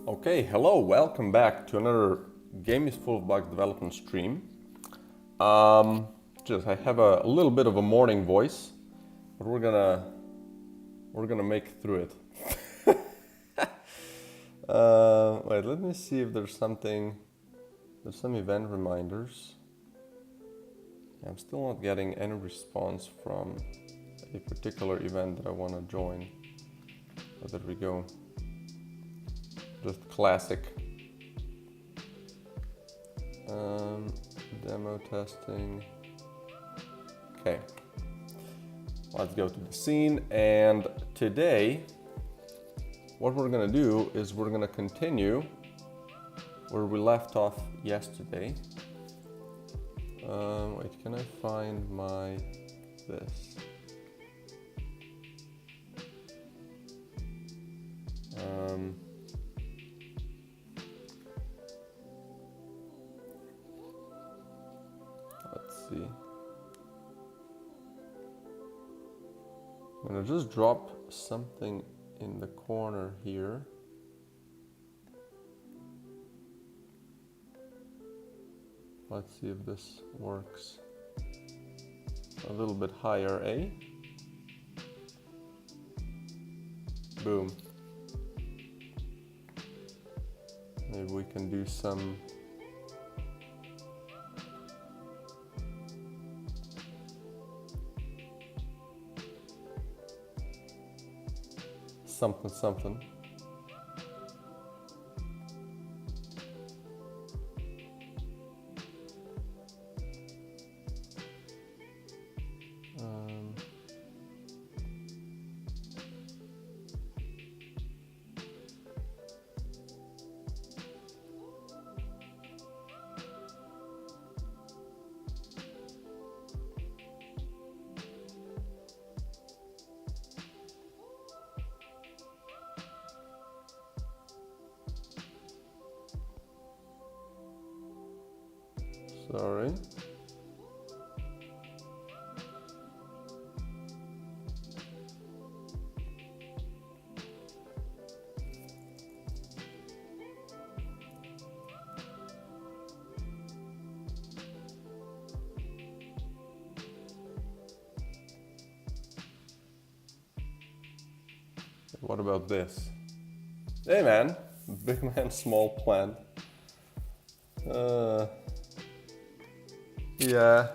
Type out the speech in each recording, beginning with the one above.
Okay, hello, welcome back to another Game is Full of Bugs development stream. I have a little bit of a morning voice, but we're gonna make it through it. Wait, let me see if there's some event reminders. I'm still not getting any response from a particular event that I want to join. Oh, there we go. Just classic. Demo testing. Okay, let's go to the scene. And today, what we're gonna do is we're gonna continue where we left off yesterday. Wait, can I find this? See. I'm gonna just drop something in the corner here. Let's see if this works. A little bit higher, eh? Boom. Maybe we can do some something. Sorry. What about this? Hey man, big man, small plant. Yeah,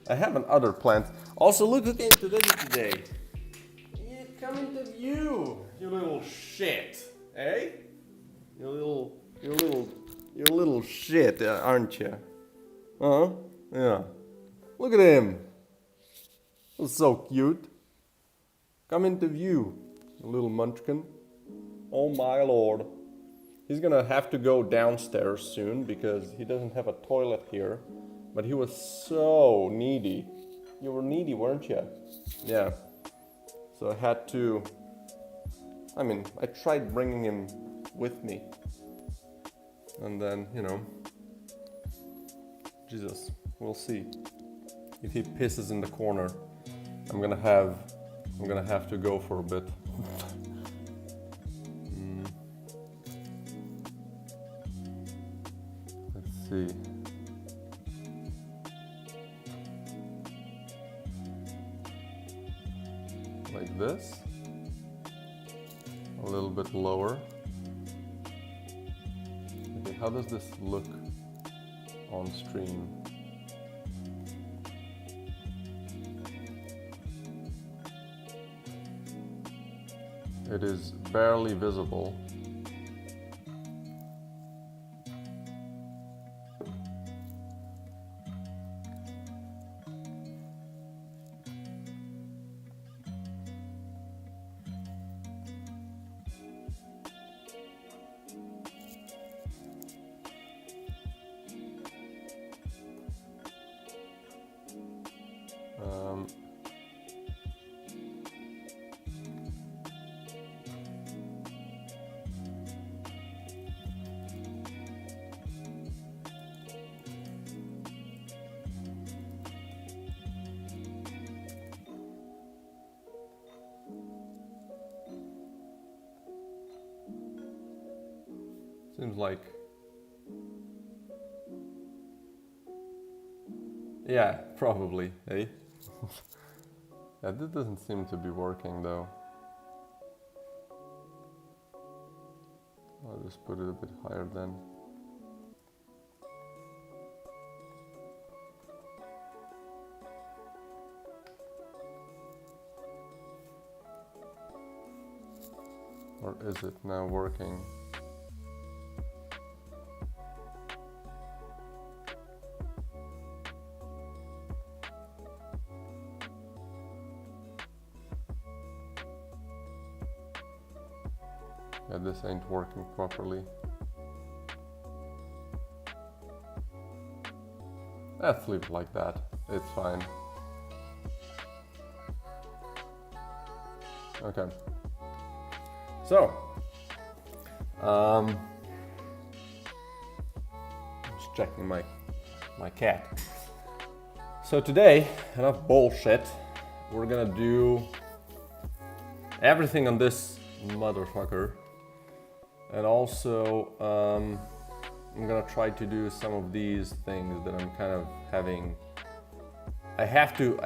I have another plant. Also, look who came to visit today. Yeah, coming to view, you little shit, eh? You little shit, aren't you? Huh? Yeah. Look at him. That's so cute. Come into view, little munchkin. Oh my lord. He's gonna have to go downstairs soon because he doesn't have a toilet here. But he was so needy. You were needy, weren't you? Yeah. So I had to... I tried bringing him with me. And then, Jesus, we'll see. If he pisses in the corner, I'm gonna have to go for a bit. Let's see. Like this. A little bit lower. Okay, how does this look on stream? It is barely visible. Seems like... Yeah, probably, eh? Yeah, this doesn't seem to be working though. I'll just put it a bit higher then. Or is it now working? Yeah, this ain't working properly. Let's leave it like that. It's fine. Okay. So, just checking my cat. So today, enough bullshit. We're gonna do everything on this motherfucker. And also, I'm gonna try to do some of these things that I'm kind of having. I have to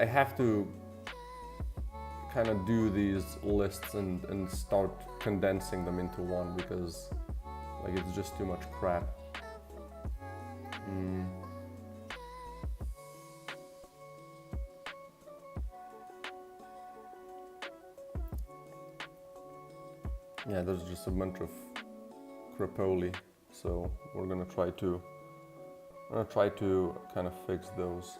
kind of do these lists and start condensing them into one because, like, it's just too much crap. Yeah, there's just a bunch of crapoli, so we're gonna try to kind of fix those.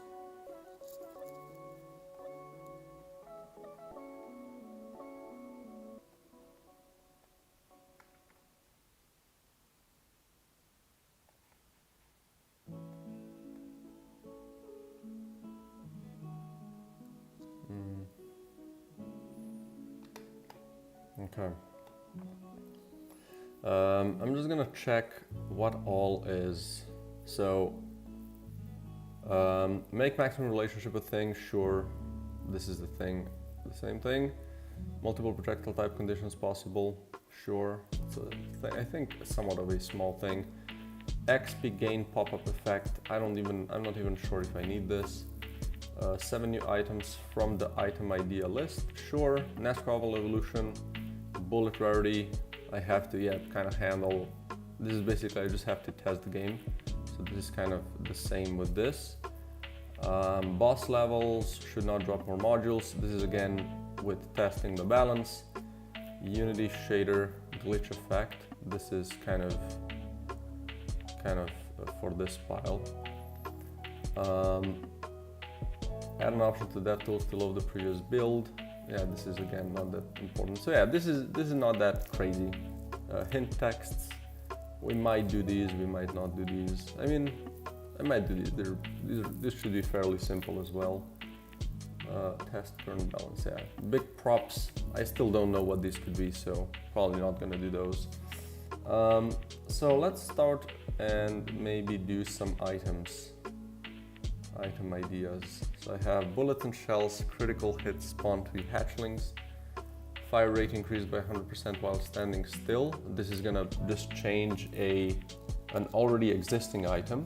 Okay. I'm just gonna check what all is. So, make maximum relationship a thing, sure. This is the thing, the same thing. Multiple projectile type conditions possible, sure. So I think somewhat of a small thing. XP gain pop-up effect, I'm not even sure if I need this. 7 new items from the item idea list, sure. NecroBouncer evolution, bullet rarity, I have to kind of handle. This is basically, I just have to test the game. So this is kind of the same with this. Boss levels should not drop more modules. This is again with testing the balance. Unity shader glitch effect. This is kind of for this file. Add an option to DevTools to load the previous build. yeah, this is again not that important. So yeah, this is not that crazy. Hint texts, we might do these, we might not do these. I mean, I might do these. This should be fairly simple as well. Test current balance, yeah. Big props, I still don't know what these could be, so probably not gonna do those. So let's start and maybe do some items. Item ideas. So I have bullets and shells, critical hits, spawn 3 hatchlings, fire rate increased by 100% while standing still. This is gonna just change an already existing item.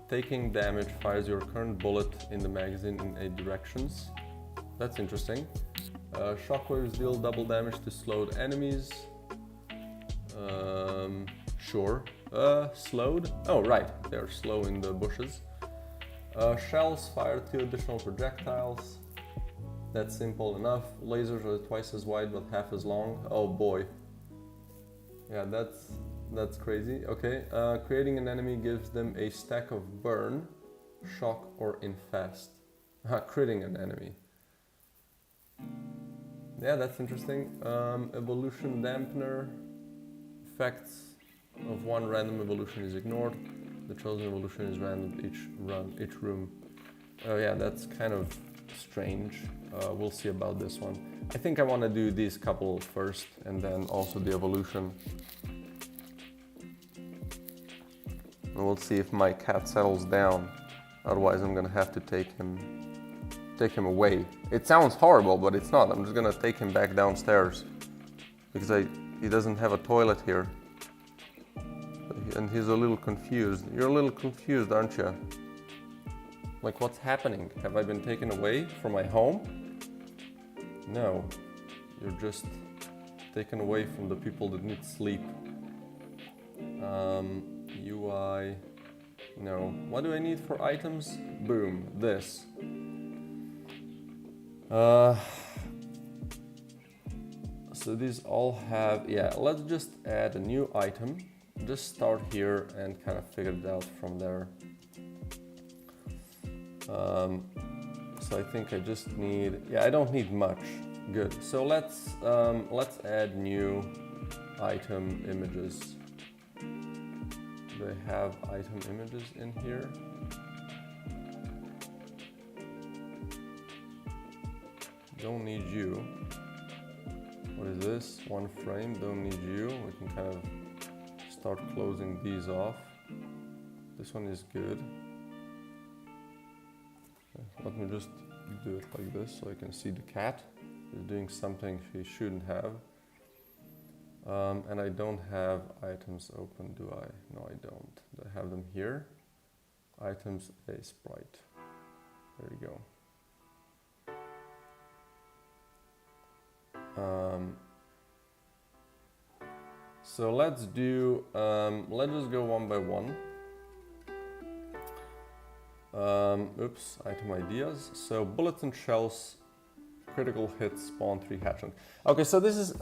Taking damage fires your current bullet in the magazine in 8 directions. That's interesting. Shockwaves deal double damage to slowed enemies. Sure. Slowed? Oh, right, they're slow in the bushes. Shells fire 2 additional projectiles. That's simple enough. Lasers are twice as wide but half as long. Oh boy. Yeah, that's crazy. Okay, creating an enemy gives them a stack of burn, shock, or infest. Critting an enemy. Yeah, that's interesting. Evolution dampener. Effects of one random evolution is ignored. The chosen evolution is random each room. Oh yeah, that's kind of strange. We'll see about this one. I think I want to do these couple first and then also the evolution. And we'll see if my cat settles down. Otherwise I'm gonna have to take him away. It sounds horrible, but it's not. I'm just gonna take him back downstairs because he doesn't have a toilet here. And he's a little confused. You're a little confused, aren't you? Like, what's happening? Have I been taken away from my home? No, you're just taken away from the people that need sleep. UI, no. What do I need for items? Boom, this. So these all have, yeah, let's just add a new item. Just start here and kind of figure it out from there. So I think I just need, yeah, I don't need much. Good. So let's add new item images. Do I have item images in here? Don't need you. What is this? One frame, don't need you. We can kind of start closing these off. This one is good. Let me just do it like this so I can see the cat is doing something she shouldn't have. And I don't have items open, do I? No, I don't. Do I have them here? Items, a sprite. There you go. So let's just go one by one. Oops, item ideas. So bullets and shells, critical hits, spawn 3 hatchlings. Okay, so this is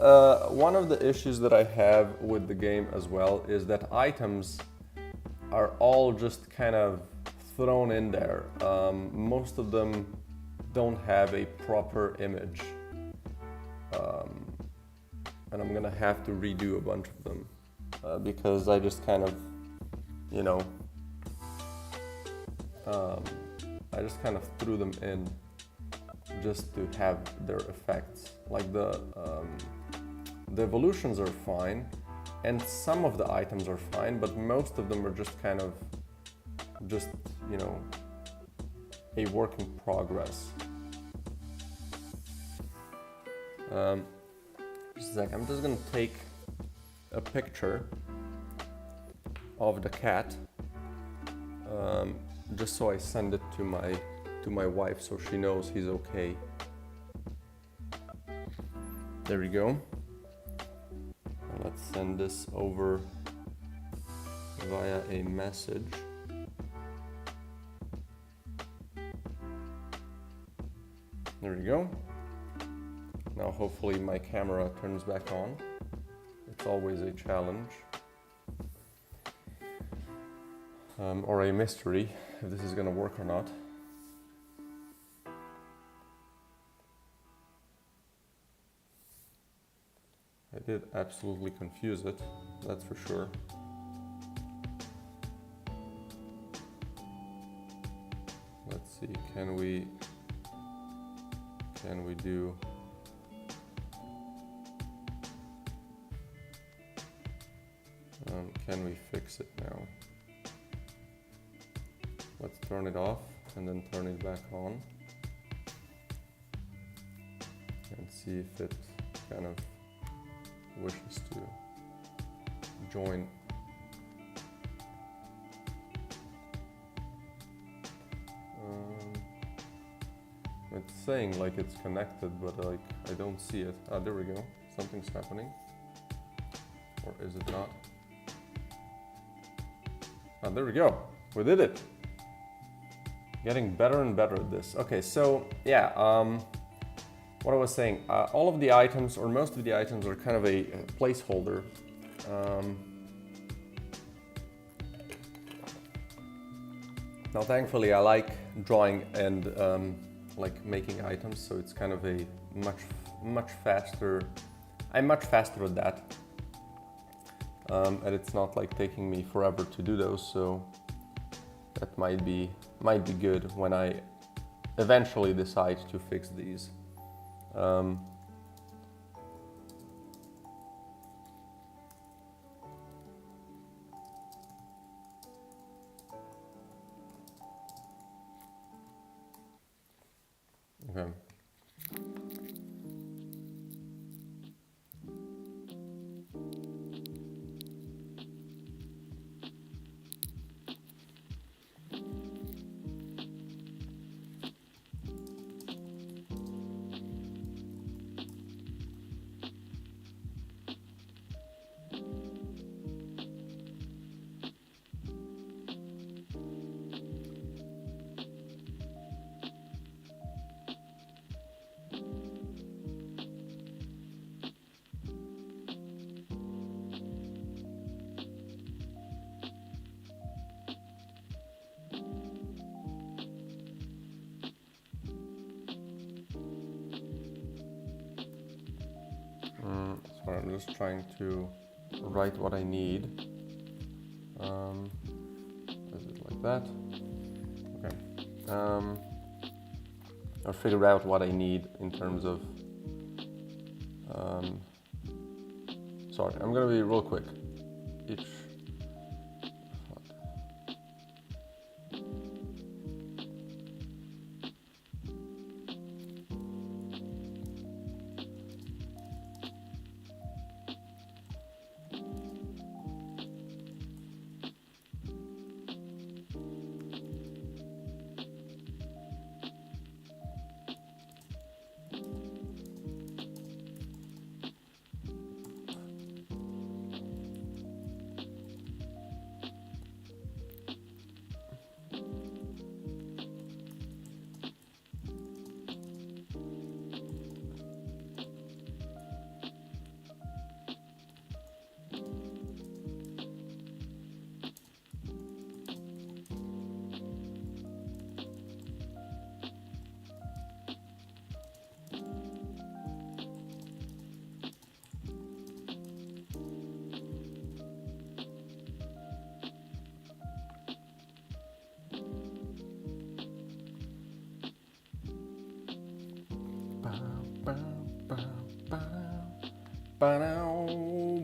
one of the issues that I have with the game as well, is that items are all just kind of thrown in there. Most of them don't have a proper image. And I'm gonna have to redo a bunch of them because I just kind of, you know, I just kind of threw them in just to have their effects. Like the evolutions are fine, and some of the items are fine, but most of them are just kind of, you know, a work in progress. Just a sec, I'm just gonna take a picture of the cat, just so I send it to my wife so she knows he's okay. There we go. Let's send this over via a message. There we go. Now hopefully my camera turns back on. It's always a challenge. Or a mystery if this is gonna work or not. did absolutely confuse it, that's for sure. Let's see, can we do can we fix it now? Let's turn it off and then turn it back on and see if it kind of wishes to join. It's saying like it's connected, but like I don't see it. Ah, there we go. Something's happening. Or is it not? Ah, there we go. We did it. Getting better and better at this. Okay, so yeah, what I was saying, all of the items, or most of the items, are kind of a placeholder. Now, thankfully, I like drawing and like making items, so it's kind of a much faster. I'm much faster at that, and it's not like taking me forever to do those. So that might be good when I eventually decide to fix these. Okay. Sorry, I'm just trying to write what I need. Is it like that? Okay. I'll figure out what I need in terms of. Sorry, I'm gonna be real quick. Each.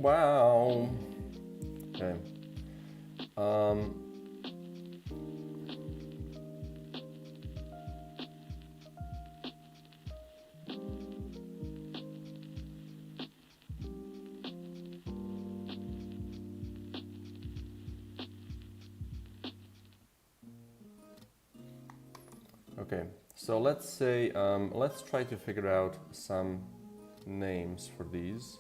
Wow. Okay. Okay, so let's say, let's try to figure out some names for these.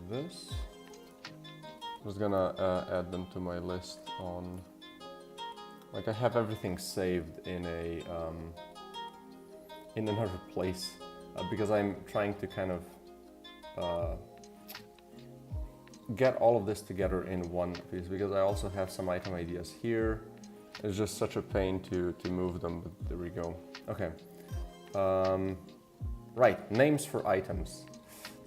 this. I'm just gonna add them to my list on, like I have everything saved in a in another place because I'm trying to kind of get all of this together in one piece, because I also have some item ideas here. It's just such a pain to move them, but there we go. Okay. Right, names for items.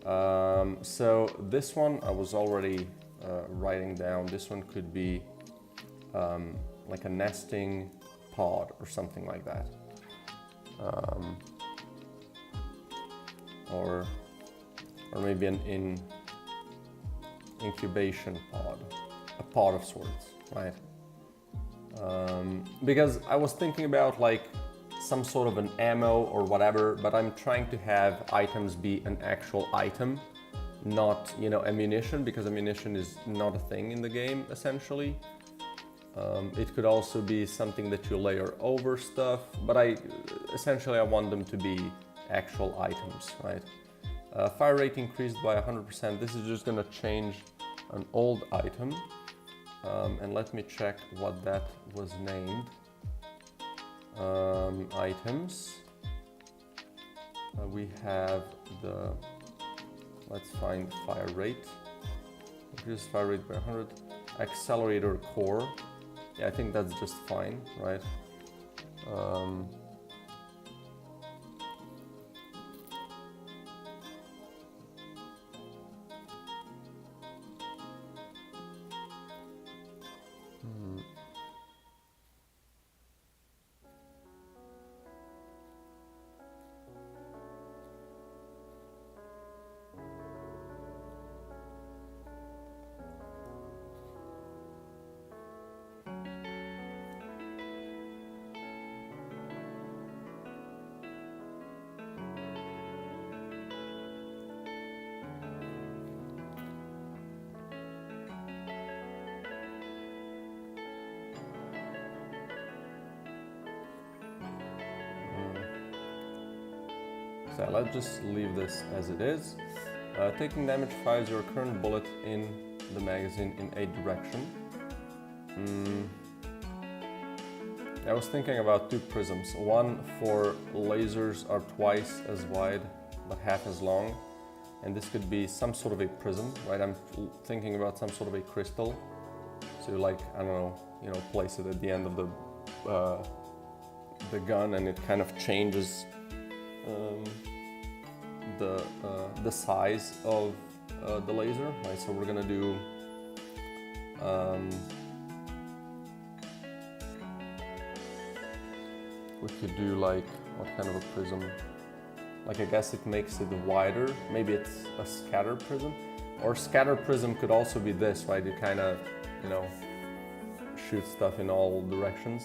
So this one I was already writing down. This one could be like a nesting pod or something like that. Or maybe an incubation pod, a pod of sorts, right? Because I was thinking about like some sort of an ammo or whatever, but I'm trying to have items be an actual item, not, you know, ammunition, because ammunition is not a thing in the game essentially. It could also be something that you layer over stuff, but essentially I want them to be actual items, right? Fire rate increased by 100%. This is just gonna change an old item. And let me check what that was named. Items. We have the, let's find fire rate. Increase fire rate by 100. Accelerator core. Yeah, I think that's just fine, right? So let's just leave this as it is. Taking damage fires your current bullet in the magazine in a direction. I was thinking about two prisms. One for lasers are twice as wide but half as long, and this could be some sort of a prism, right? I'm thinking about some sort of a crystal. So like, I don't know, you know, place it at the end of the gun, and it kind of changes the size of the laser, right? So we're gonna do we could do like, what kind of a prism? Like, I guess it makes it wider. Maybe it's a scatter prism, or scatter prism could also be this, right? You kind of, you know, shoot stuff in all directions.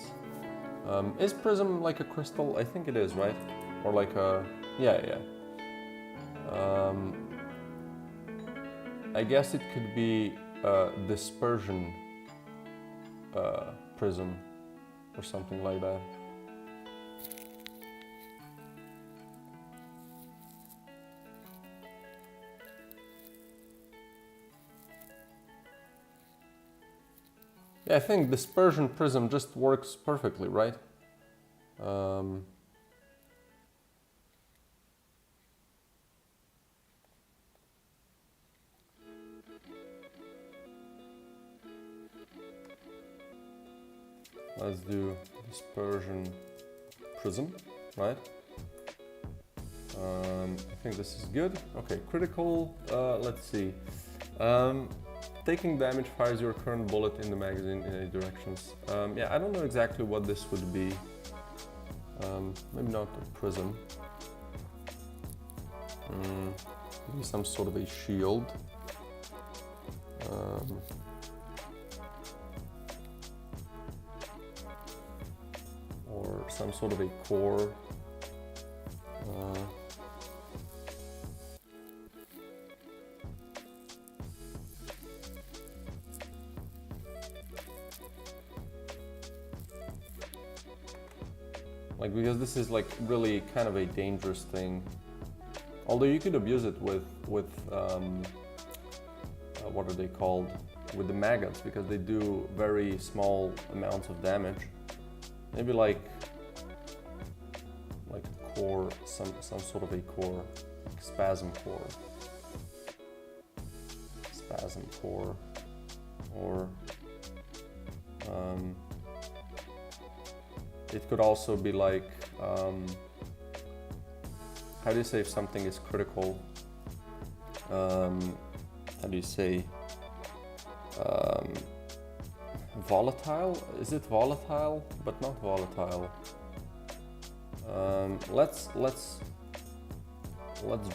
Is prism like a crystal? I think it is, right? Or like a, yeah. I guess it could be a dispersion prism or something like that. Yeah, I think dispersion prism just works perfectly, right? Let's do dispersion prism, right? I think this is good. Okay, critical, let's see. Taking damage fires your current bullet in the magazine in any directions. Yeah, I don't know exactly what this would be. Maybe not a prism. Maybe some sort of a shield. Or some sort of a core. Like, because this is like really kind of a dangerous thing. Although you could abuse it with what are they called, with the maggots, because they do very small amounts of damage. Maybe like a core, some sort of a core, like spasm core, or it could also be like, how do you say if something is critical? How do you say? Volatile? Is it volatile? But not volatile. Let's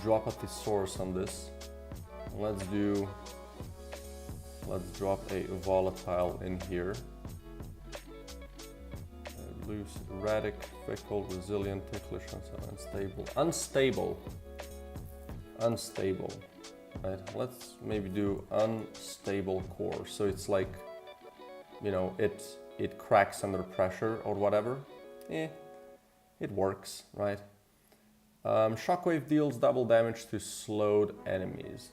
drop a thesaurus on this. Let's drop a volatile in here. Loose, erratic, fickle, resilient, ticklish, unstable. Unstable. Right, let's maybe do unstable core. So it's like, you know, it cracks under pressure or whatever. It works, right? Shockwave deals double damage to slowed enemies.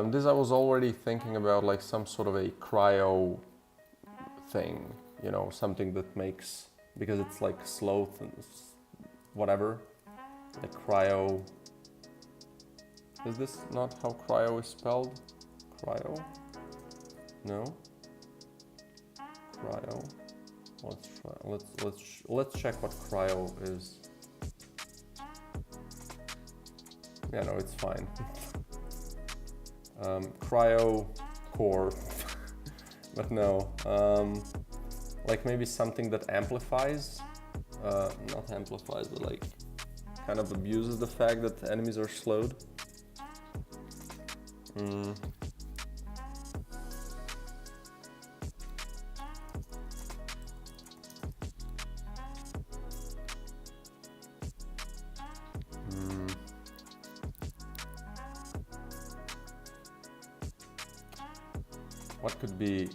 This I was already thinking about, like some sort of a cryo thing, you know, something that makes, because it's like sloth and whatever, like cryo. Is this not how cryo is spelled? Cryo? No. Cryo. Let's try. Let's check what cryo is. Yeah, no, it's fine. Cryo core, but no. Like maybe something that amplifies, not amplifies, but like kind of abuses the fact that enemies are slowed. What could be,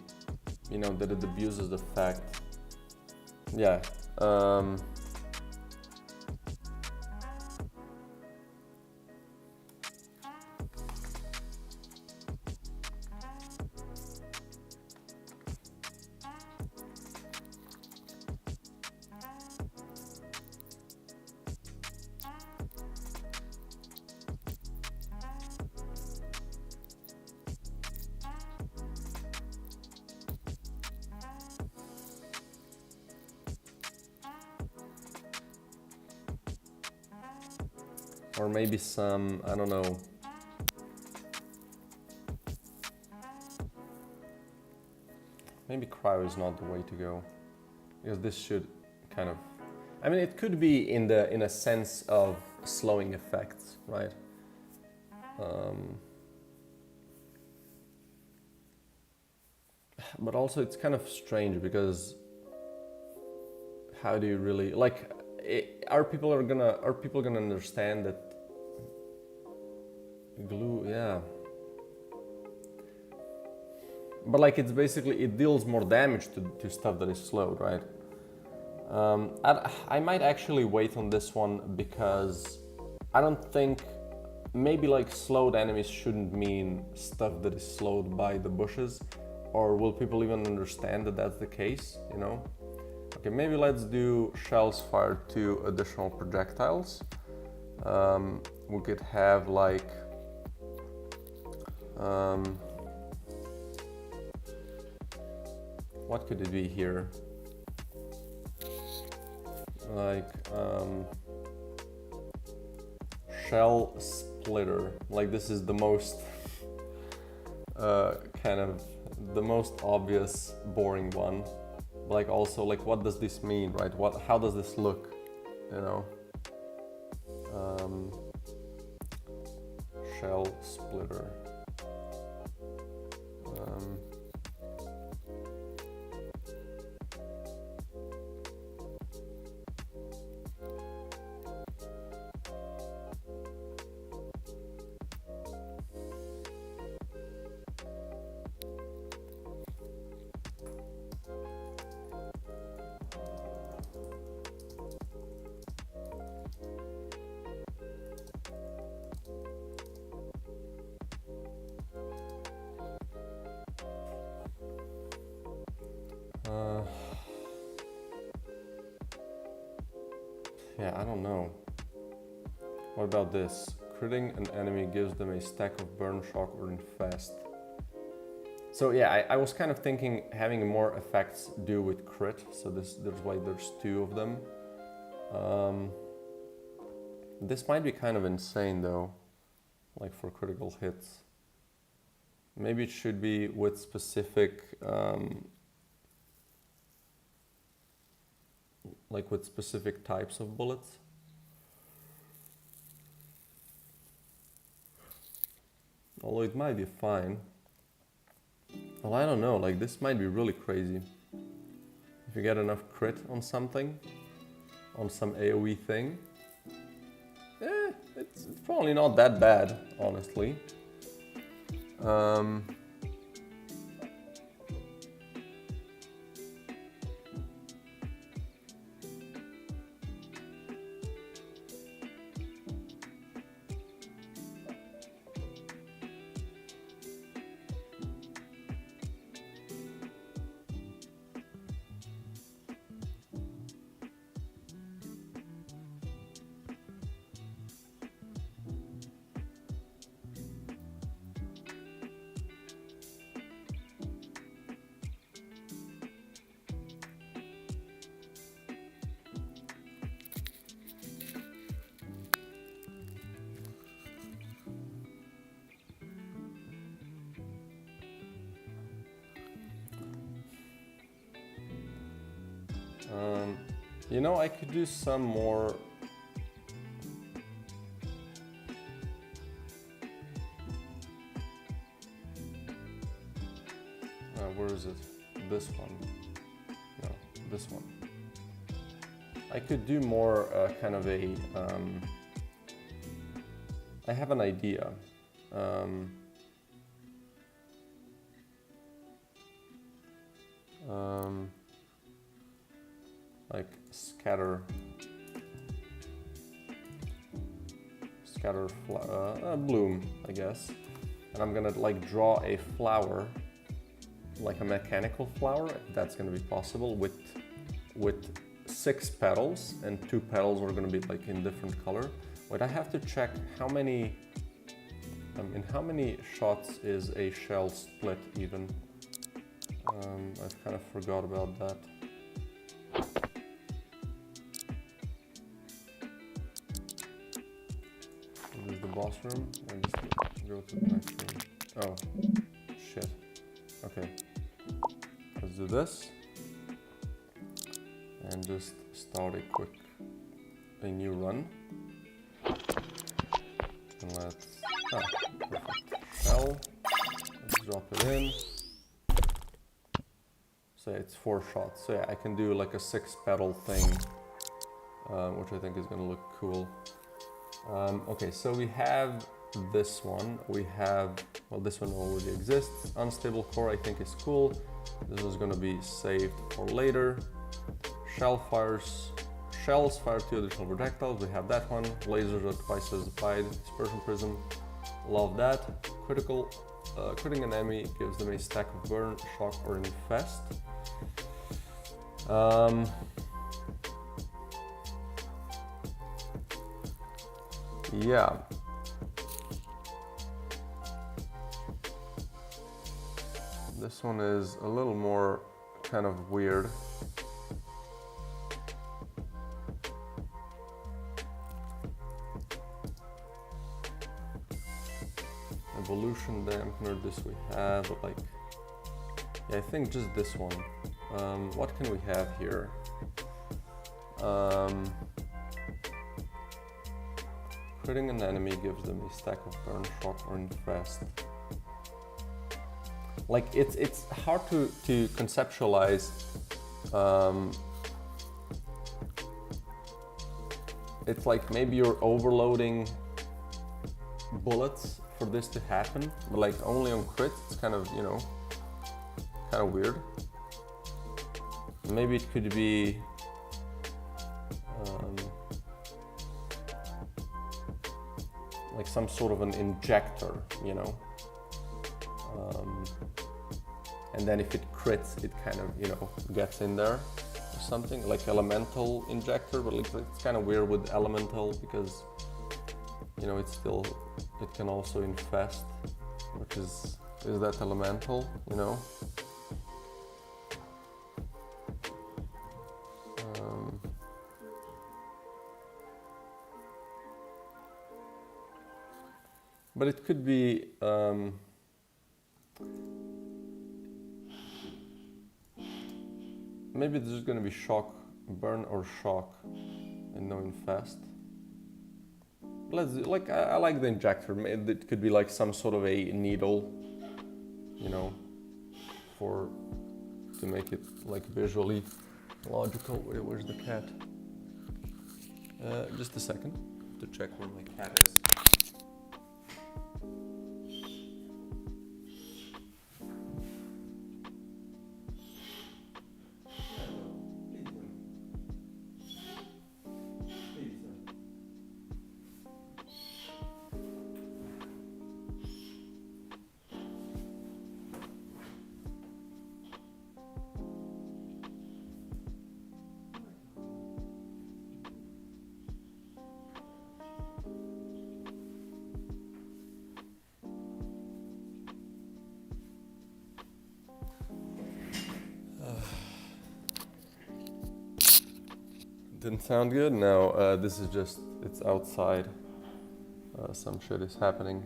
you know, that it abuses the fact? Yeah. Or maybe some, I don't know. Maybe cryo is not the way to go, because this should kind of, I mean, it could be in a sense of slowing effects, right? But also it's kind of strange, because how do you really, like, are people gonna understand that glue? Yeah, but like it's basically, it deals more damage to stuff that is slowed, right? I might actually wait on this one, because I don't think, maybe like slowed enemies shouldn't mean stuff that is slowed by the bushes, or will people even understand that that's the case, you know? Okay, maybe let's do shells fired to additional projectiles. We could have like, what could it be here? Like, shell splitter. Like this is the most, kind of the most obvious, boring one. Like also, like what does this mean, right? How does this look, you know? Shell splitter. Yeah, I don't know. What about this? Critting an enemy gives them a stack of burn, shock, or infest. So yeah, I was kind of thinking having more effects do with crit, so there's why there's 2 of them. This might be kind of insane though, like for critical hits. Maybe it should be with specific, like with specific types of bullets. Although it might be fine. Well, I don't know, like this might be really crazy. If you get enough crit on something, on some AoE thing, it's probably not that bad, honestly. You know, I could do some more. Where is it? This one. No, this one. I could do more kind of a. I have an idea. Like scatter bloom, I guess, and I'm gonna like draw a flower, like a mechanical flower, if that's gonna be possible, with 6 petals, and 2 petals are gonna be like in different color. Wait, I have to check how many. In how many shots is a shell split even? I've kind of forgot about that. This is the boss room. I just go to the next room. Oh, shit. Okay. Let's do this. And just start a new run. And let's, perfect. Shell. Let's drop it in. So it's 4 shots. So yeah, I can do like a 6 petal thing, which I think is gonna look cool. Okay, so we have this one. We have, well, this one already exists. Unstable core I think is cool. This is gonna be saved for later. Shells fire 2 additional projectiles. We have that one. Lasers are twice as applied. Dispersion prism. Love that. Critting an enemy gives them a stack of burn, shock, or infest. Yeah. This one is a little more kind of weird. Evolution dampener, this we have, but like, yeah, I think just this one. What can we have here? Critting an enemy gives them a stack of burn, shock, or infest. Like, it's hard to conceptualize. It's like maybe you're overloading bullets for this to happen, but like only on crit, it's kind of, you know, kind of weird. Maybe it could be like some sort of an injector, you know, and then if it crits, it kind of, you know, gets in there or something, like elemental injector, but like, it's kind of weird with elemental because, you know, it's still, it can also infest, which is that elemental, you know? But it could be, maybe there's gonna be shock, burn or shock, and no infest. Let's do, like, I like the injector. It could be like some sort of a needle, you know, to make it like visually logical. Where's the cat? Just a second to check where my cat is. Didn't sound good? No, this is just, it's outside. Some shit is happening.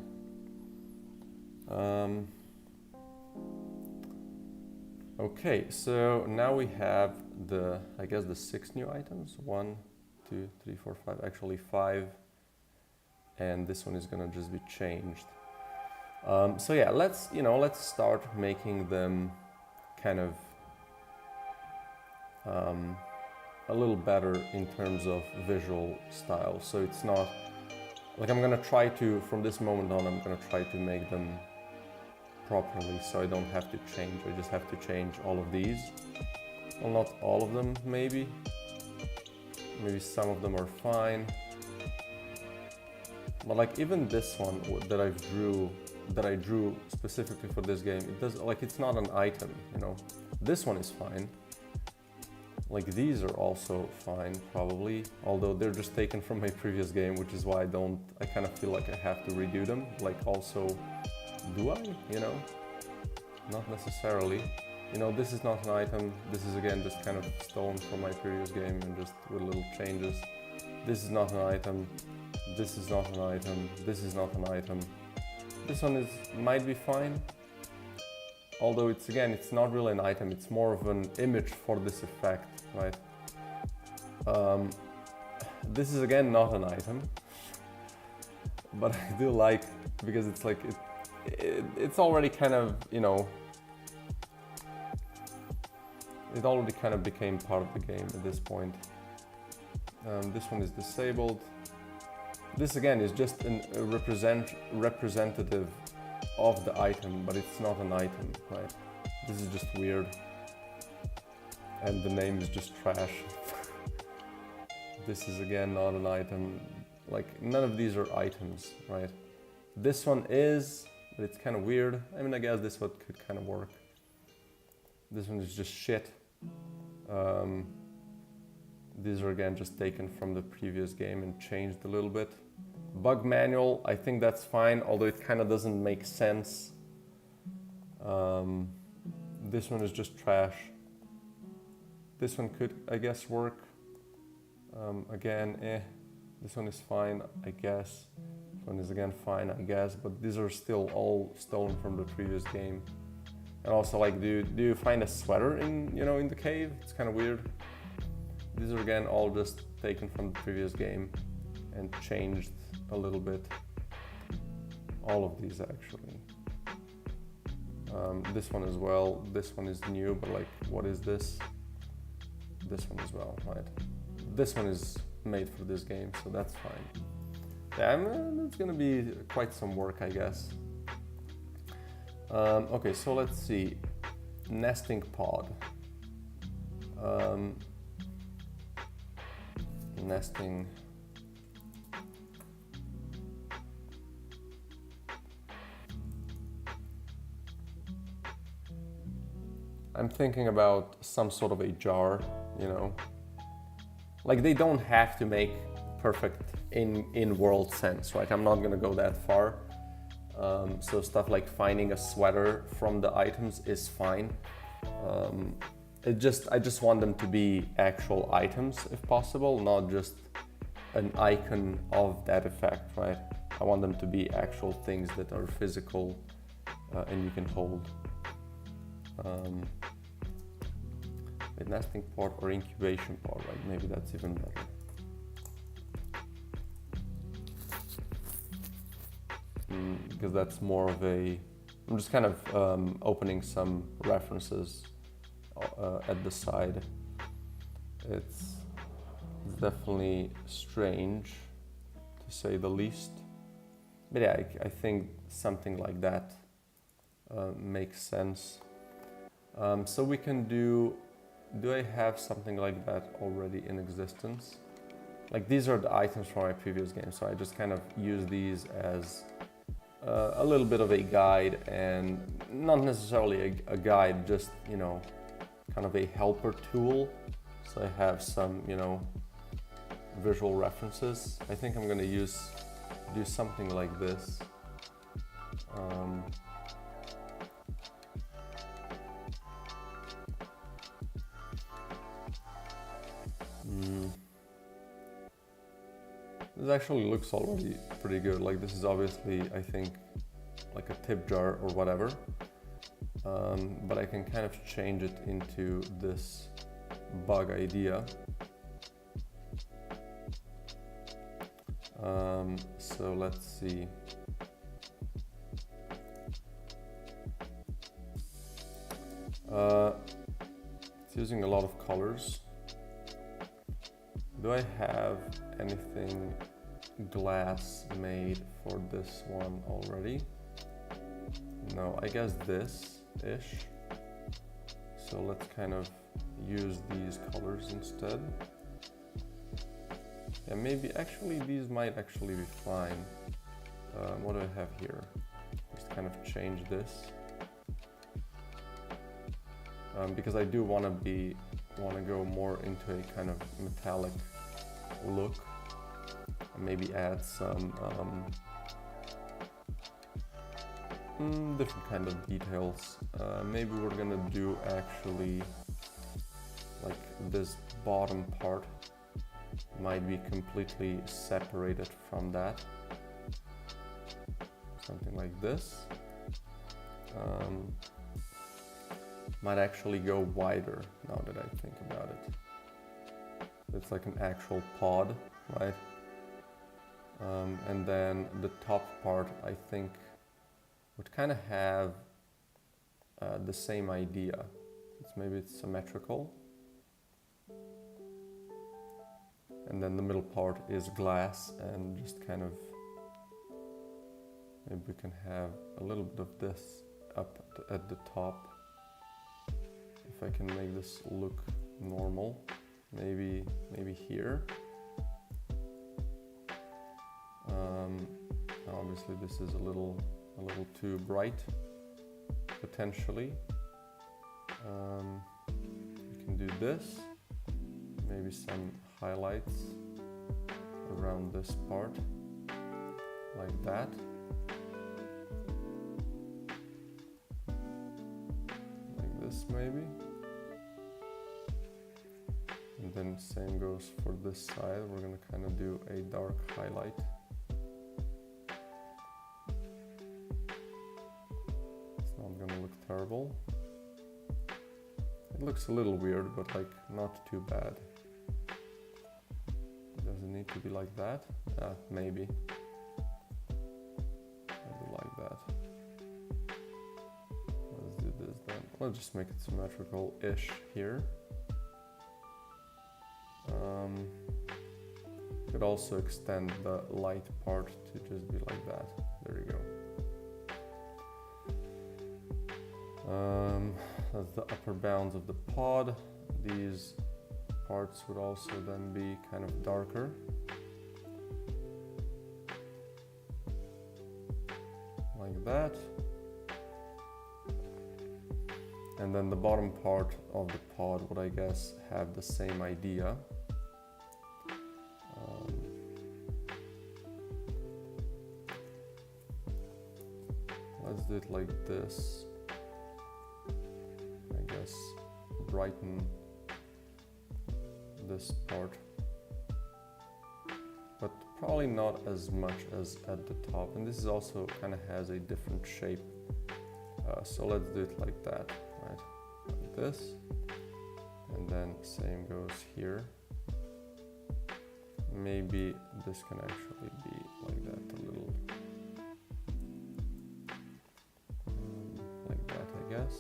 Okay, so now we have I guess the 6 new items. 1, 2, 3, 4, 5, actually 5. And this one is gonna just be changed. So yeah, let's start making them kind of a little better in terms of visual style. So it's not like I'm gonna try to, from this moment on, I'm gonna try to make them properly so I don't have to change. I just have to change all of these. Well, not all of them, maybe. Maybe some of them are fine. But like even this one that I drew specifically for this game, it does, like, it's not an item, you know. This one is fine. Like these are also fine, probably, although they're just taken from my previous game, which is why I kind of feel like I have to redo them. Like also, do I? You know, not necessarily. You know, this is not an item. This is again just kind of stolen from my previous game and just with little changes. This is not an item. This is not an item. This is not an item. This one might be fine. Although it's not really an item, it's more of an image for this effect, right? This is again not an item, but I do like, because it's like, it's already kind of, you know, it already kind of became part of the game at this point. This one is disabled. This again is just a representative of the item, but it's not an item, right? This is just weird. And the name is just trash. This is again not an item. Like, none of these are items, right? This one is, but it's kind of weird. I mean, I guess this one could kind of work. This one is just shit. These are again just taken from the previous game and changed a little bit. Bug manual, I think that's fine, although it kind of doesn't make sense. This one is just trash. This one could, I guess, work. Again, This one is fine, I guess. This one is again fine, I guess. But these are still all stolen from the previous game. And also, like, do you find a sweater in the cave? It's kind of weird. These are again all just taken from the previous game and changed a little bit. All of these actually. This one as well. This one is new, but like, what is this? This one as well, right? This one is made for this game, so that's fine. Yeah, it's gonna be quite some work, I guess. Okay, so let's see. Nesting pod. Nesting. I'm thinking about some sort of a jar, you know. Like they don't have to make perfect in-world sense, right? I'm not gonna go that far. So stuff like finding a sweater from the items is fine. I just want them to be actual items if possible, not just an icon of that effect, right? I want them to be actual things that are physical and you can hold. A nesting pod or incubation pod, right? Maybe that's even better. Because that's more of a, I'm just kind of opening some references at the side. It's definitely strange to say the least, but yeah, I think something like that makes sense. So we can do I have something like that already in existence? Like these are the items from my previous game, so I just kind of use these as a little bit of a guide, and not necessarily a guide, just, you know, kind of a helper tool. So I have some, you know, visual references. I think I'm gonna do something like this. This actually looks already pretty good. Like this is obviously, I think, like a tip jar or whatever. But I can kind of change it into this bug idea. So let's see. It's using a lot of colors. Do I have anything glass made for this one already? No, I guess this-ish. So let's kind of use these colors instead. Yeah, maybe actually these might actually be fine. What do I have here? Just kind of change this. Because I do want to go more into a kind of metallic look, and maybe add some different kind of details. Maybe we're gonna do actually like this bottom part might be completely separated from that, something like this. Might actually go wider now that I think about it. It's like an actual pod, right? And then the top part, I think, would kind of have the same idea. Maybe it's symmetrical. And then the middle part is glass, and just kind of, maybe we can have a little bit of this up at the top. If I can make this look normal, maybe here. Obviously this is a little too bright, potentially. You can do this, maybe some highlights around this part, like that. Like this maybe. And then same goes for this side. We're gonna kind of do a dark highlight. It's not gonna look terrible. It looks a little weird, but like not too bad. Does it need to be like that? Maybe. Maybe like that. Let's do this then. Let's just make it symmetrical-ish here. Could also extend the light part to just be like that. There you go. That's the upper bounds of the pod. These parts would also then be kind of darker. Like that. And then the bottom part of the pod would, I guess, have the same idea. Let's do it like this. I guess brighten this part, but probably not as much as at the top. And this is also kind of has a different shape. So let's do it like that, right? Like this. And then same goes here. Maybe this can actually be like that a little. Like that, I guess.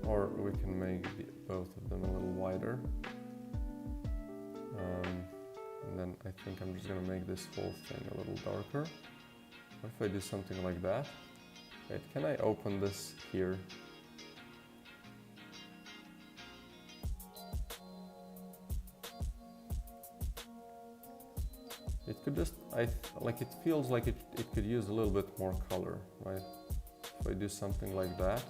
Or we can make both of them a little wider. And then I think I'm just gonna make this whole thing a little darker. What if I do something like that? Wait, can I open this here? It could just, like it feels like it could use a little bit more color, right? If I do something like that.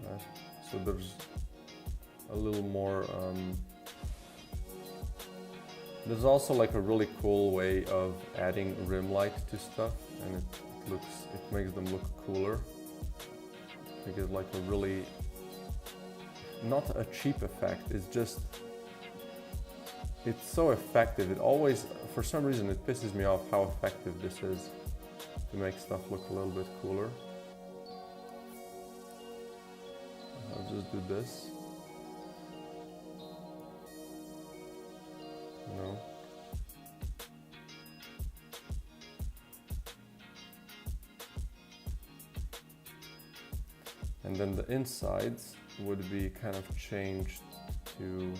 Right. So there's a little more, there's also like a really cool way of adding rim light to stuff, and it makes them look cooler. It gives like a really, not a cheap effect, it's so effective. It always, for some reason, it pisses me off how effective this is to make stuff look a little bit cooler. I'll just do this. No. And then the insides would be kind of changed to, you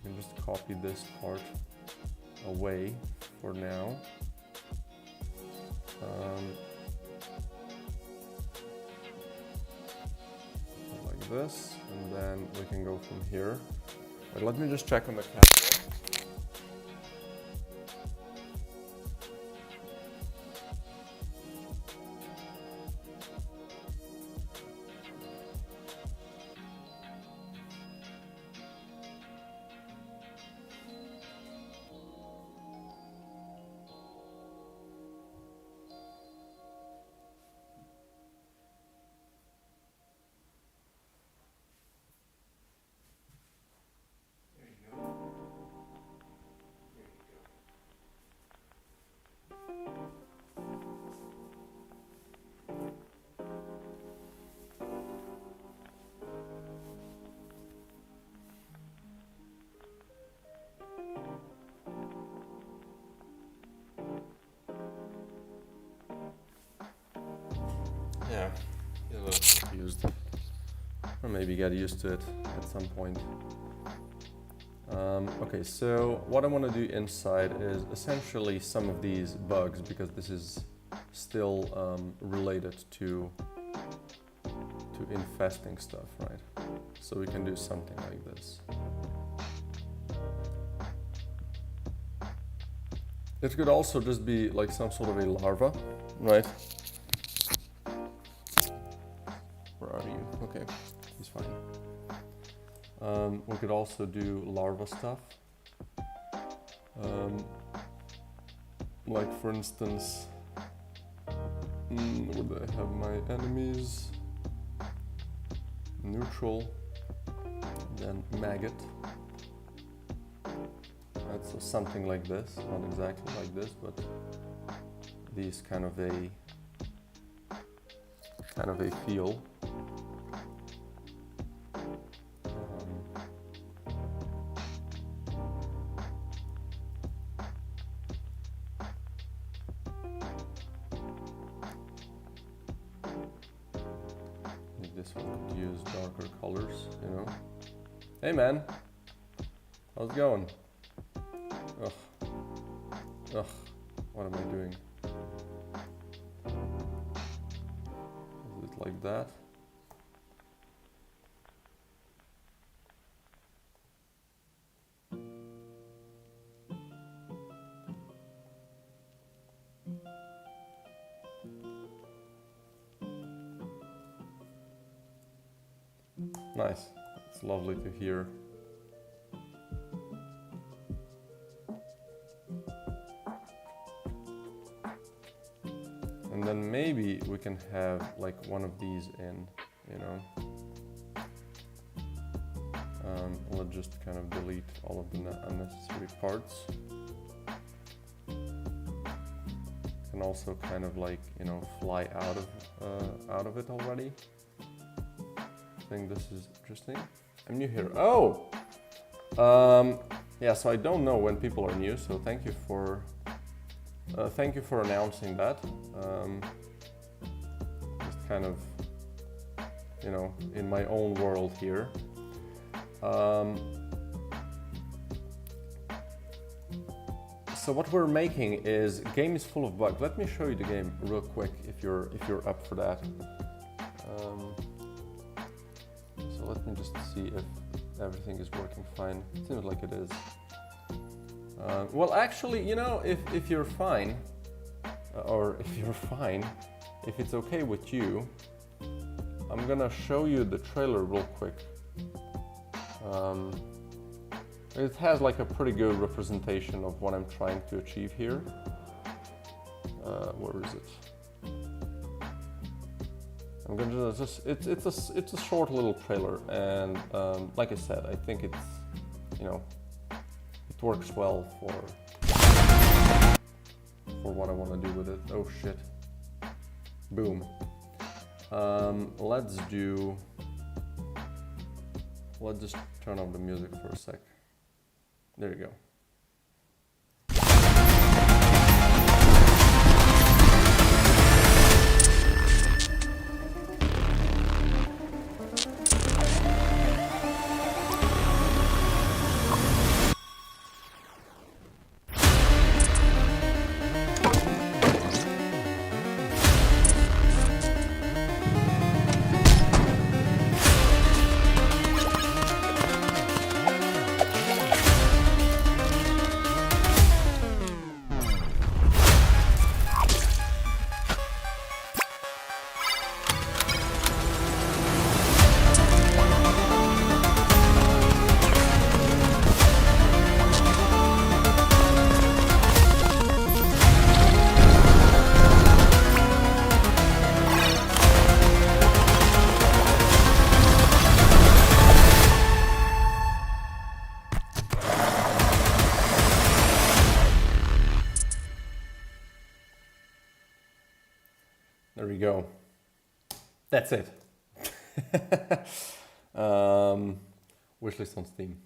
can just copy this part away for now. Like this, and then we can go from here. Wait, let me just check on the camera. Yeah, get a little confused. Or maybe get used to it at some point. Okay, so what I want to do inside is essentially some of these bugs, because this is still related to infesting stuff, right? So we can do something like this. It could also just be like some sort of a larva, right? Where are you? Okay, he's fine. We could also do larva stuff. Like for instance, would I have my enemies? Neutral, then maggot. Right, so something like this, not exactly like this, but these kind of a feel. This one could use darker colors, you know. Hey man, how's it going? Ugh. Ugh. What am I doing? Is it like that? Nice. It's lovely to hear. And then maybe we can have like one of these in, you know. Let's just kind of delete all of the unnecessary parts. Can also kind of like, you know, fly out of it already. I think this is interesting. I'm new here. Oh, yeah. So I don't know when people are new. So thank you for announcing that. Just kind of, you know, in my own world here. So what we're making is game is full of bugs. Let me show you the game real quick if you're up for that. So let me just see if everything is working fine. It seems like it is. Well, actually, you know, if you're fine, if it's okay with you, I'm gonna show you the trailer real quick. It has like a pretty good representation of what I'm trying to achieve here. Where is it? I'm gonna just it's a short little trailer, and like I said, I think it's, you know, it works well for what I want to do with it. Oh shit! Boom. Let's just turn off the music for a sec. There you go. There we go. That's it. Wishlist on Steam.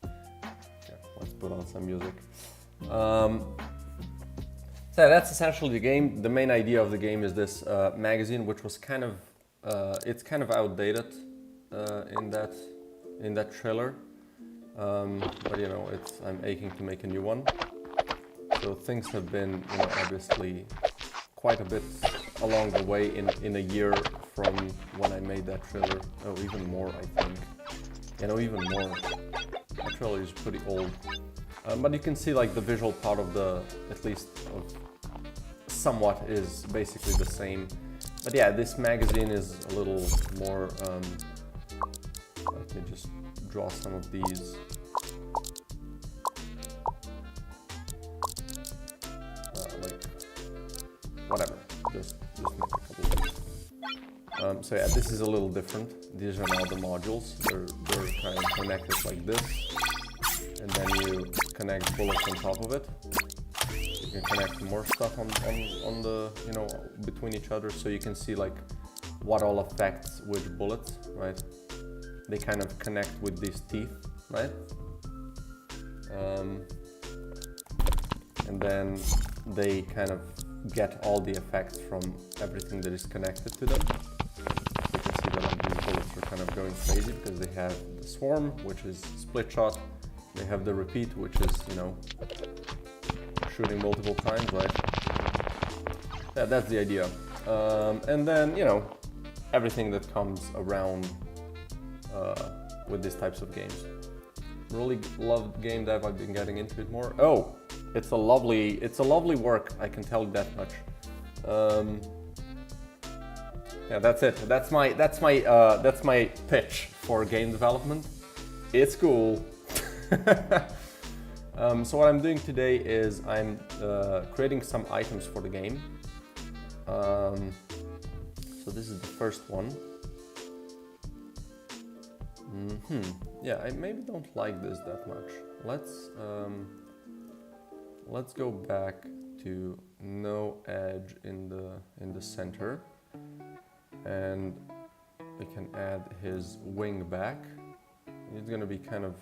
Okay, let's put on some music. So that's essentially the game. The main idea of the game is this magazine, which was kind of it's kind of outdated in that trailer. But you know, I'm aching to make a new one. So things have been, you know, obviously quite a bit along the way in a year from when I made that trailer. Oh, even more, I think. You know, even more. That trailer is pretty old. But you can see like the visual part of at least of somewhat is basically the same. But yeah, this magazine is a little more, let me just draw some of these. Whatever, just make a couple of these. So yeah, this is a little different. These are now the modules. They're kind of connected like this, and then you connect bullets on top of it. You can connect more stuff on the, you know, between each other, so you can see like what all affects which bullets, right? They kind of connect with these teeth, right? And then they kind of get all the effects from everything that is connected to them. You can see that like these bullets are kind of going crazy because they have the swarm, which is split shot. They have the repeat, which is, you know, shooting multiple times, right? Yeah, that's the idea. And then, you know, everything that comes around with these types of games. Really love game dev. I've been getting into it more. Oh, it's a lovely work. I can tell you that much. Yeah, that's it. That's my pitch for game development. It's cool. So what I'm doing today is I'm creating some items for the game. So this is the first one. Yeah, I maybe don't like this that much. Let's go back to no edge in the center, and we can add his wing back. It's gonna be kind of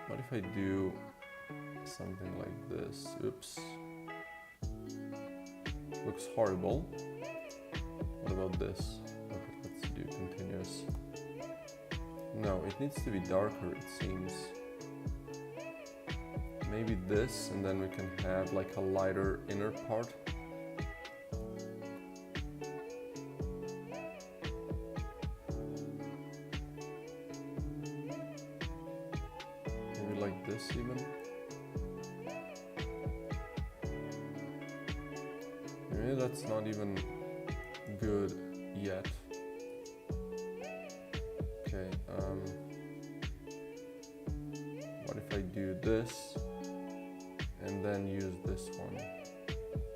what if I do something like this? Oops. Looks horrible. What about this? Okay, let's do continuous. No, it needs to be darker, it seems. Maybe this, and then we can have like a lighter inner part. Maybe like this even. Maybe that's not even good yet. Okay, what if I do this and then use this one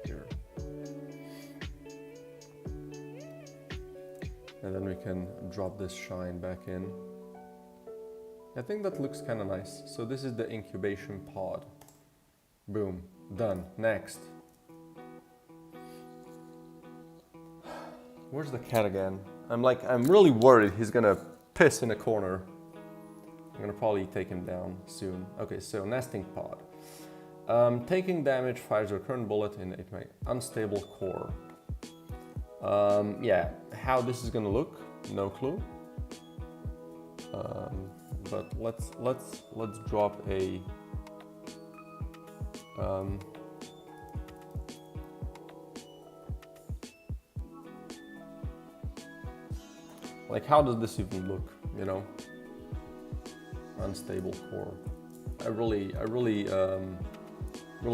here? And then we can drop this shine back in. I think that looks kind of nice. So this is the incubation pod. Boom, done. Next. Where's the cat again? I'm really worried he's gonna piss in a corner. I'm gonna probably take him down soon. Okay, so nesting pod. Taking damage, fires a current bullet in a unstable core. Yeah, how this is gonna look, no clue. But let's drop a like, how does this even look, you know? Unstable core. I really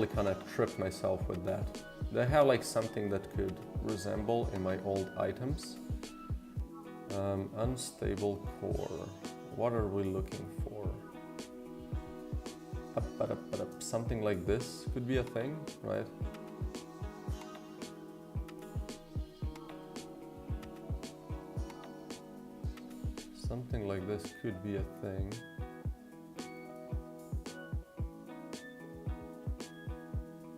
kind of tripped myself with that. Do I have like something that could resemble in my old items? Unstable core. What are we looking for? Something like this could be a thing, right? Something like this could be a thing.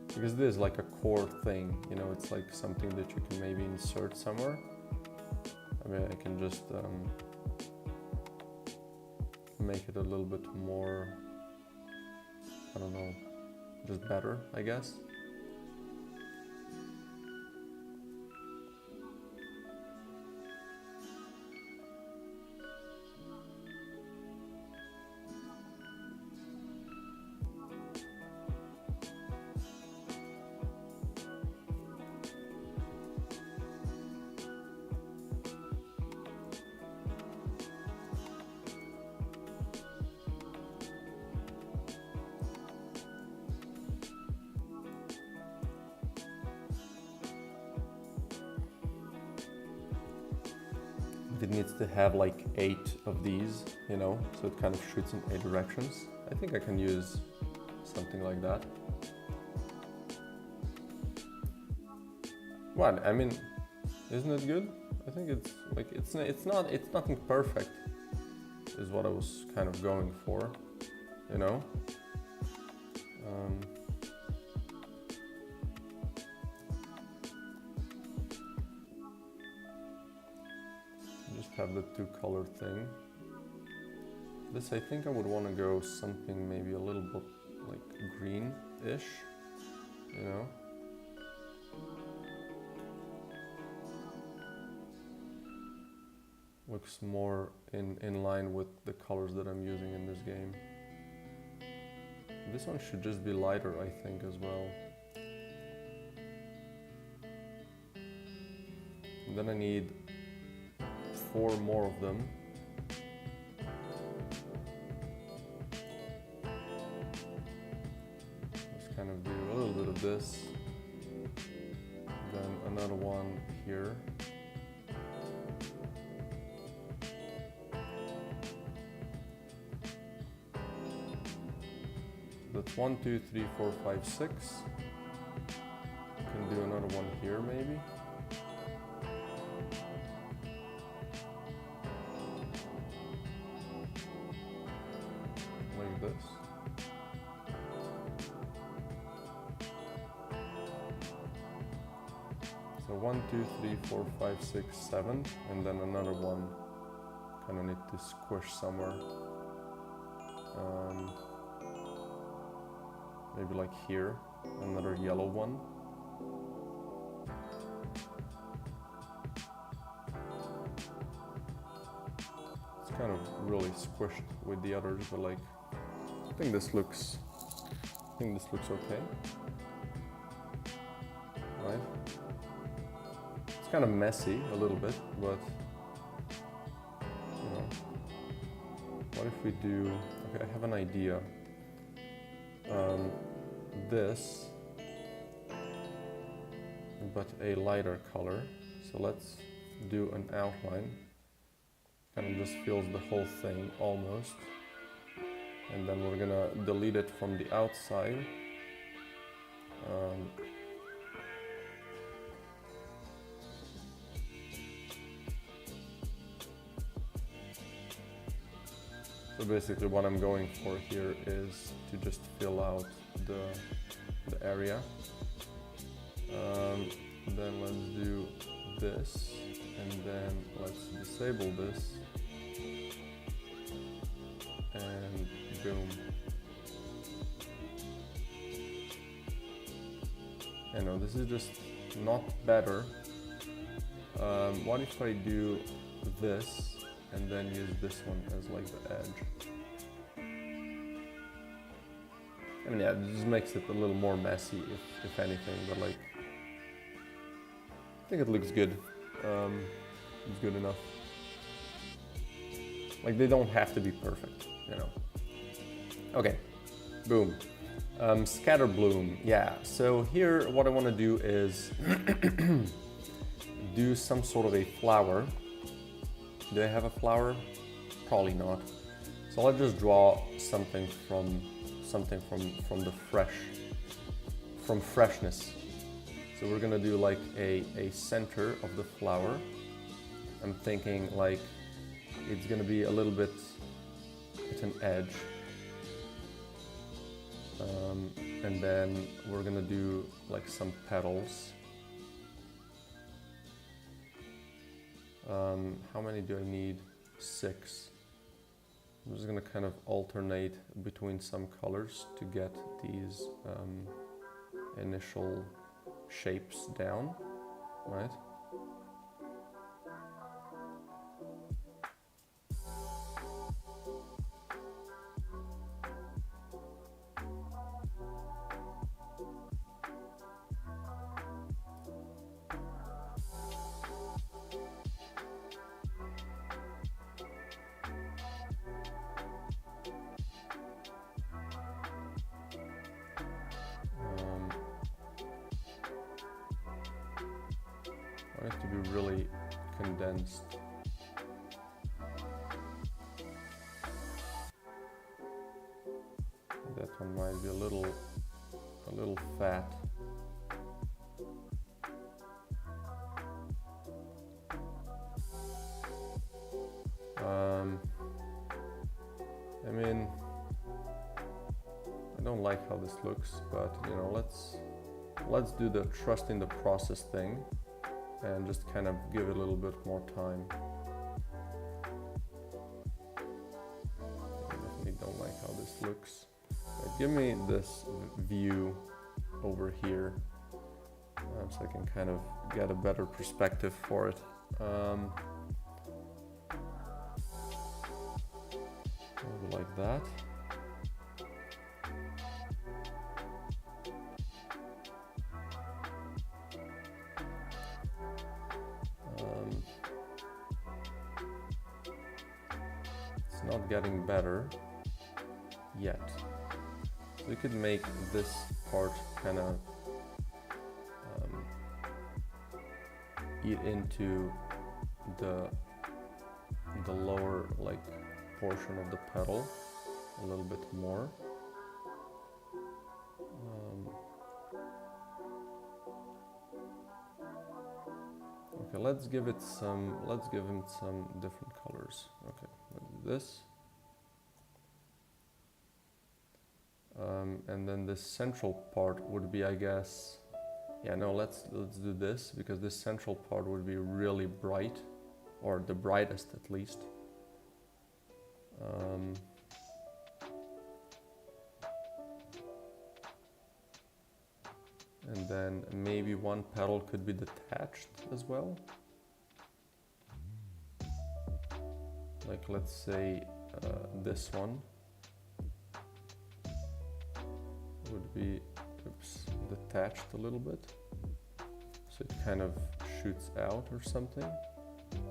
Because this is like a core thing, you know, it's like something that you can maybe insert somewhere. I mean, I can just make it a little bit more, I don't know, just better, I guess. It needs to have like 8 of these, you know, so it kind of shoots in 8 directions. I think I can use something like that. What? I mean, isn't it good? I think it's like it's nothing perfect, is what I was kind of going for, you know. Have the 2-color thing. This, I think I would want to go something maybe a little bit like green-ish, you know. Looks more in line with the colors that I'm using in this game. This one should just be lighter, I think, as well. And then I need 4 more of them. Let's kind of do a little bit of this. another one here. That's 1, 2, 3, 4, 5, 6. Can do another one here maybe. Like this. So 1, 2, 3, 4, 5, 6, 7, and then another one. Kind of need to squish somewhere. Maybe like here, another yellow one. It's kind of really squished with the others, but like, I think this looks okay. Right? It's kind of messy a little bit, but you know, what if we do? Okay, I have an idea. This, but a lighter color. So let's do an outline. Kind of just fills the whole thing almost. And then we're gonna delete it from the outside. So basically what I'm going for here is to just fill out the area. Then let's do this, and then let's disable this, and boom. I know this is just not better. What if I do this and then use this one as like the edge? I mean, yeah, it just makes it a little more messy, if anything, but like, I think it looks good. It's good enough. Like, they don't have to be perfect, you know. Okay, boom. Scatter bloom, yeah. So here, what I want to do is do some sort of a flower. Do I have a flower? Probably not. So let's just draw something from the freshness. So we're gonna do like a center of the flower. I'm thinking like it's gonna be a little bit at an edge. And then we're gonna do like some petals. How many do I need? 6. I'm just gonna kind of alternate between some colors to get these initial shapes down, right? I want it to be really condensed. That one might be a little fat. I mean, I don't like how this looks, but you know, let's do the trust in the process thing and just kind of give it a little bit more time. I definitely don't like how this looks. Right, give me this view over here so I can kind of get a better perspective for it. Maybe like that. It's not getting better yet. So we could make this part kind of eat into the lower like portion of the petal a little bit more. Okay, let's give him some different colors. Okay, let's do this. And then this central part would be, I guess, yeah, no, let's do this, because this central part would be really bright, or the brightest at least. And then maybe one petal could be detached as well. Like, let's say this one would be, detached a little bit. So it kind of shoots out or something.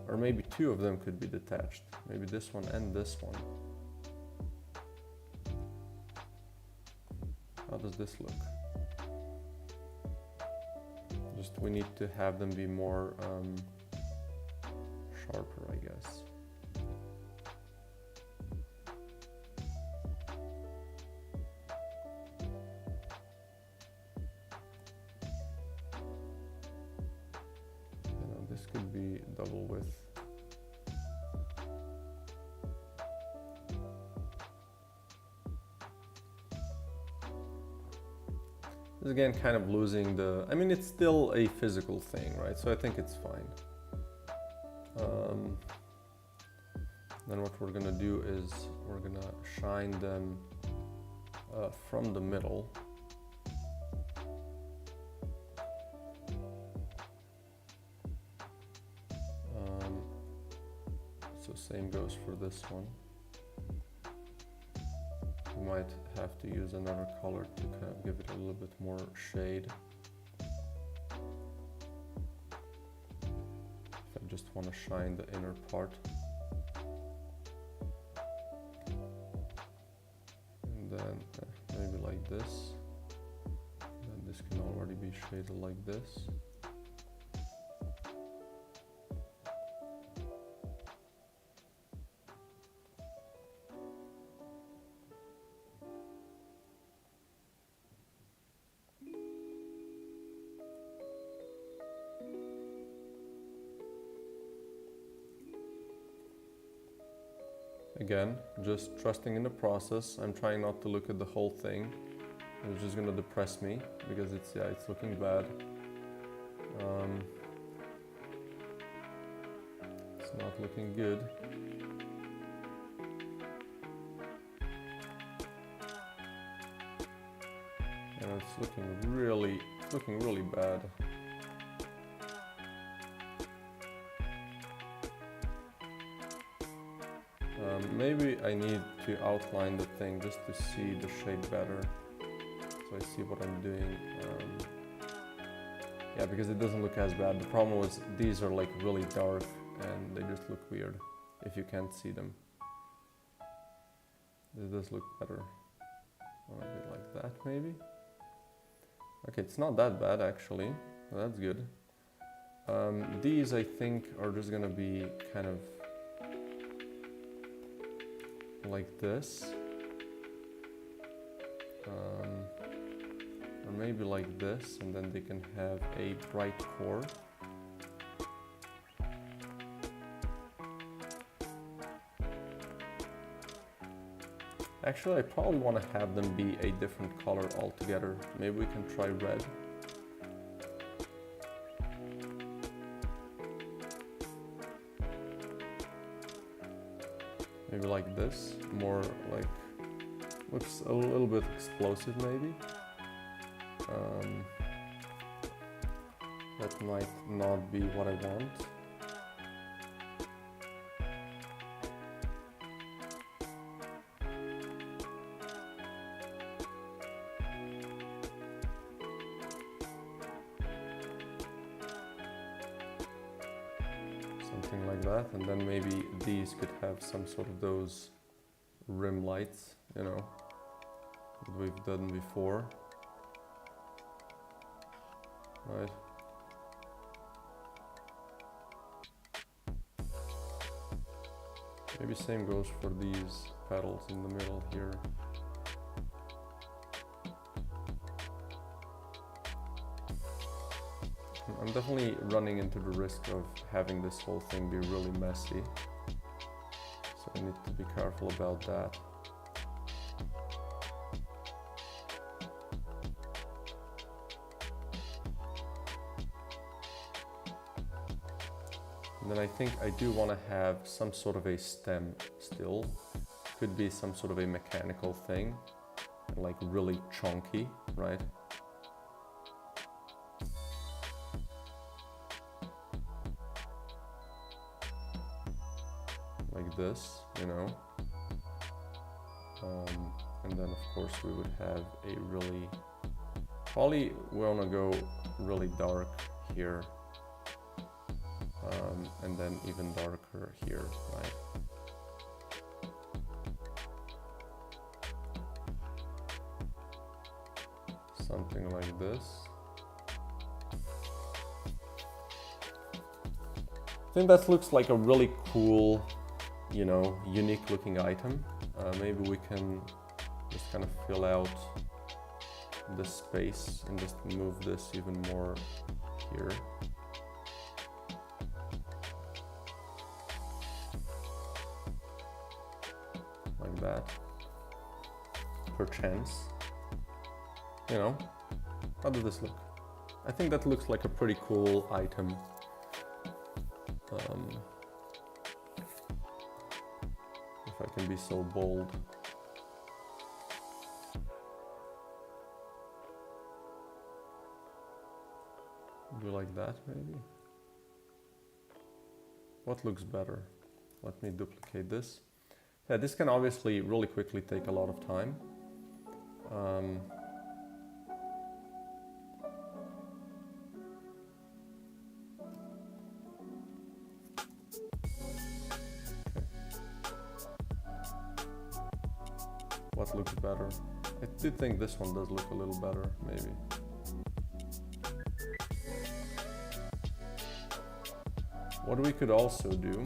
Or maybe two of them could be detached. Maybe this one and this one. How does this look? Just, we need to have them be more sharper, I guess. This could be double width. Again, kind of losing the, I mean, it's still a physical thing, right? So I think it's fine. Then what we're gonna do is we're gonna shine them from the middle. So same goes for this one. You might have to use another color to kind of give it a little bit more shade. If I just want to shine the inner part. And then maybe like this. Then this can already be shaded like this. Again, just trusting in the process. I'm trying not to look at the whole thing. It's just gonna depress me because it's looking bad. It's not looking good. And it's looking really bad. Maybe I need to outline the thing just to see the shade better, so I see what I'm doing. Yeah, because it doesn't look as bad. The problem was these are like really dark and they just look weird if you can't see them. This does look better. A bit like that maybe. Okay, it's not that bad actually. Well, that's good. These I think are just gonna be kind of like this, or maybe like this, and then they can have a bright core. Actually, I probably want to have them be a different color altogether. Maybe we can try red. Maybe like this, more like, looks a little bit explosive maybe. That might not be what I want. Something like that, and then maybe these could have some sort of those rim lights, you know, that we've done before, right? Maybe same goes for these petals in the middle here. I'm definitely running into the risk of having this whole thing be really messy. So I need to be careful about that. And then I think I do want to have some sort of a stem still. Could be some sort of a mechanical thing, like really chunky, right? Like this, you know. And then of course we would have a really, probably we want to go really dark here. And then even darker here, right? Something like this. I think that looks like a really cool, you know, unique looking item. Maybe we can just kind of fill out the space and just move this even more here. Like that, perchance. You know, how does this look? I think that looks like a pretty cool item. If I can be so bold. Do like that maybe? What looks better? Let me duplicate this. Yeah, this can obviously really quickly take a lot of time. What looks better? I do think this one does look a little better, maybe. What we could also do,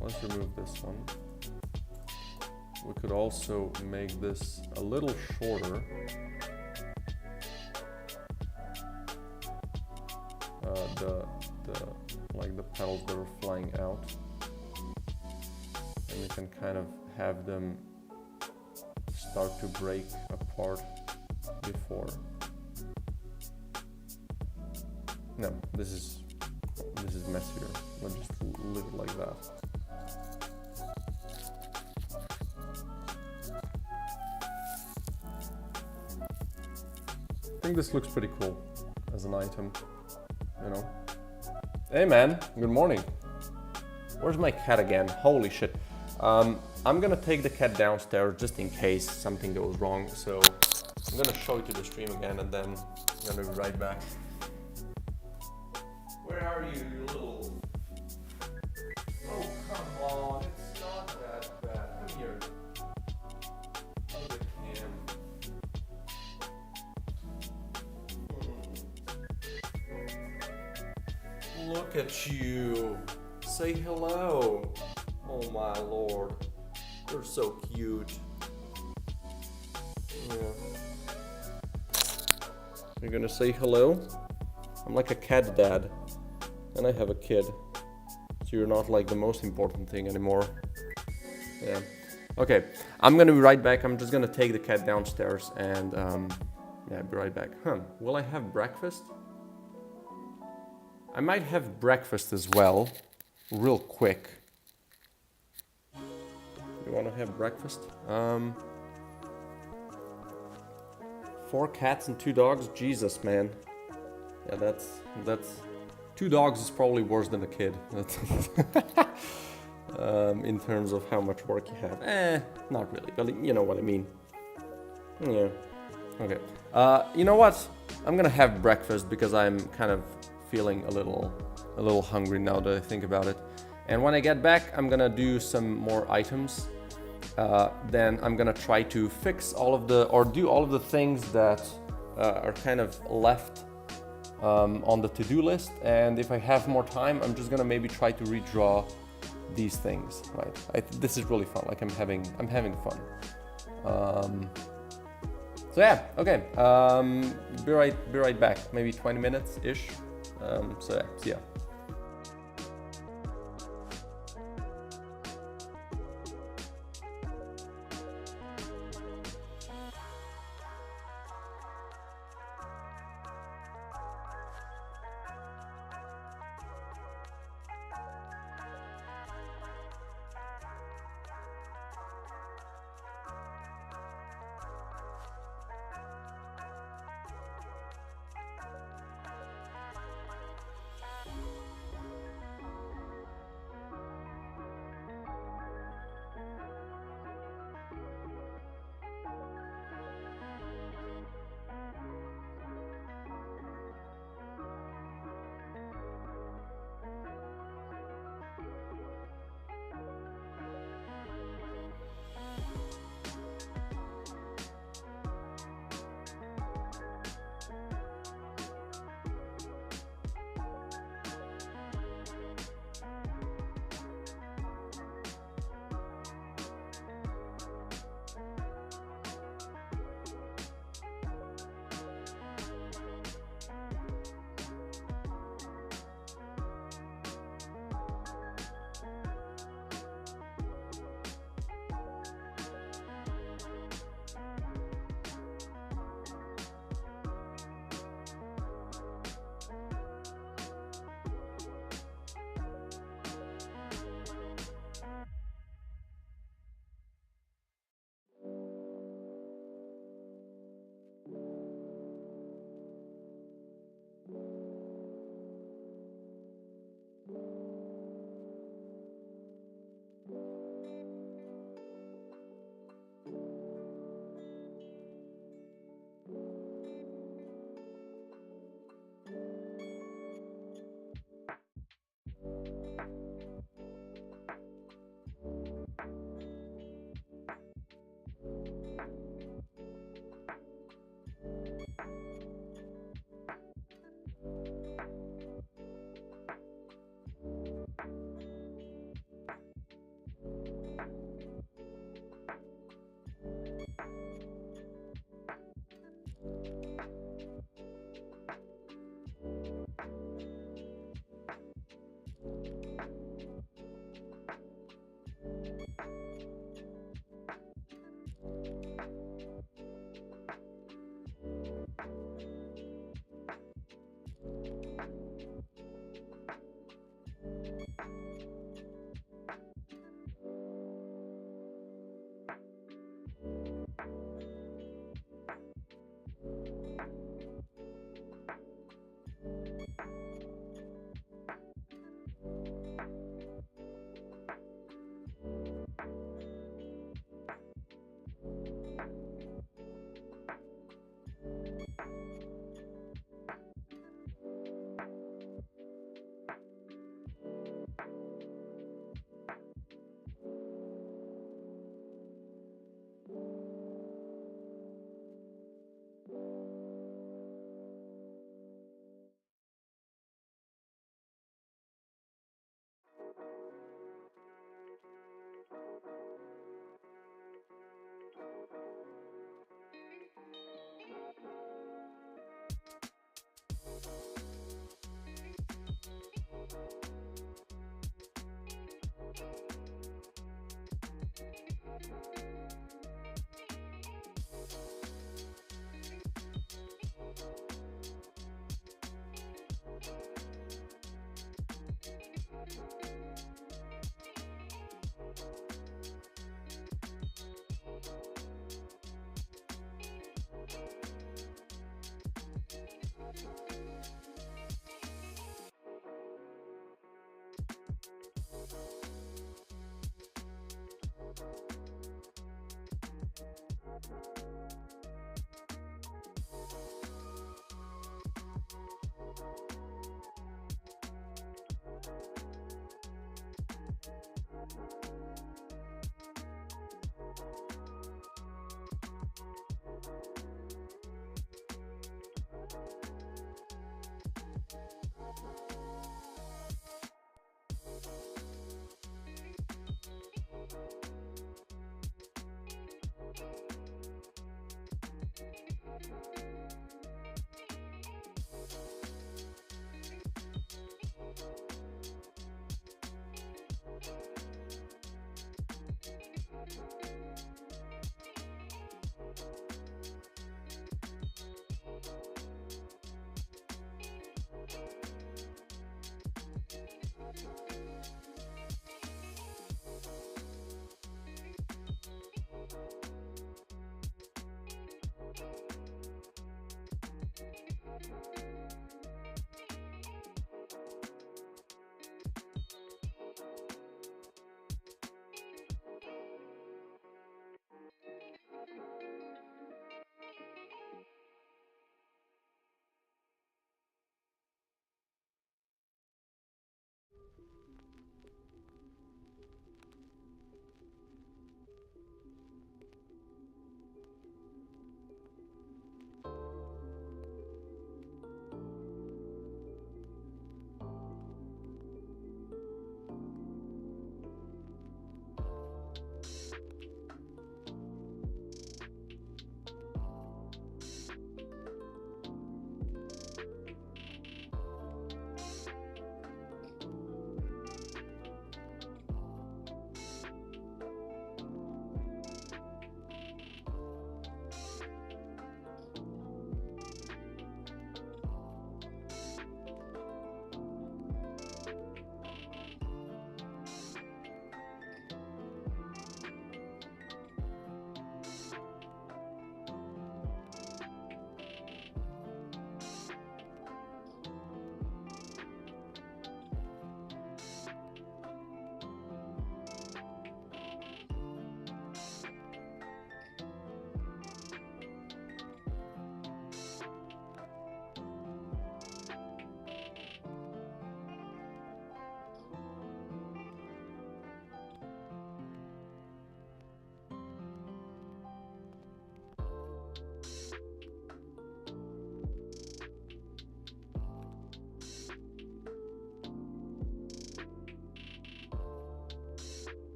let's remove this one. We could also make this a little shorter. Like the petals that are flying out. And you can kind of have them start to break apart before. No, this is messier. Let's just leave it like that. I think this looks pretty cool as an item, you know. Hey man, good morning. Where's my cat again? Holy shit. I'm gonna take the cat downstairs just in case something goes wrong. So I'm gonna show it to the stream again and then I'm gonna be right back. Where are you, you little... Oh, come on, it's not that bad. Come here. Look at him. Look at you. Say hello. Oh my lord. You're so cute. Yeah. You're gonna say hello? I'm like a cat dad. And I have a kid. So you're not like the most important thing anymore. Yeah. Okay. I'm gonna be right back. I'm just gonna take the cat downstairs and yeah, be right back. Will I have breakfast? I might have breakfast as well, real quick. You want to have breakfast? 4 cats and 2 dogs? Jesus, man. Yeah, that's 2 dogs is probably worse than a kid. In terms of how much work you have. Not really, but you know what I mean. Yeah. Okay. You know what? I'm gonna have breakfast because I'm kind of feeling a little hungry now that I think about it. And when I get back, I'm gonna do some more items. Then I'm gonna try to fix all of the, or do all of the things that are kind of left on the to-do list. And if I have more time, I'm just gonna maybe try to redraw these things, right? This is really fun. Like I'm having fun. So yeah, okay. Be right back. Maybe 20 minutes ish. So yeah, see ya.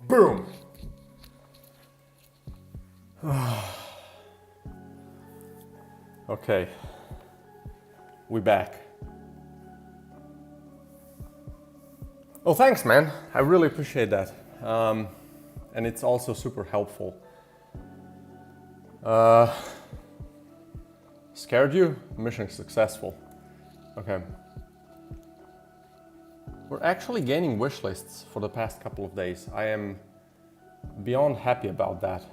Boom! Okay, we back. Oh, thanks, man. I really appreciate that. And it's also super helpful. Scared you? Mission successful. Okay. We're actually gaining wish lists for the past couple of days. I am beyond happy about that.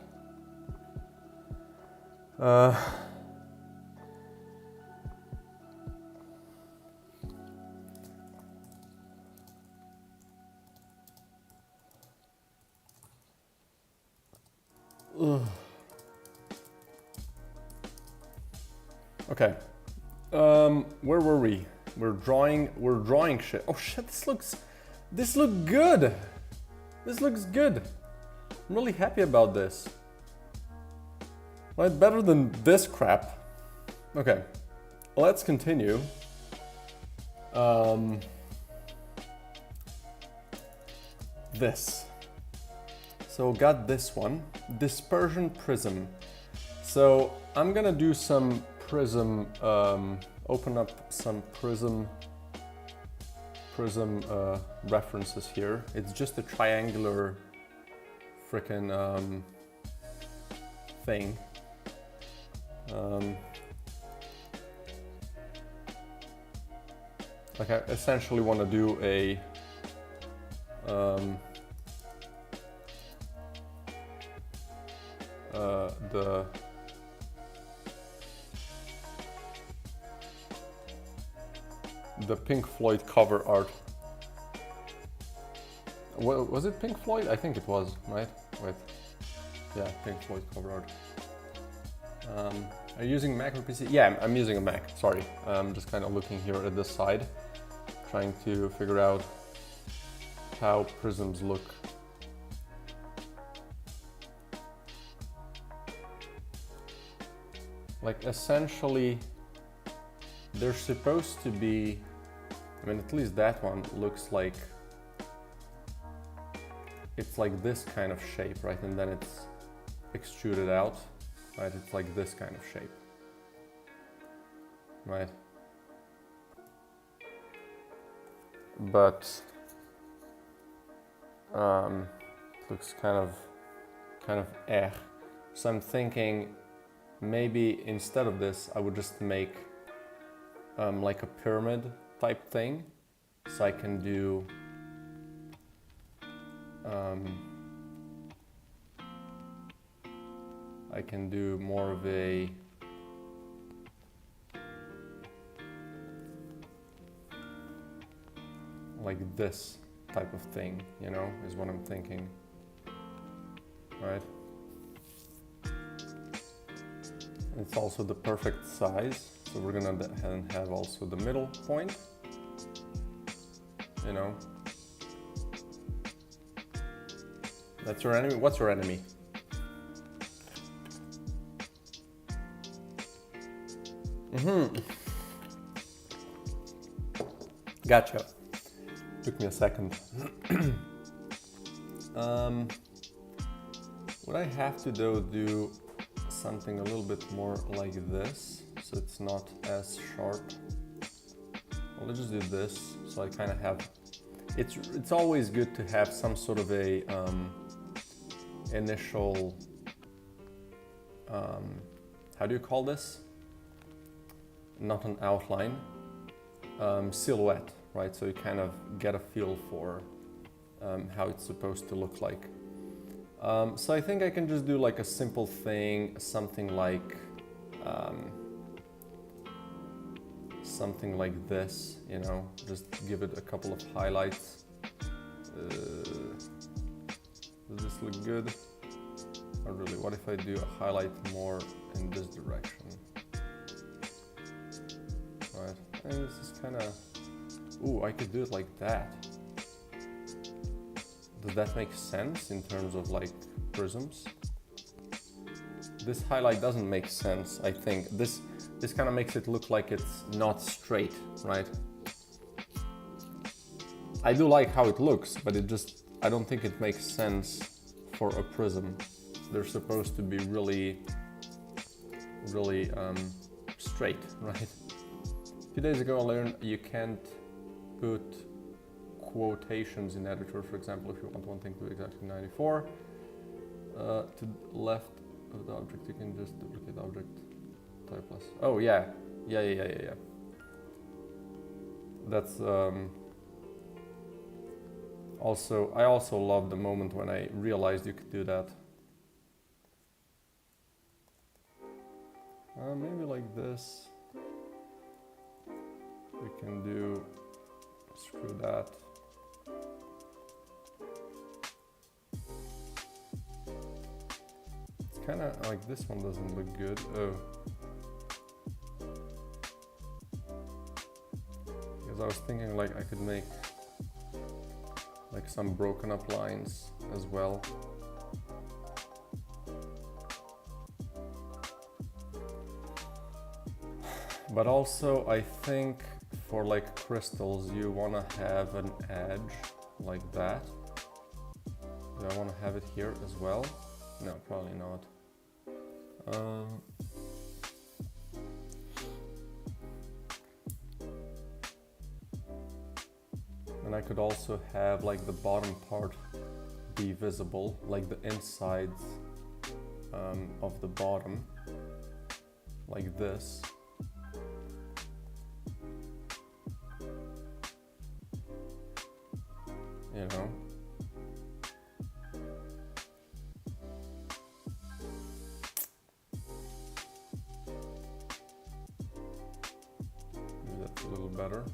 Okay. Where were we? We're drawing shit. Oh shit, this looks good. This looks good. I'm really happy about this. Right, better than this crap. Okay, let's continue. This. So got this one, dispersion prism. So I'm gonna do some prism, open up some prism references here. It's just a triangular frickin' thing. Like I essentially want to do a the Pink Floyd cover art. Was it Pink Floyd? I think it was, right? Wait. Yeah, Pink Floyd cover art. Are you using Mac or PC? Yeah, I'm using a Mac, sorry. I'm just kind of looking here at this side, trying to figure out how prisms look. Like essentially, they're supposed to be, I mean, at least that one looks like, it's like this kind of shape, right? And then it's extruded out, right? It's like this kind of shape, right? But looks kind of eh. So I'm thinking maybe instead of this, I would just make like a pyramid type thing. So I can do more of a like this type of thing, you know, is what I'm thinking, right? It's also the perfect size, so we're gonna have also the middle point, you know. That's your enemy? What's your enemy? Gotcha. Took me a second. Would I have to though do something a little bit more like this, so it's not as sharp? Well, let's just do this, so I kind of have... It's always good to have some sort of a initial... how do you call this? Not an outline, silhouette, right? So you kind of get a feel for how it's supposed to look like. So I think I can just do like a simple thing, something like this, you know, just give it a couple of highlights. Does this look good? Not really. What if I do a highlight more in this direction? Right, and this is kind of... Ooh, I could do it like that. Does that make sense in terms of like prisms? This highlight doesn't make sense, I think. This kind of makes it look like it's not straight, right? I do like how it looks, but I don't think it makes sense for a prism. They're supposed to be really straight, right? A few days ago I learned you can't put quotations in editor. For example, if you want one thing to be exactly 94, to the left of the object you can just duplicate object, type plus. Oh yeah. That's I also love the moment when I realized you could do that. Maybe like this. We can do, screw that. It's kind of like this one doesn't look good. Oh. Because I was thinking like I could make like some broken up lines as well. But also I think for like crystals you want to have an edge like that. Do I want to have it here as well? No, probably not. And I could also have like the bottom part be visible, like the insides of the bottom, like this. You know? Maybe that's a little better.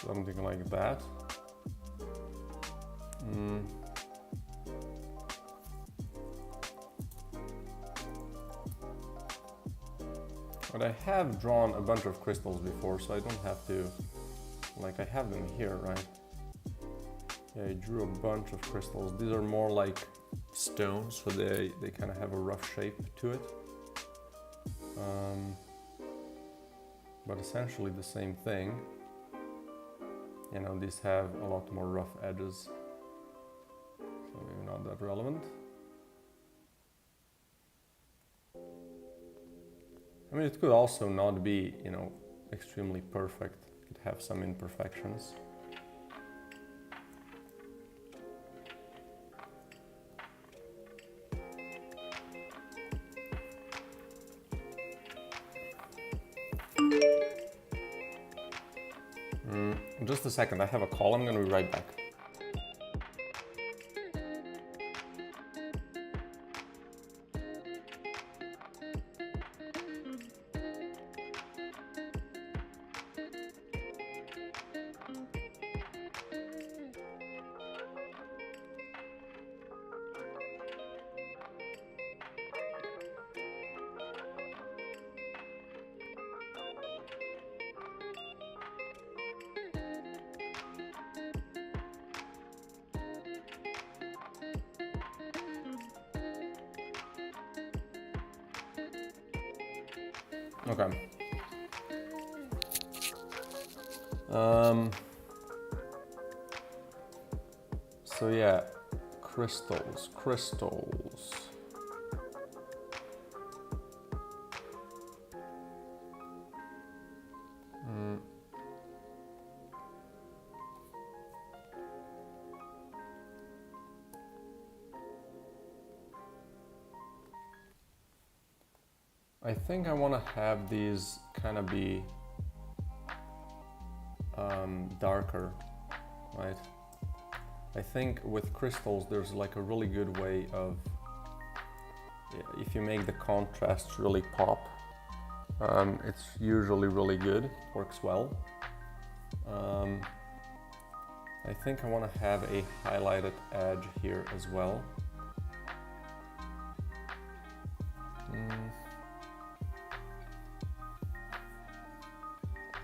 Something like that. But I have drawn a bunch of crystals before, so I don't have to, like I have them here, right? Yeah, I drew a bunch of crystals. These are more like stones, so they kind of have a rough shape to it. But essentially the same thing. You know, these have a lot more rough edges, so maybe not that relevant. I mean, it could also not be, you know, extremely perfect. It could have some imperfections. Just a second, I have a call. I'm going to be right back. Okay. So yeah, crystals. I think I want to have these kind of be darker, right? I think with crystals there's like a really good way of, if you make the contrast really pop, it's usually really good, works well. I think I want to have a highlighted edge here as well.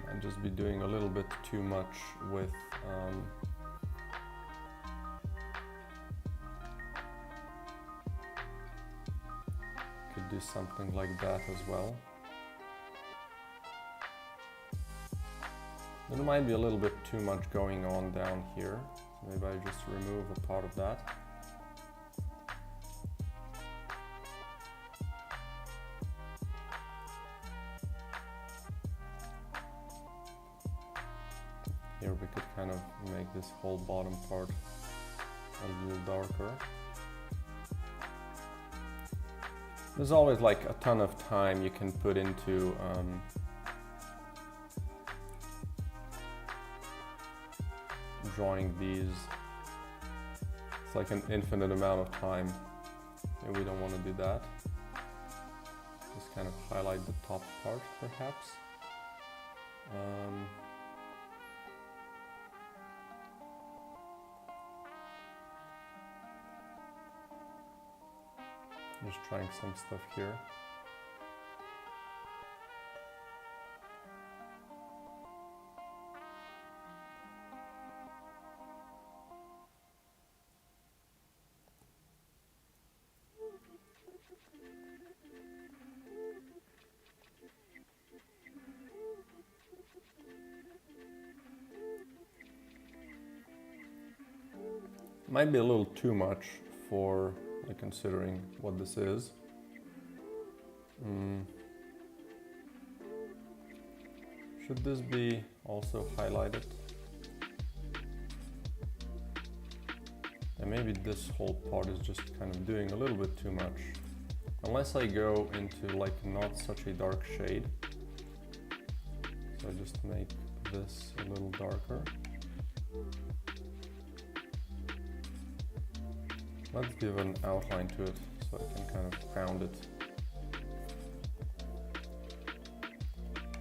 I'd just be doing a little bit too much with could do something like that as well. There might be a little bit too much going on down here. Maybe I just remove a part of that. Here we could kind of make this whole bottom part a little darker. There's always like a ton of time you can put into drawing these. It's like an infinite amount of time, and we don't want to do that. Just kind of highlight the top part perhaps. Just trying some stuff here. Might be a little too much for considering what this is. Should this be also highlighted? And maybe this whole part is just kind of doing a little bit too much. Unless I go into like not such a dark shade. So I just make this a little darker. Let's give an outline to it so I can kind of ground it.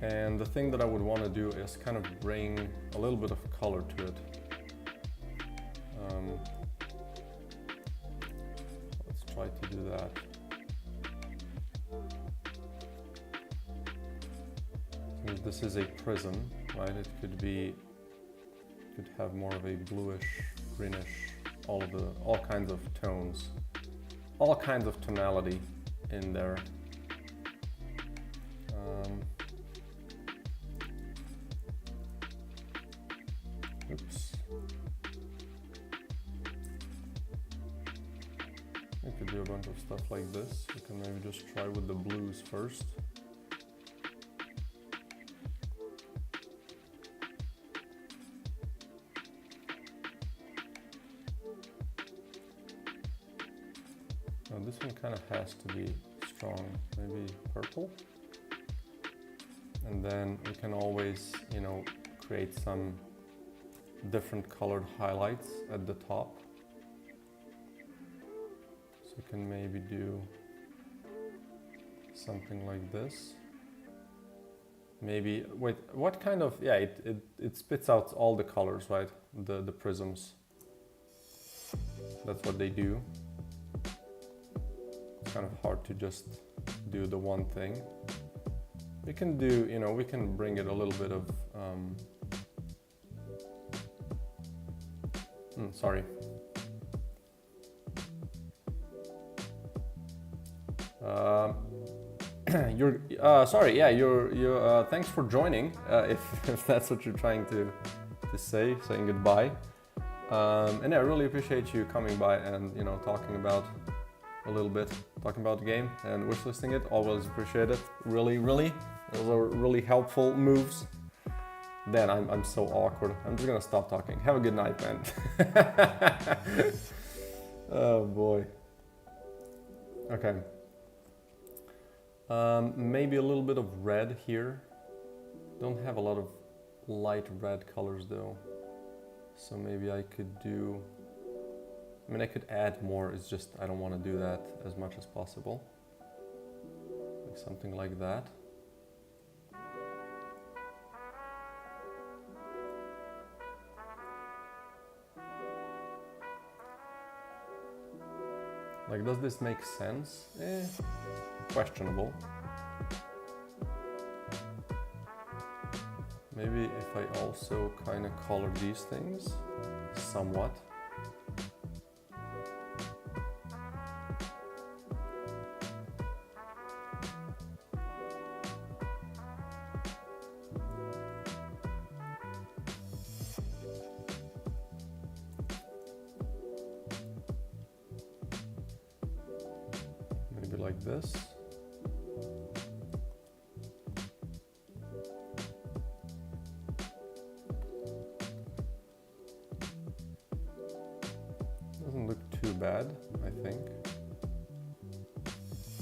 And the thing that I would want to do is kind of bring a little bit of color to it. Let's try to do that. Since this is a prism, right? It could have more of a bluish, greenish, all kinds of tones, all kinds of tonality in there. Oops. We could do a bunch of stuff like this. We can maybe just try with the blues first. Now this one kind of has to be strong, maybe purple. And then we can always, create some different colored highlights at the top. So we can maybe do something like this. Maybe, wait, what kind of, yeah, it spits out all the colors, right? The prisms. That's what they do. It's kind of hard to just do the one thing. We can do, we can bring it a little bit of, sorry. sorry, yeah, thanks for joining, if that's what you're trying to say, saying goodbye. And I really appreciate you coming by and, you know, talking about the game and wishlisting it. Always appreciate it. Really, those are really helpful moves. Then I'm so awkward. I'm just gonna stop talking. Have a good night, man. Oh boy. Okay. Maybe a little bit of red here. Don't have a lot of light red colors though. So maybe I could do... I mean, I could add more, it's just I don't want to do that as much as possible. Like something like that. Like, does this make sense? Questionable. Maybe if I also kind of color these things somewhat. Maybe like this. Doesn't look too bad, I think.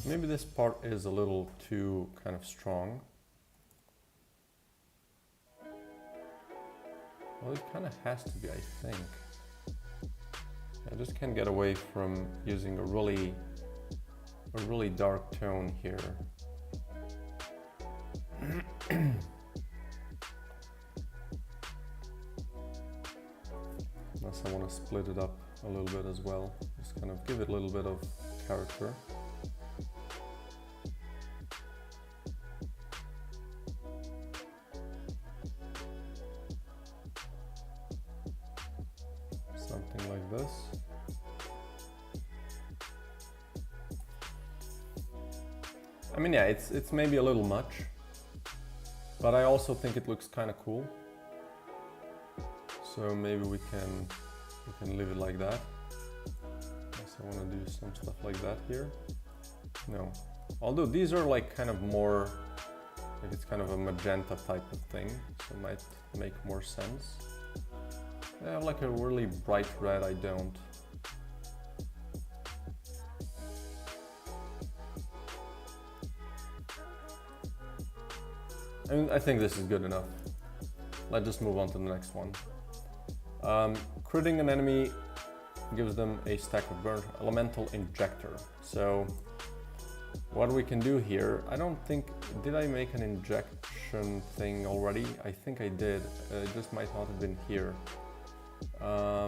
Maybe this part is a little too kind of strong. Well, it kind of has to be, I think. I just can't get away from using a really dark tone here. Unless I want to split it up a little bit as well. Just kind of give it a little bit of character. Something like this. I mean, yeah, it's maybe a little much, but I also think it looks kind of cool. So maybe we can leave it like that. Unless I want to do some stuff like that here. No, although these are like kind of more, like it's kind of a magenta type of thing, so it might make more sense. I have like a really bright red, I don't. I mean, I think this is good enough. Let's just move on to the next one. Critting an enemy gives them a stack of burn elemental injector. So what we can do here, I don't think, did I make an injection thing already? I think I did. It just might not have been here. I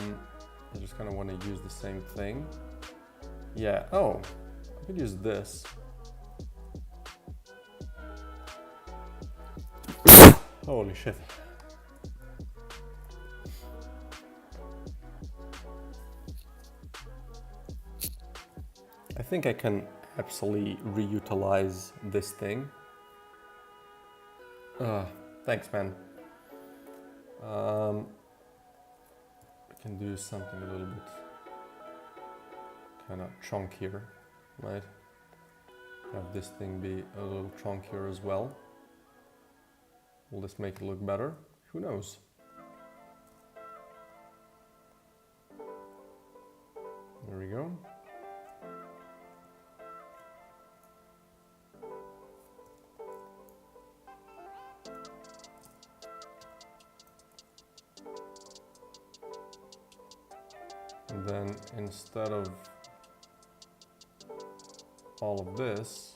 just kind of want to use the same thing. Yeah, oh, I could use this. Holy shit. I think I can absolutely reutilize this thing. Thanks, man. I can do something a little bit kind of chunkier, right? Have this thing be a little chunkier as well. Will this make it look better? Who knows? There we go. And then instead of all of this,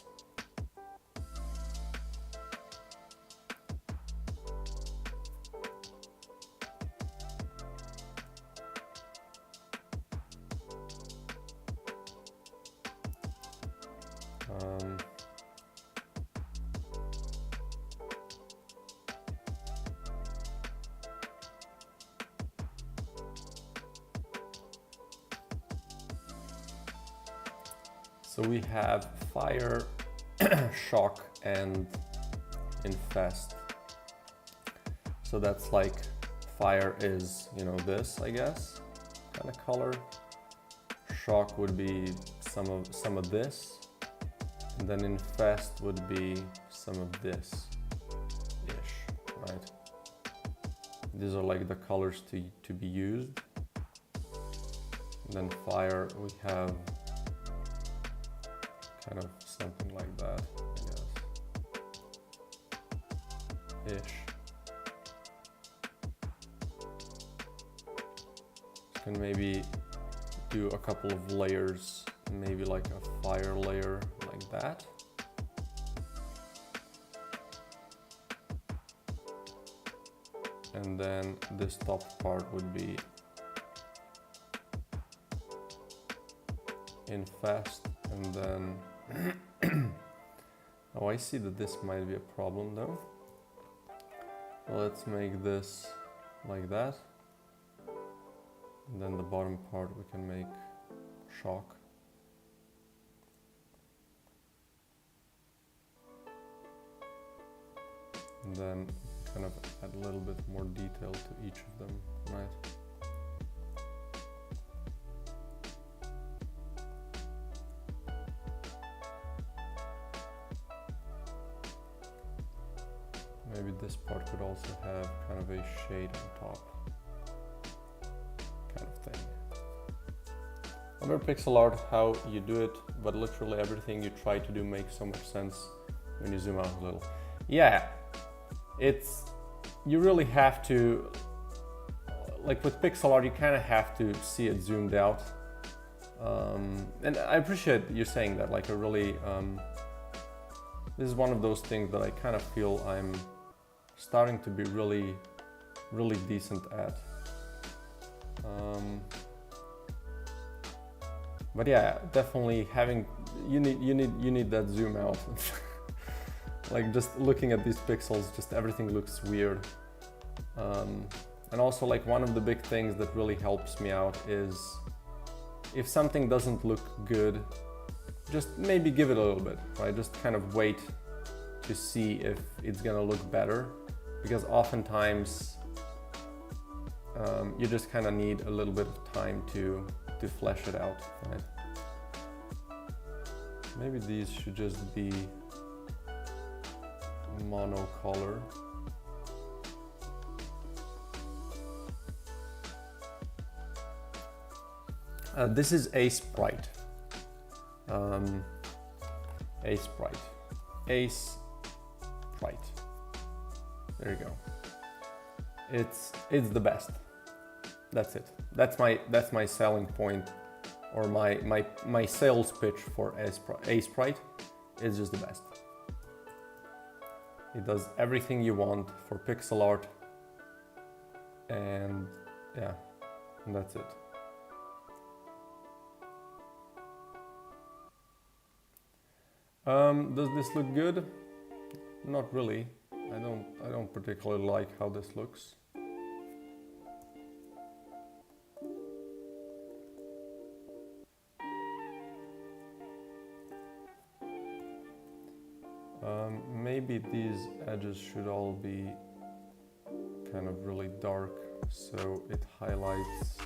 so we have fire shock and infest. So that's like fire is, you know, this, I guess, kind of color. Shock would be some of this, and then infest would be some of this ish, right? These are like the colors to be used. And then fire, we have kind of something like that, I guess, ish. So can maybe do a couple of layers, maybe like a fire layer like that. And then this top part would be infest, and then oh, I see that this might be a problem though. Let's make this like that, and then the bottom part we can make shock. And then kind of add a little bit more detail to each of them, right? Maybe this part could also have kind of a shade on top, kind of thing. Over pixel art, how you do it, but literally everything you try to do makes so much sense when you zoom out a little. Yeah, you really have to, like with pixel art, you kind of have to see it zoomed out. And I appreciate you saying that, like I really, this is one of those things that I kind of feel I'm starting to be really decent at. But yeah, definitely you need that zoom out. Like just looking at these pixels, just everything looks weird. And also like one of the big things that really helps me out is if something doesn't look good, just maybe give it a little bit, right? Just kind of wait to see if it's gonna look better, because oftentimes you just kind of need a little bit of time to flesh it out, right? Maybe these should just be monocolor. This is a sprite. A sprite. Ace sprite. There you go. It's the best. That's it. That's my selling point, or my sales pitch for a sprite. It's just the best. It does everything you want for pixel art, and yeah, and that's it. Does this look good? Not really. I don't particularly like how this looks. Maybe these edges should all be kind of really dark, so it highlights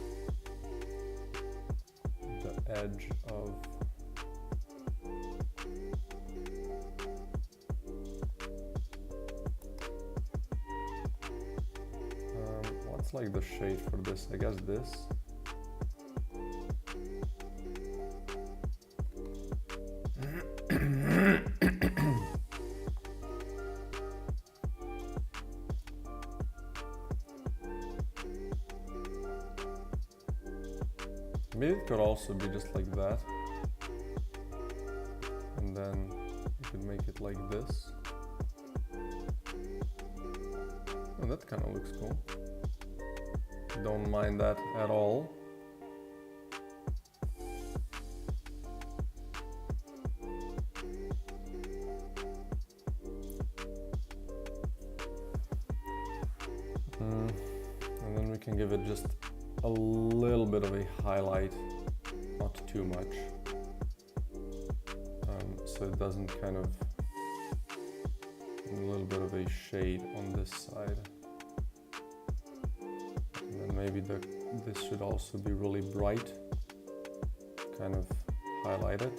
the edge of what's like the shade for this? I guess this. Maybe it could also be just like that, and then you could make it like this. Oh, that kind of looks cool. Don't mind that at all. And then we can give it just a little bit of a highlight, not too much. so it doesn't kind of, a little bit of a shade on this side. And then maybe this should also be really bright, kind of highlight it.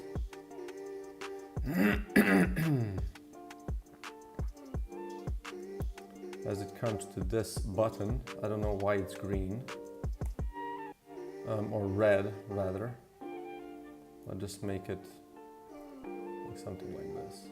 As it comes to this button, I don't know why it's green, or red rather. I'll just make it like something like this.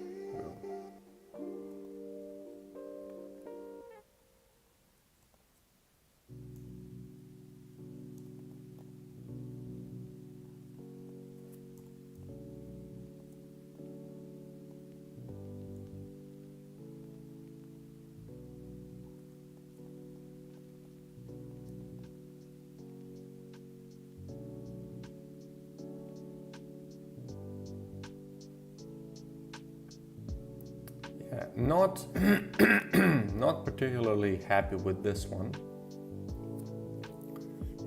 Not not particularly happy with this one.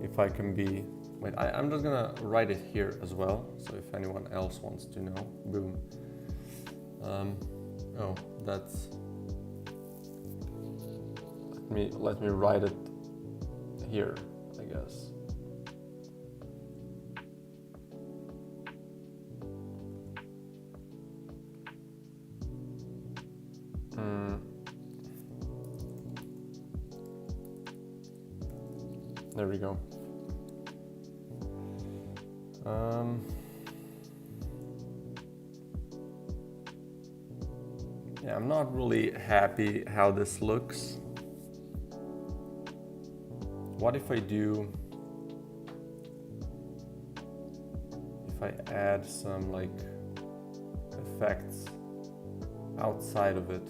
If I can be, wait, I'm just gonna write it here as well, so if anyone else wants to know, boom. Oh, that's, let me write it here, I guess. There we go. Yeah, I'm not really happy how this looks. What if I add some like effects outside of it?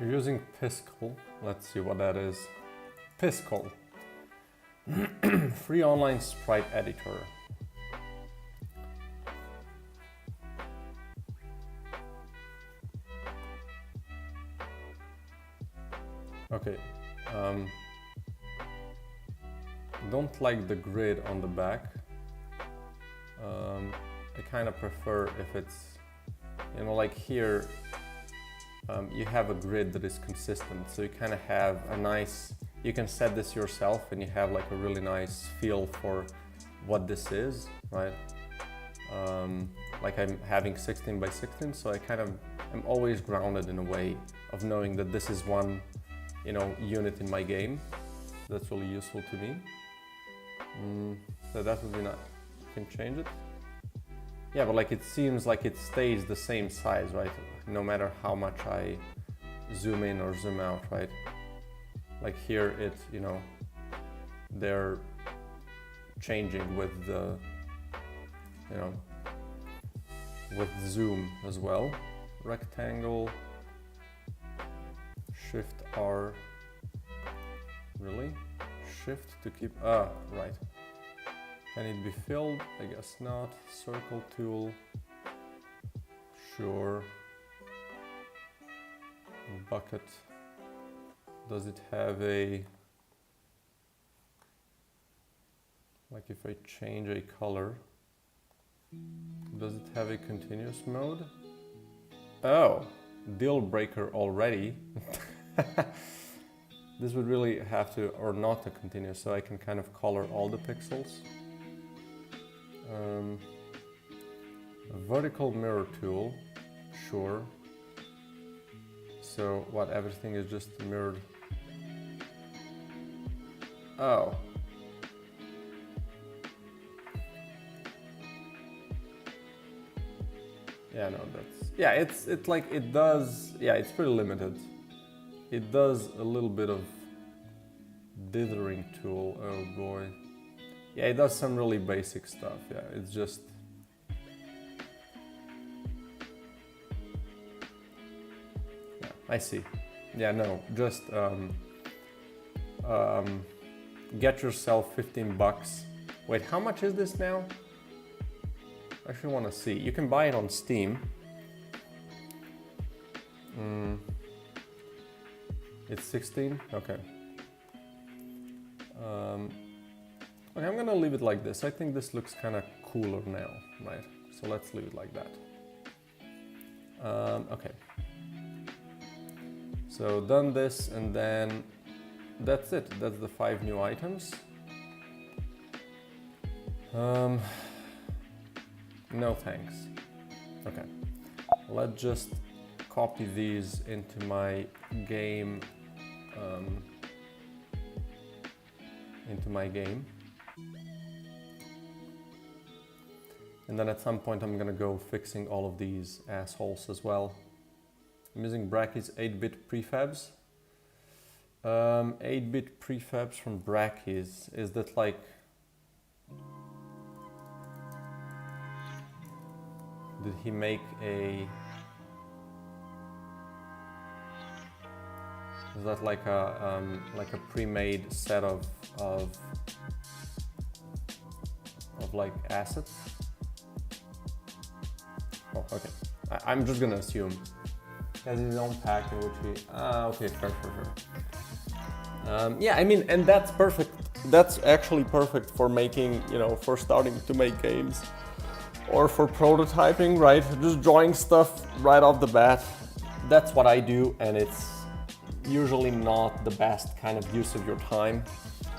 You're using Piskel. Let's see what that is. Piskel. Free online sprite editor. Okay. Don't like the grid on the back. I kind of prefer if it's, you know, like here, you have a grid that is consistent, so you kind of have a nice, you can set this yourself and you have like a really nice feel for what this is, right? Like I'm having 16 by 16, so I'm always grounded in a way of knowing that this is one, you know, unit in my game. That's really useful to me. So that would be nice. You can change it. Yeah, but like it seems like it stays the same size, right? No matter how much I zoom in or zoom out, right? Like here it, you know, they're changing with the, you know, with zoom as well. Rectangle, Shift R, really? Shift to keep, right. Can it be filled? I guess not. Circle tool, sure. bucket. Does it have a, like if I change a color, does it have a continuous mode? Oh, deal breaker already. This would really have to, or not to continue, so I can kind of color all the pixels. A vertical mirror tool, sure. So what, everything is just mirrored? Oh. Yeah, no, that's, yeah, it's like, it does, yeah, it's pretty limited. It does a little bit of dithering tool, oh boy. Yeah, it does some really basic stuff, yeah, it's just... Yeah, I see. Yeah, no, just get yourself 15 bucks. Wait, how much is this now? I actually want to see. You can buy it on Steam. It's 16? Okay. Okay, I'm gonna leave it like this. I think this looks kind of cooler now, right? So let's leave it like that. Okay. So done this, and then that's it. That's the 5 new items. No thanks. Okay. Let's just copy these into my game. And then at some point I'm gonna go fixing all of these assholes as well. I'm using Brachy's 8-bit prefabs. 8-bit prefabs from Brachy's, is that like... Did he make a... Is that like a pre-made set of like assets? Oh, okay. I'm just gonna assume. He has his own pack in which he... okay, fair. Yeah, I mean, and that's perfect. That's actually perfect for making, you know, for starting to make games. Or for prototyping, right? Just drawing stuff right off the bat. That's what I do, and it's usually not the best kind of use of your time.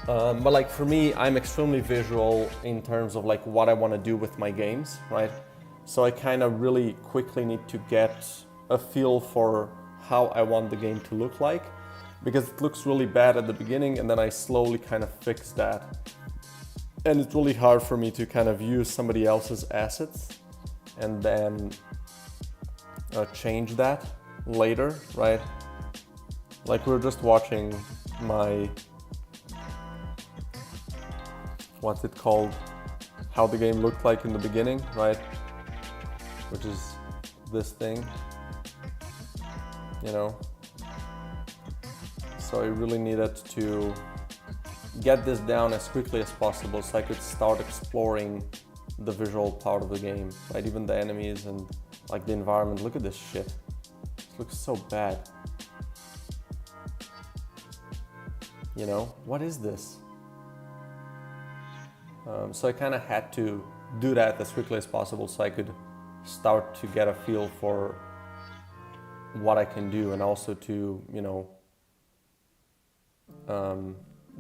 But like for me, I'm extremely visual in terms of like what I want to do with my games, right? So I kind of really quickly need to get a feel for how I want the game to look like, because it looks really bad at the beginning, and then I slowly kind of fix that. And it's really hard for me to kind of use somebody else's assets and then change that later, right? Like we were just watching my, what's it called? How the game looked like in the beginning, right? Which is this thing, you know? So I really needed to get this down as quickly as possible so I could start exploring the visual part of the game, right? Even the enemies and like the environment. Look at this shit. It looks so bad. You know, what is this? So I kind of had to do that as quickly as possible so I could start to get a feel for what I can do, and also to, you know,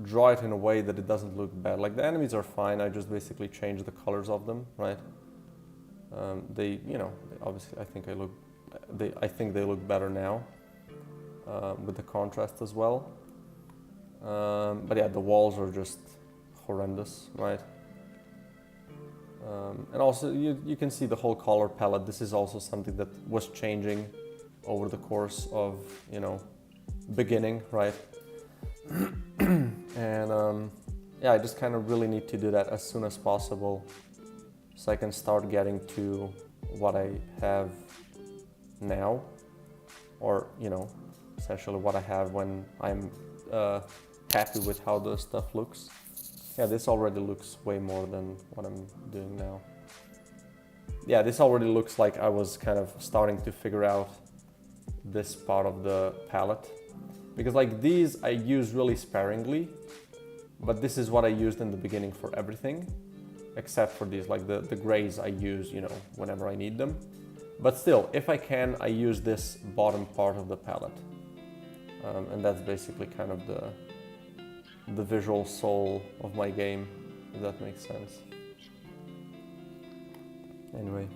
draw it in a way that it doesn't look bad. Like the enemies are fine, I just basically change the colors of them, right? They, you know, obviously I think they look better now with the contrast as well. But yeah, the walls are just horrendous, right? And also you can see the whole color palette. This is also something that was changing over the course of, you know, beginning, right? And yeah, I just kind of really need to do that as soon as possible so I can start getting to what I have now, or, you know, essentially what I have when I'm happy with how the stuff looks. Yeah, this already looks way more than what I'm doing now. Yeah, this already looks like I was kind of starting to figure out this part of the palette, because like these I use really sparingly, but this is what I used in the beginning for everything, except for these, like the grays I use, you know, whenever I need them. But still, if I can, I use this bottom part of the palette. And that's basically kind of the visual soul of my game, if that makes sense. Anyway.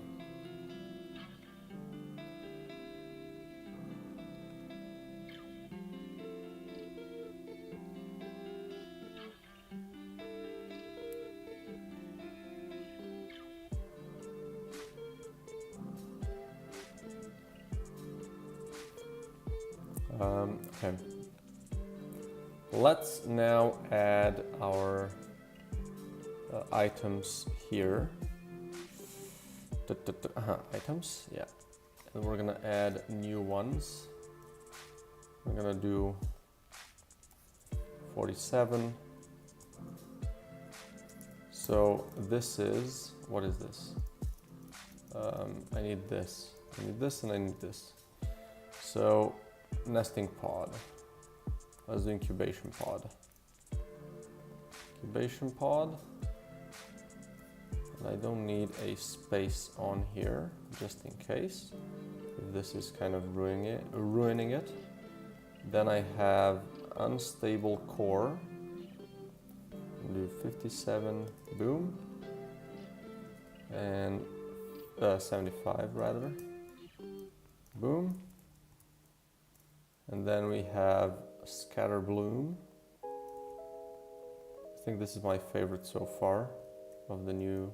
Okay. Let's now add our items here. Items, yeah. And we're gonna add new ones. I'm gonna do 47. So this is, what is this? I need this. I need this and I need this. So nesting pod. Let's do incubation pod. Incubation pod. And I don't need a space on here, just in case. If this is kind of ruining it. Then I have unstable core. Do 57, boom. And 75 rather. Boom. And then we have scatter bloom. I think this is my favorite so far of the new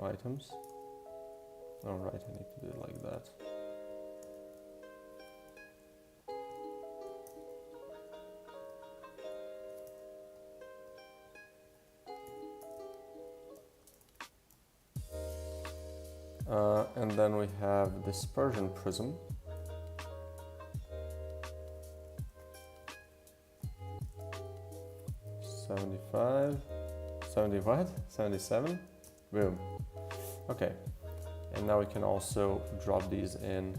items. All right, I need to do it like that. And then we have dispersion prism. $75, 70 what? 77? Boom. Okay. And now we can also drop these in,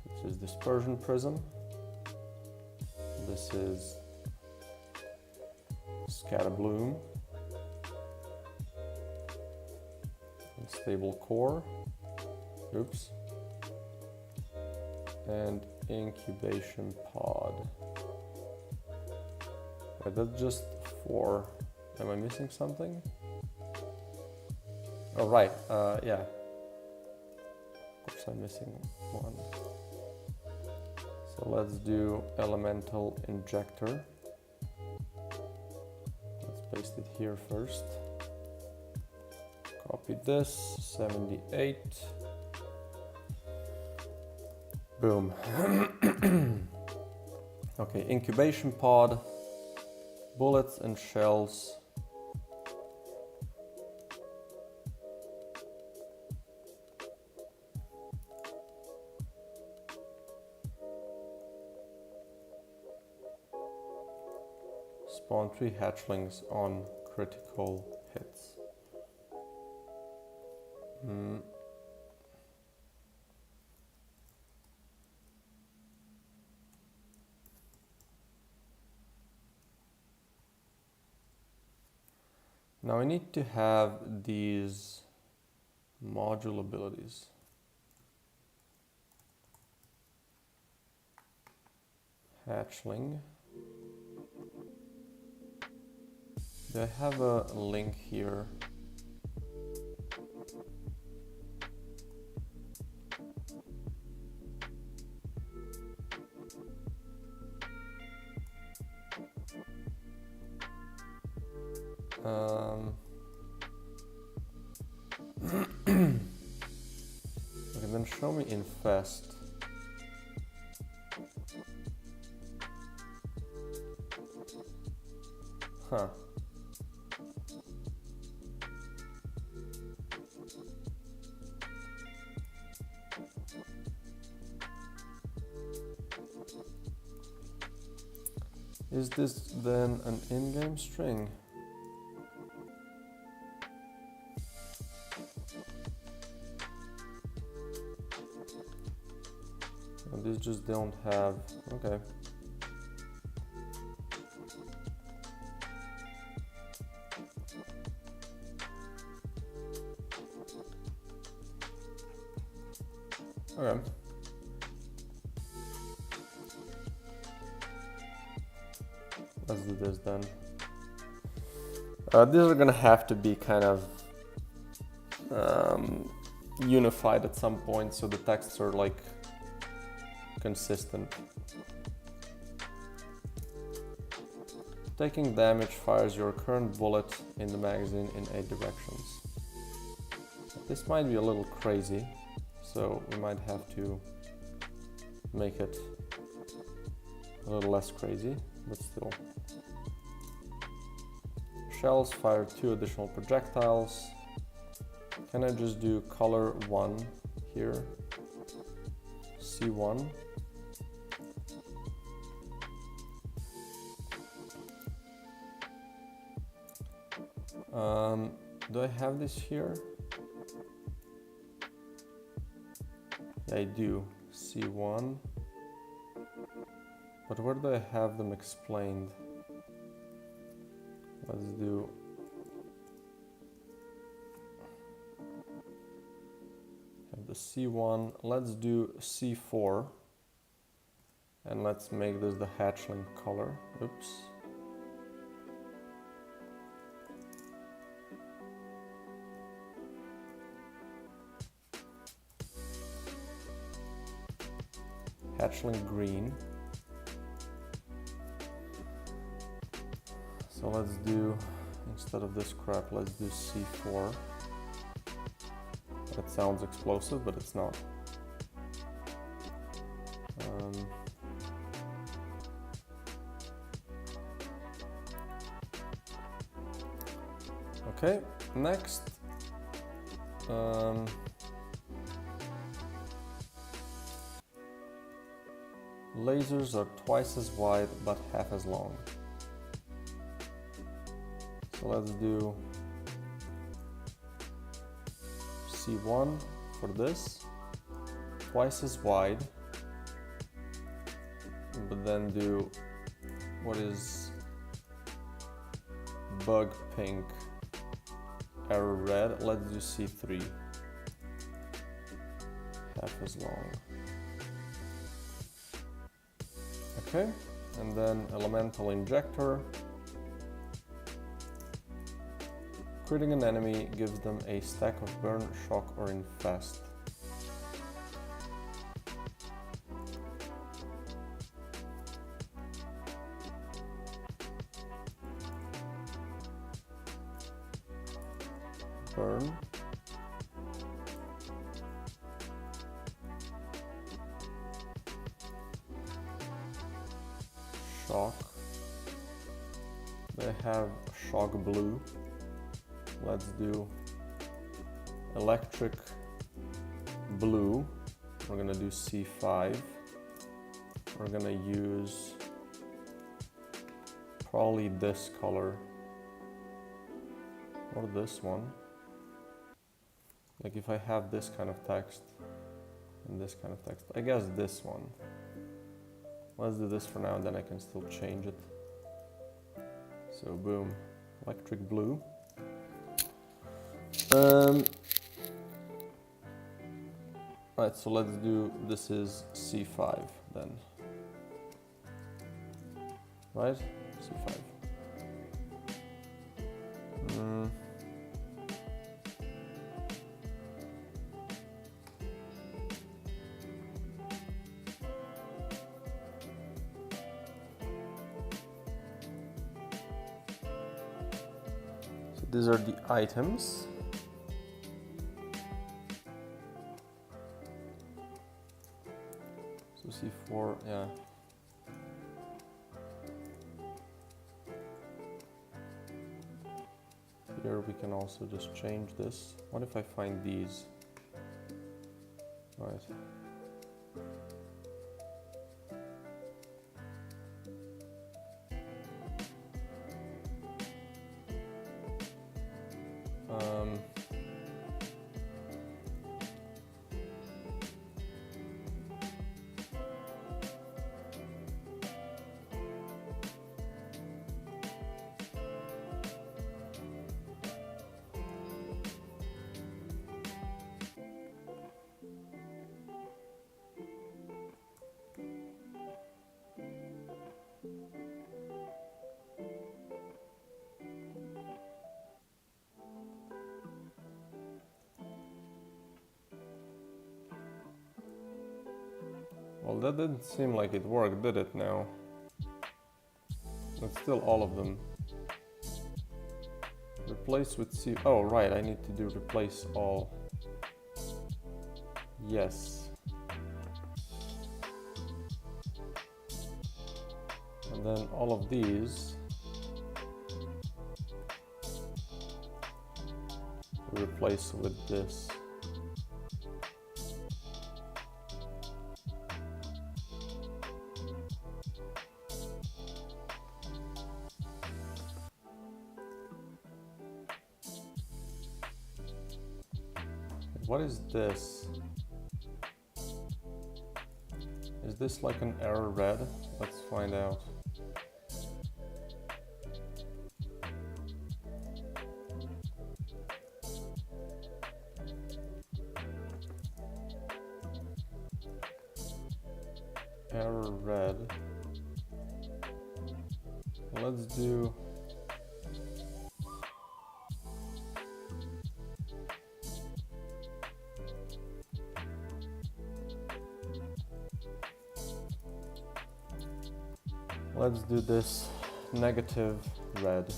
which is dispersion prism. This is scatter bloom. Stable core. Oops. And incubation pod. That's just 4. Am I missing something? Oh, right. Yeah. Of course, I'm missing one. So let's do elemental injector. Let's paste it here first. Copy this. 78. Boom. Okay, incubation pod. Bullets and shells. Spawn 3 hatchlings on critical hits. Now I need to have these module abilities. Hatchling. Do I have a link here? Okay, then show me infest. Huh. Is this then an in-game string? So these just don't have, okay. Okay. Let's do this then. These are gonna have to be kind of unified at some point, so the texts are like consistent. Taking damage fires your current bullet in the magazine in 8 directions. This might be a little crazy, so we might have to make it a little less crazy, but still. Shells fire 2 additional projectiles. Can I just do color 1 here? C1. Do I have this here? Yeah, I do. C1. But where do I have them explained? Let's do have the C1. Let's do C4. And let's make this the hatchling color. Oops. Hatchling green. So let's do, instead of this crap, let's do C4. That sounds explosive, but it's not. Okay, next. Lasers are twice as wide but half as long. So let's do C1 for this, twice as wide, but then do what is bug pink, arrow red. Let's do C3, half as long. Okay, and then elemental injector. Critting an enemy gives them a stack of burn, shock, or infest. Burn. Shock. They have shock blue. Let's do electric blue. We're gonna do C5. We're gonna use probably this color or this one. Like if I have this kind of text and this kind of text, I guess this one. Let's do this for now, then I can still change it. So boom, electric blue. Right, so let's do, this is C5 then. Right? C5. So these are the items. So C4, yeah. Here we can also just change this. What if I find these? Right. Well, that didn't seem like it worked, did it now? It's still all of them. Replace with C. Oh, right, I need to do replace all. Yes. And then all of these replace with this. What is this? Is this like an error red? Let's find out. Error red. Let's do this negative red.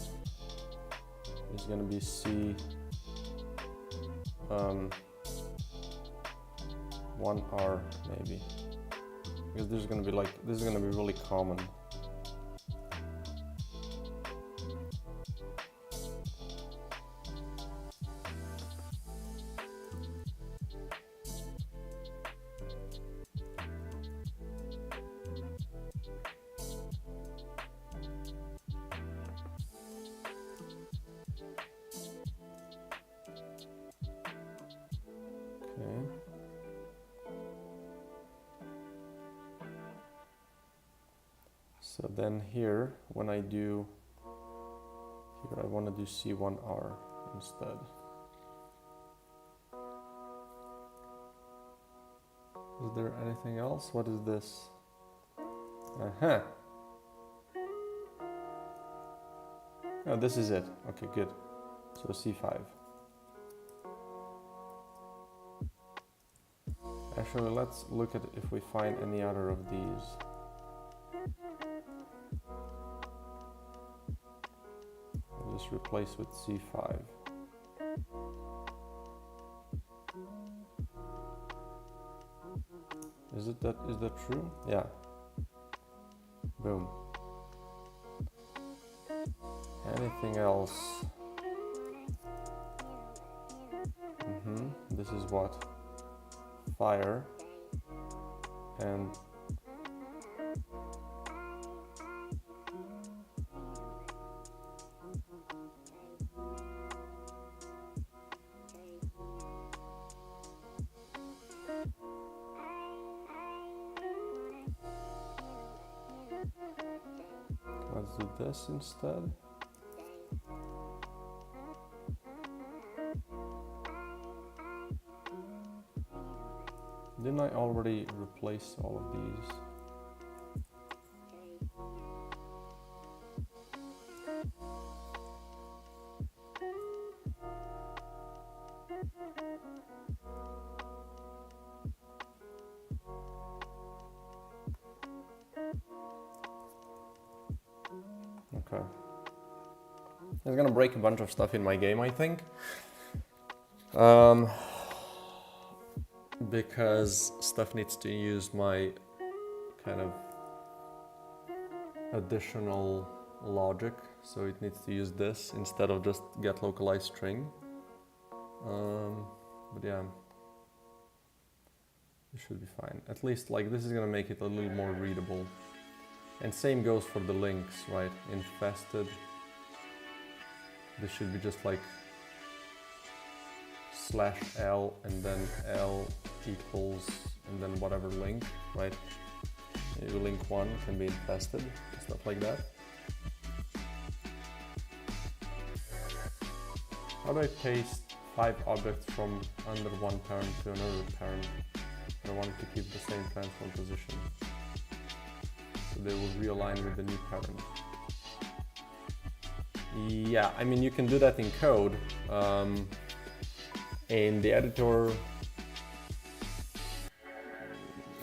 It's gonna be C 1R maybe, because there's gonna be like, this is gonna be really common. So then here, when I do, here I want to do C1R instead. Is there anything else? What is this? Uh-huh. Oh, this is it. Okay, good. So C5. Actually, let's look at if we find any other of these. I'll just replace with C5. Is that true? Yeah. Boom. Anything else? This is what? Fire. And let's do this instead. Didn't I already replace all of these? Okay. It's gonna break a bunch of stuff in my game, I think. Because stuff needs to use my kind of additional logic, so it needs to use this instead of just get localized string. But yeah, it should be fine. At least like this is gonna make it a little more readable. And same goes for the links, right? Infested. This should be just like /L and then L equals and then whatever link, right? Maybe link 1 can be infested, stuff like that. How do I paste 5 objects from under one parent to another parent? I want it to keep the same transform position, so they will realign with the new parent. Yeah, I mean, you can do that in code. In the editor,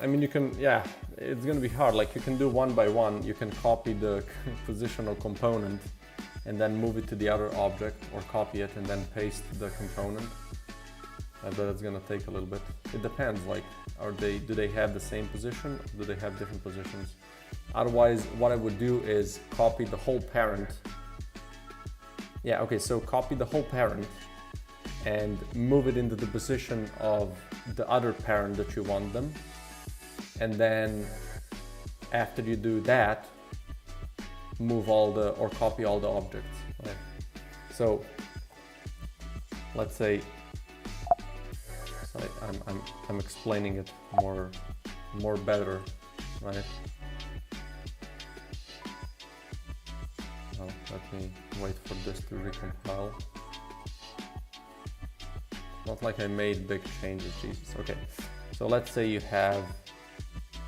I mean, you can, yeah, it's gonna be hard. Like you can do one by one. You can copy the positional component and then move it to the other object, or copy it and then paste the component. I bet it's gonna take a little bit. It depends, like, do they have the same position? Or do they have different positions? Otherwise, what I would do is copy the whole parent. Yeah, okay, so copy the whole parent and move it into the position of the other parent that you want them. And then after you do that, move or copy all the objects. Right? So let's say, sorry, I'm explaining it more better, right? Oh, let me wait for this to recompile. Not like I made big changes, Jesus. Okay, so let's say you have,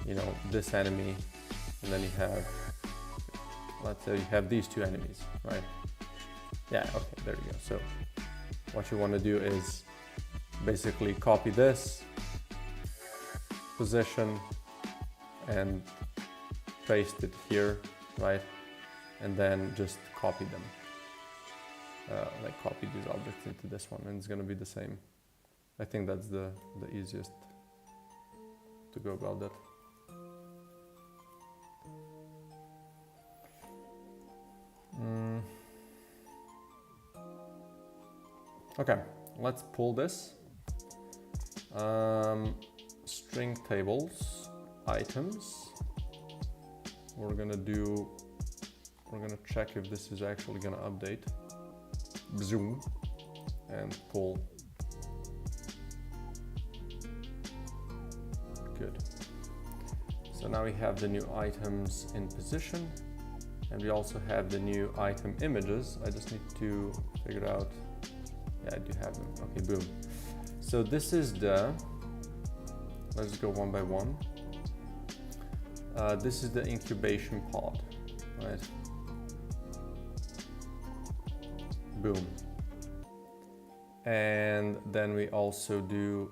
you know, this enemy, and then you have, let's say you have these two enemies, right? Yeah, okay, there you go. So what you want to do is basically copy this position and paste it here, right? And then just copy them. Like copy these objects into this one, and it's going to be the same. I think that's the easiest to go about that. Okay, let's pull this. String tables, items. We're gonna check if this is actually gonna update. Zoom and pull. Good. So now we have the new items in position, and we also have the new item images. I just need to figure out, yeah, I do have them. Okay, boom. So this is let's go one by one. This is the incubation pod, right? Boom. And then we also do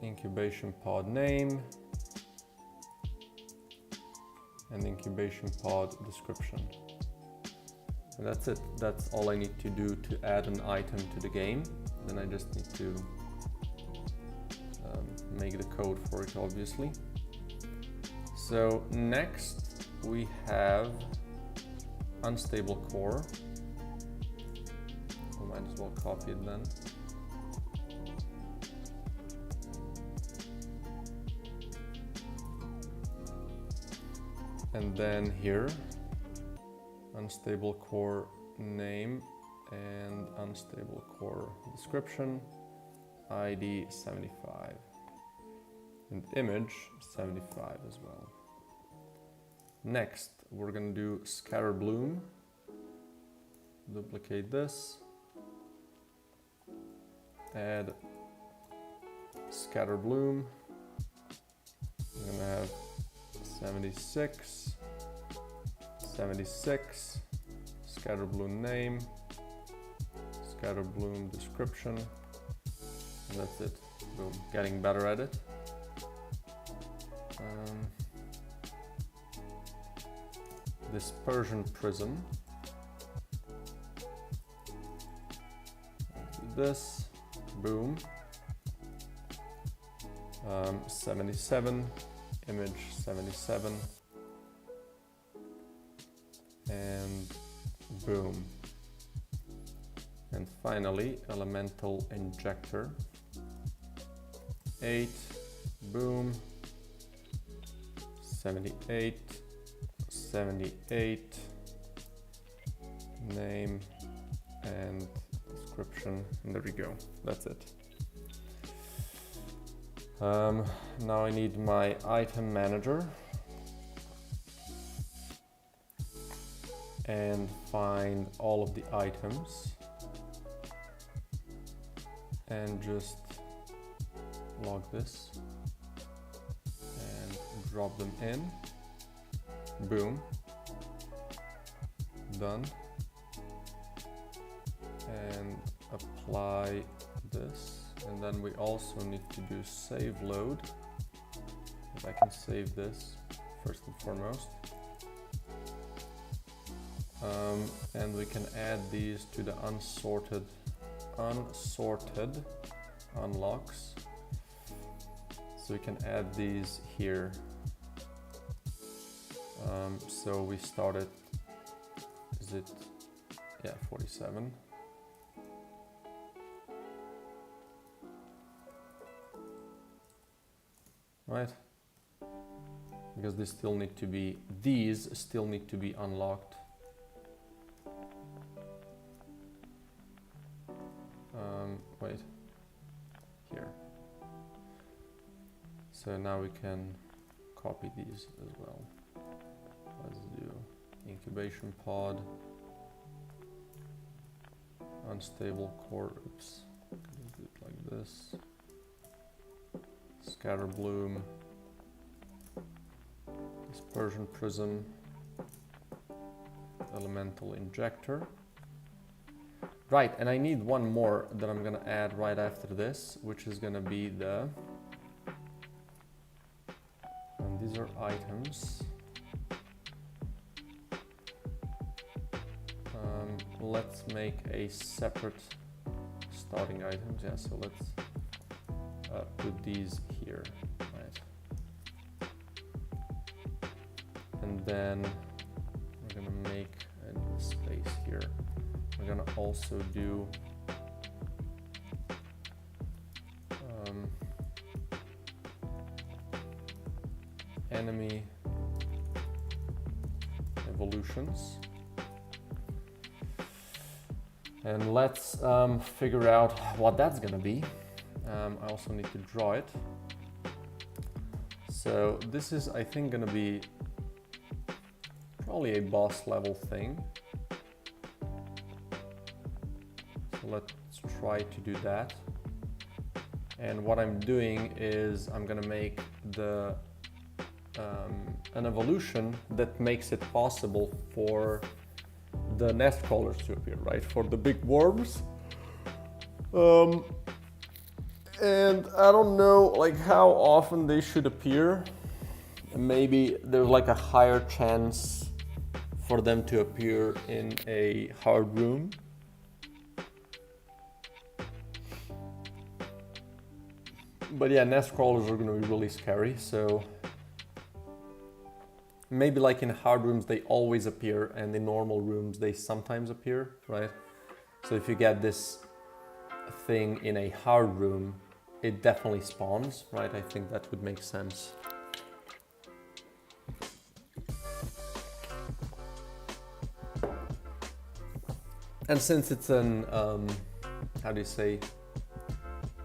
incubation pod name and incubation pod description. And that's it. That's all I need to do to add an item to the game. Then I just need to make the code for it, obviously. So next we have unstable core. We might as well copy it then. And then here, unstable core name and unstable core description, ID 75, and image 75 as well. Next, we're gonna do scatter bloom. Duplicate this, add scatter bloom. We're gonna have 76, 76, scatter bloom name, scatter bloom description, and that's it. Boom, getting better at it. Dispersion prism. Do this, boom. 77, image 77, and boom. And finally, elemental injector. 8, boom. 78, 78, name and description, and there we go. That's it. Now I need my item manager and find all of the items and just log this and drop them in. Boom. Done. And apply this. And then we also need to do save load. If I can save this first and foremost. And we can add these to the unsorted unlocks. So we can add these here. So we started, is it, yeah, 47. Right? Because these still need to be unlocked. Wait, here. So now we can copy these as well. Let's do incubation pod, unstable core, oops, do it like this, scatter bloom, dispersion prism, elemental injector. Right, and I need one more that I'm gonna add right after this, which is gonna be the, and these are items. Let's make a separate starting items. Yeah, so let's put these here, right? And then we're gonna make a space here. We're gonna also do enemy evolutions. And let's figure out what that's gonna be. I also need to draw it. So this is, I think, gonna be probably a boss level thing. So let's try to do that. And what I'm doing is I'm gonna make the an evolution that makes it possible for the nest crawlers to appear, right? For the big worms. And I don't know like how often they should appear. Maybe there's like a higher chance for them to appear in a hard room. But yeah, nest crawlers are gonna be really scary, so maybe like in hard rooms they always appear, and in normal rooms they sometimes appear, right? So if you get this thing in a hard room, it definitely spawns, right? I think that would make sense. And since it's an, how do you say,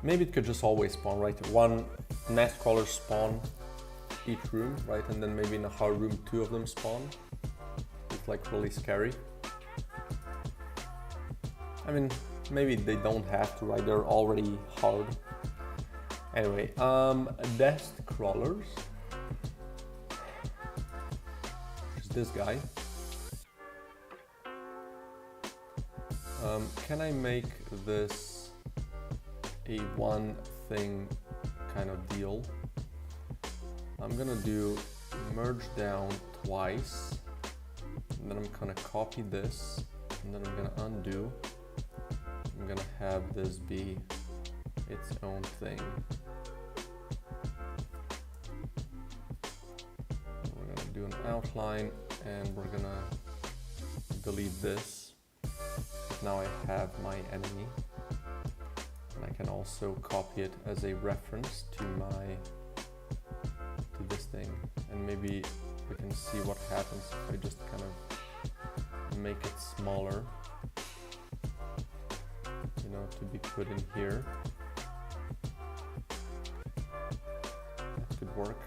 maybe it could just always spawn, right? One nest crawler spawn each room, right? And then maybe in a hard room, 2 of them spawn. It's like really scary. I mean, maybe they don't have to, right? They're already hard. Anyway, nest crawlers. Is this guy. Can I make this a one thing kind of deal? I'm gonna do merge down twice, and then I'm gonna copy this, and then I'm gonna undo. I'm gonna have this be its own thing. We're gonna do an outline, and we're gonna delete this. Now I have my enemy, and I can also copy it as a reference to this thing, and maybe we can see what happens if I just kind of make it smaller, you know, to be put in here. That could work.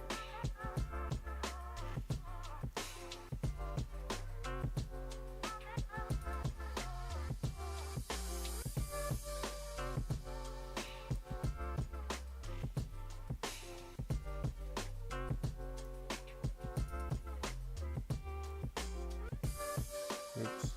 Oops.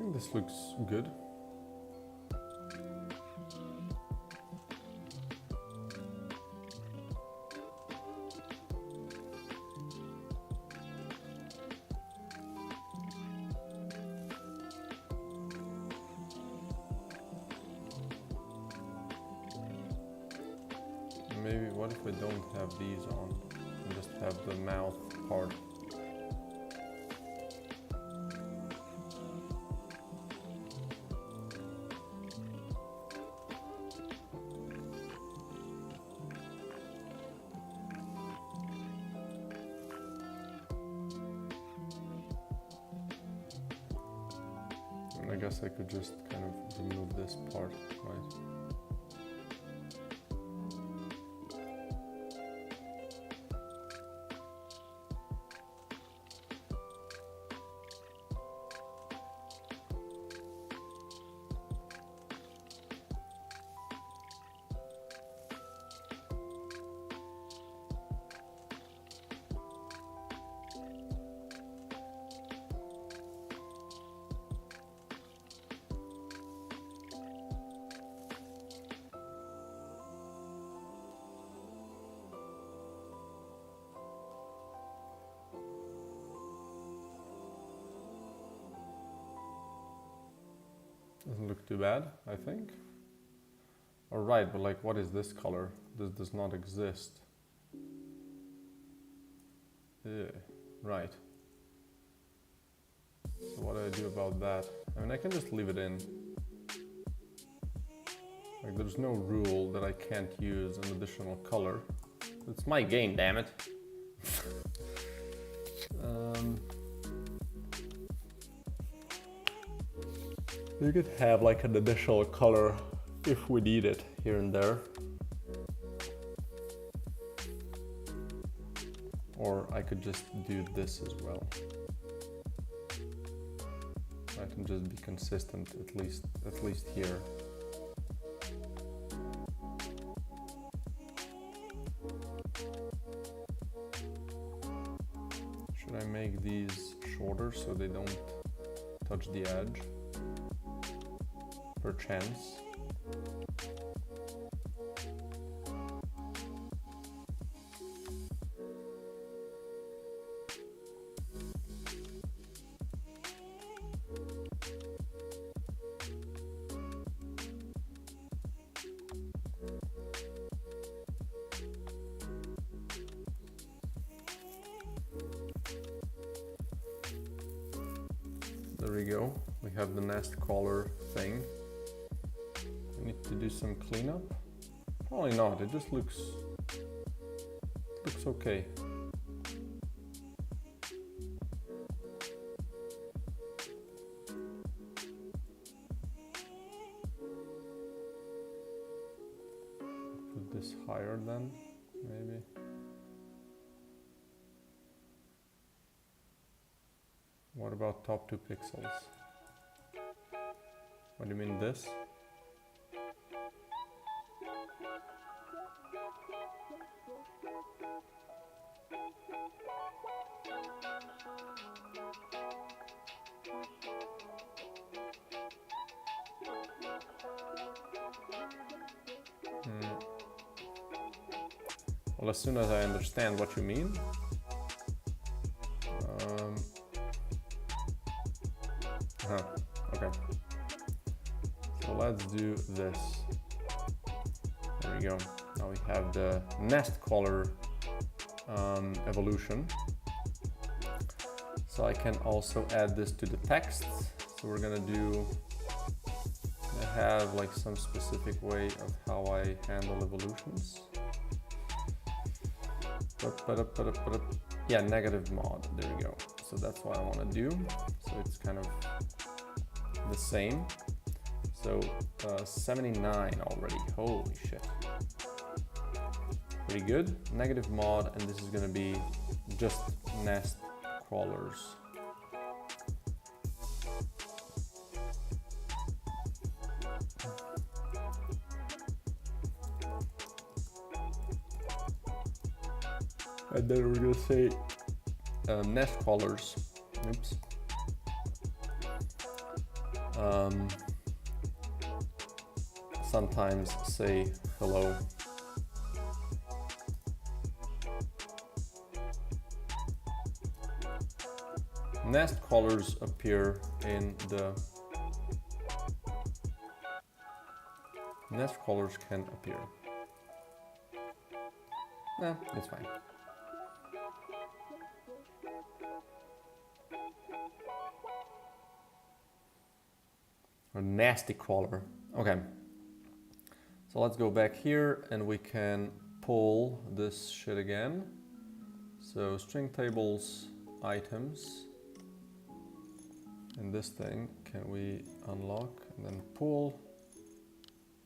think this looks good. Maybe what if we don't have these on and just have the mouth part? And I guess I could just kind of remove this part, right? Doesn't look too bad, I think. Alright, but like, what is this color? This does not exist. Yeah, right. So what do I do about that? I mean, I can just leave it in. Like, there's no rule that I can't use an additional color. It's my game, damn it. You could have like an additional color if we need it here and there. Or I could just do this as well. I can just be consistent at least here. Should I make these shorter so they don't touch the edge? Perchance. There we go. We have the nest collar thing. Need to do some cleanup? Probably not, it just looks okay. Put this higher then, maybe. What about top 2 pixels? What do you mean this? Well, as soon as I understand what you mean. Okay. So let's do this. There we go. Now we have the nest collar evolution. So I can also add this to the text. So we're gonna do, I have like some specific way of how I handle evolutions. Yeah, negative mod, there we go. So that's what I wanna do. So it's kind of the same. So 79 already, holy shit. Pretty good, negative mod, and this is gonna be just nest crawlers. And then we're gonna say nest crawlers. Oops. sometimes say hello. Nest colors appear in the nest colors can appear. It's fine. A nasty crawler. Okay. So let's go back here and we can pull this shit again. So string tables, items, and this thing can we unlock and then pull.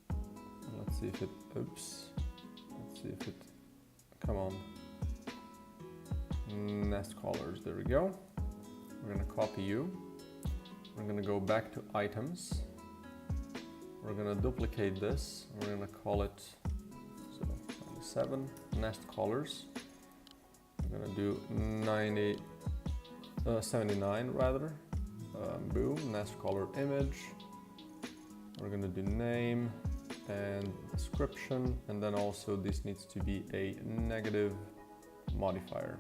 And let's see if it, oops. Let's see if it, come on. Nest collars, there we go. We're gonna copy you. We're gonna go back to items. We're gonna duplicate this. We're gonna call it 97 nest collars. We're gonna do 79 rather. Boom, nest collar image. We're gonna do name and description, and then also this needs to be a negative modifier.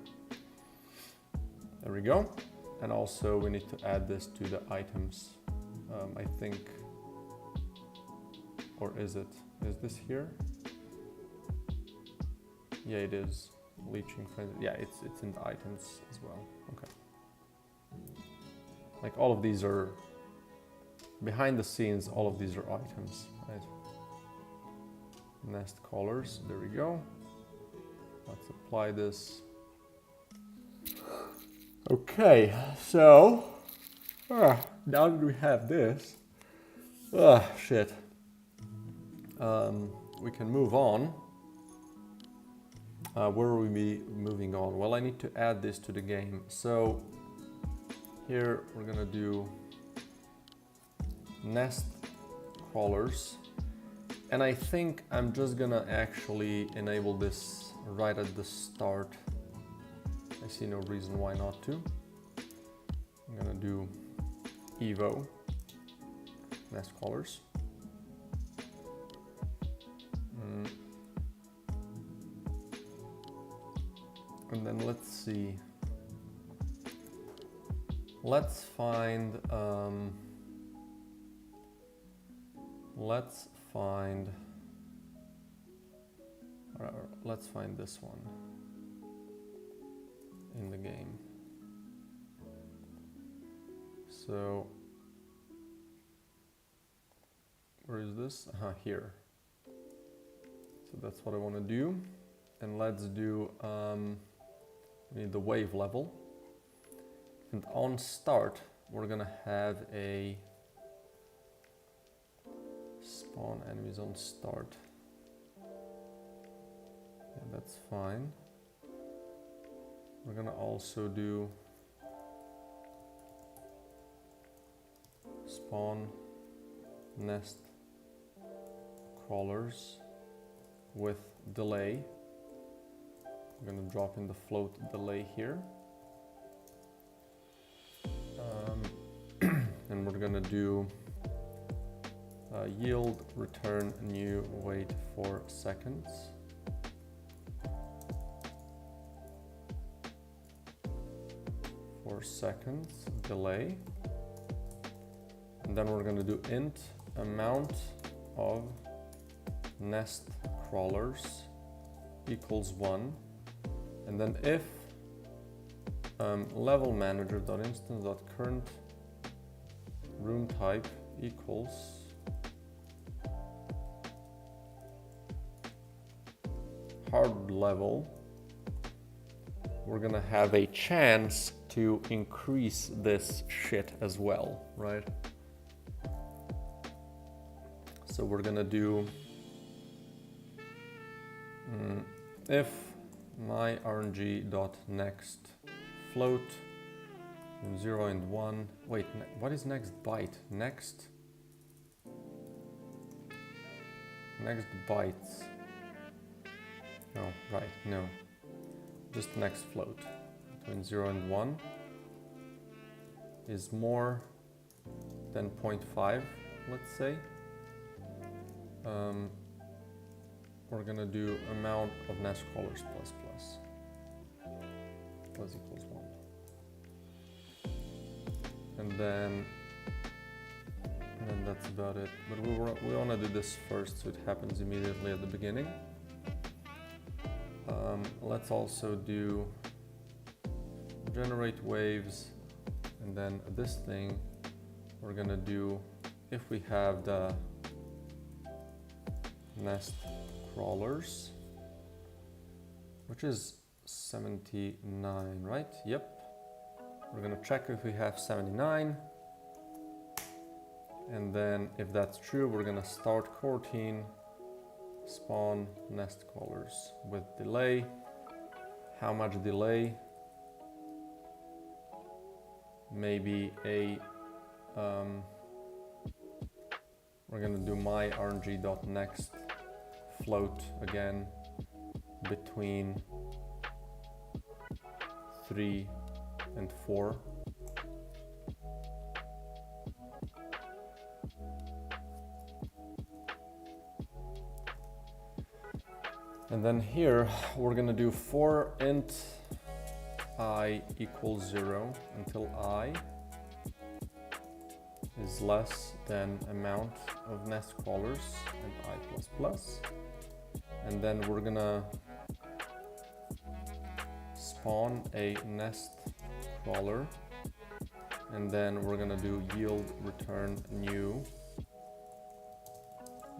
There we go. And also we need to add this to the items, I think, or is it? Is this here? Yeah, it is. Leeching frenzy. Yeah, it's in the items as well. Okay. Like all of these are behind the scenes. All of these are items, right? Nest collars. There we go. Let's apply this. Okay, so now that we have this, shit, we can move on. Where will we be moving on? Well, I need to add this to the game. So here we're gonna do nest crawlers, and I think I'm just gonna actually enable this right at the start. I see no reason why not to. I'm gonna do Evo nest callers. And then let's see. Let's find this one in the game. So where is this? Here. So that's what I want to do. And let's do, we need the wave level. And on start, we're gonna have a spawn enemies on start. Yeah, that's fine. We're gonna also do spawn nest crawlers with delay. We're gonna drop in the float delay here. And we're gonna do yield return new wait 4 seconds. Delay. And then we're gonna do int amount of nest crawlers equals 1. And then if level manager.instance.current room type equals hard level, we're gonna have a chance to increase this shit as well, right? So we're gonna do if my rng.next float 0 and 1. Wait, what is next byte? Next bytes. No, right, no. Just next float between 0 and 1 is more then 0.5, let's say. We're gonna do amount of nest crawlers plus equals 1. And then that's about it. But we want to do this first so it happens immediately at the beginning. Let's also do generate waves, and then this thing we're gonna do if we have the nest crawlers, which is 79, right? Yep. We're gonna check if we have 79, and then if that's true, we're gonna start coroutine, spawn nest crawlers with delay. How much delay? Maybe a we're gonna do my rng.next float again between 3 and 4. And then here we're gonna do for int I equals 0 until I is less than amount of nest crawlers and I plus plus. And then we're gonna spawn a nest crawler, and then we're gonna do yield return new,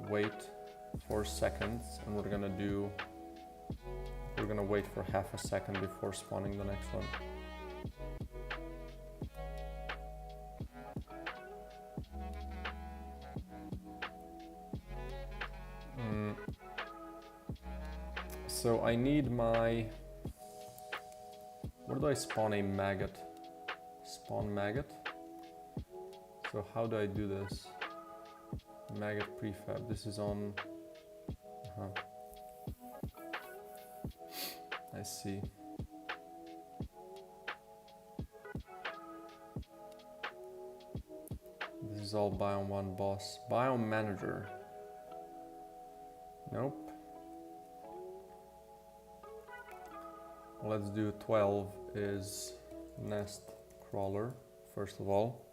wait 4 seconds, and we're gonna wait for half a second before spawning the next one. So I need my, where do I spawn a maggot? Spawn maggot. So how do I do this? Maggot prefab, this is on, I see. This is all biome 1 boss. Biome manager. Nope. Let's do 12 is nest crawler, first of all.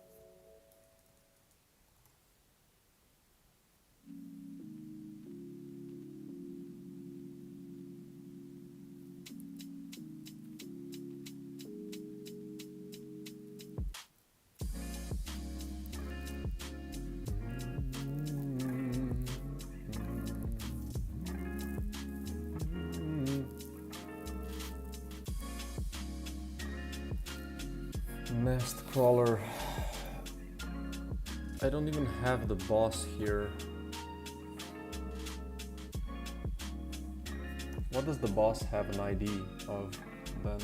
Nest crawler. I don't even have the boss here. What does the boss have an ID of then?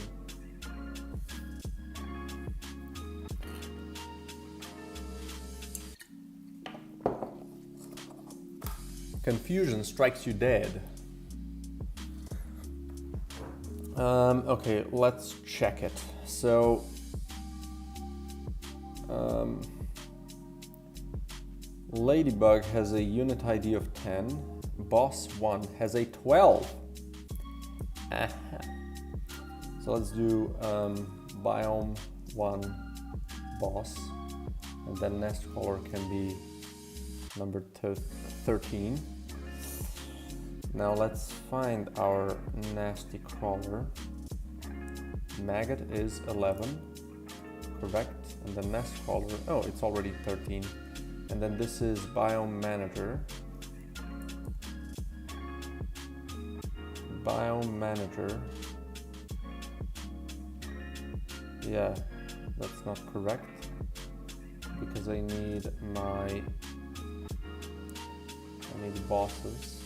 Confusion strikes you dead. Okay, let's check it. So Ladybug has a unit ID of 10, Boss 1 has a 12. So let's do Biome 1 Boss, and then Nest Crawler can be number 13. Now let's find our nasty crawler. Maggot is 11, correct, and the Nest Crawler, oh, it's already 13. And then this is Biome Manager. Biome Manager. Yeah, that's not correct because I need bosses.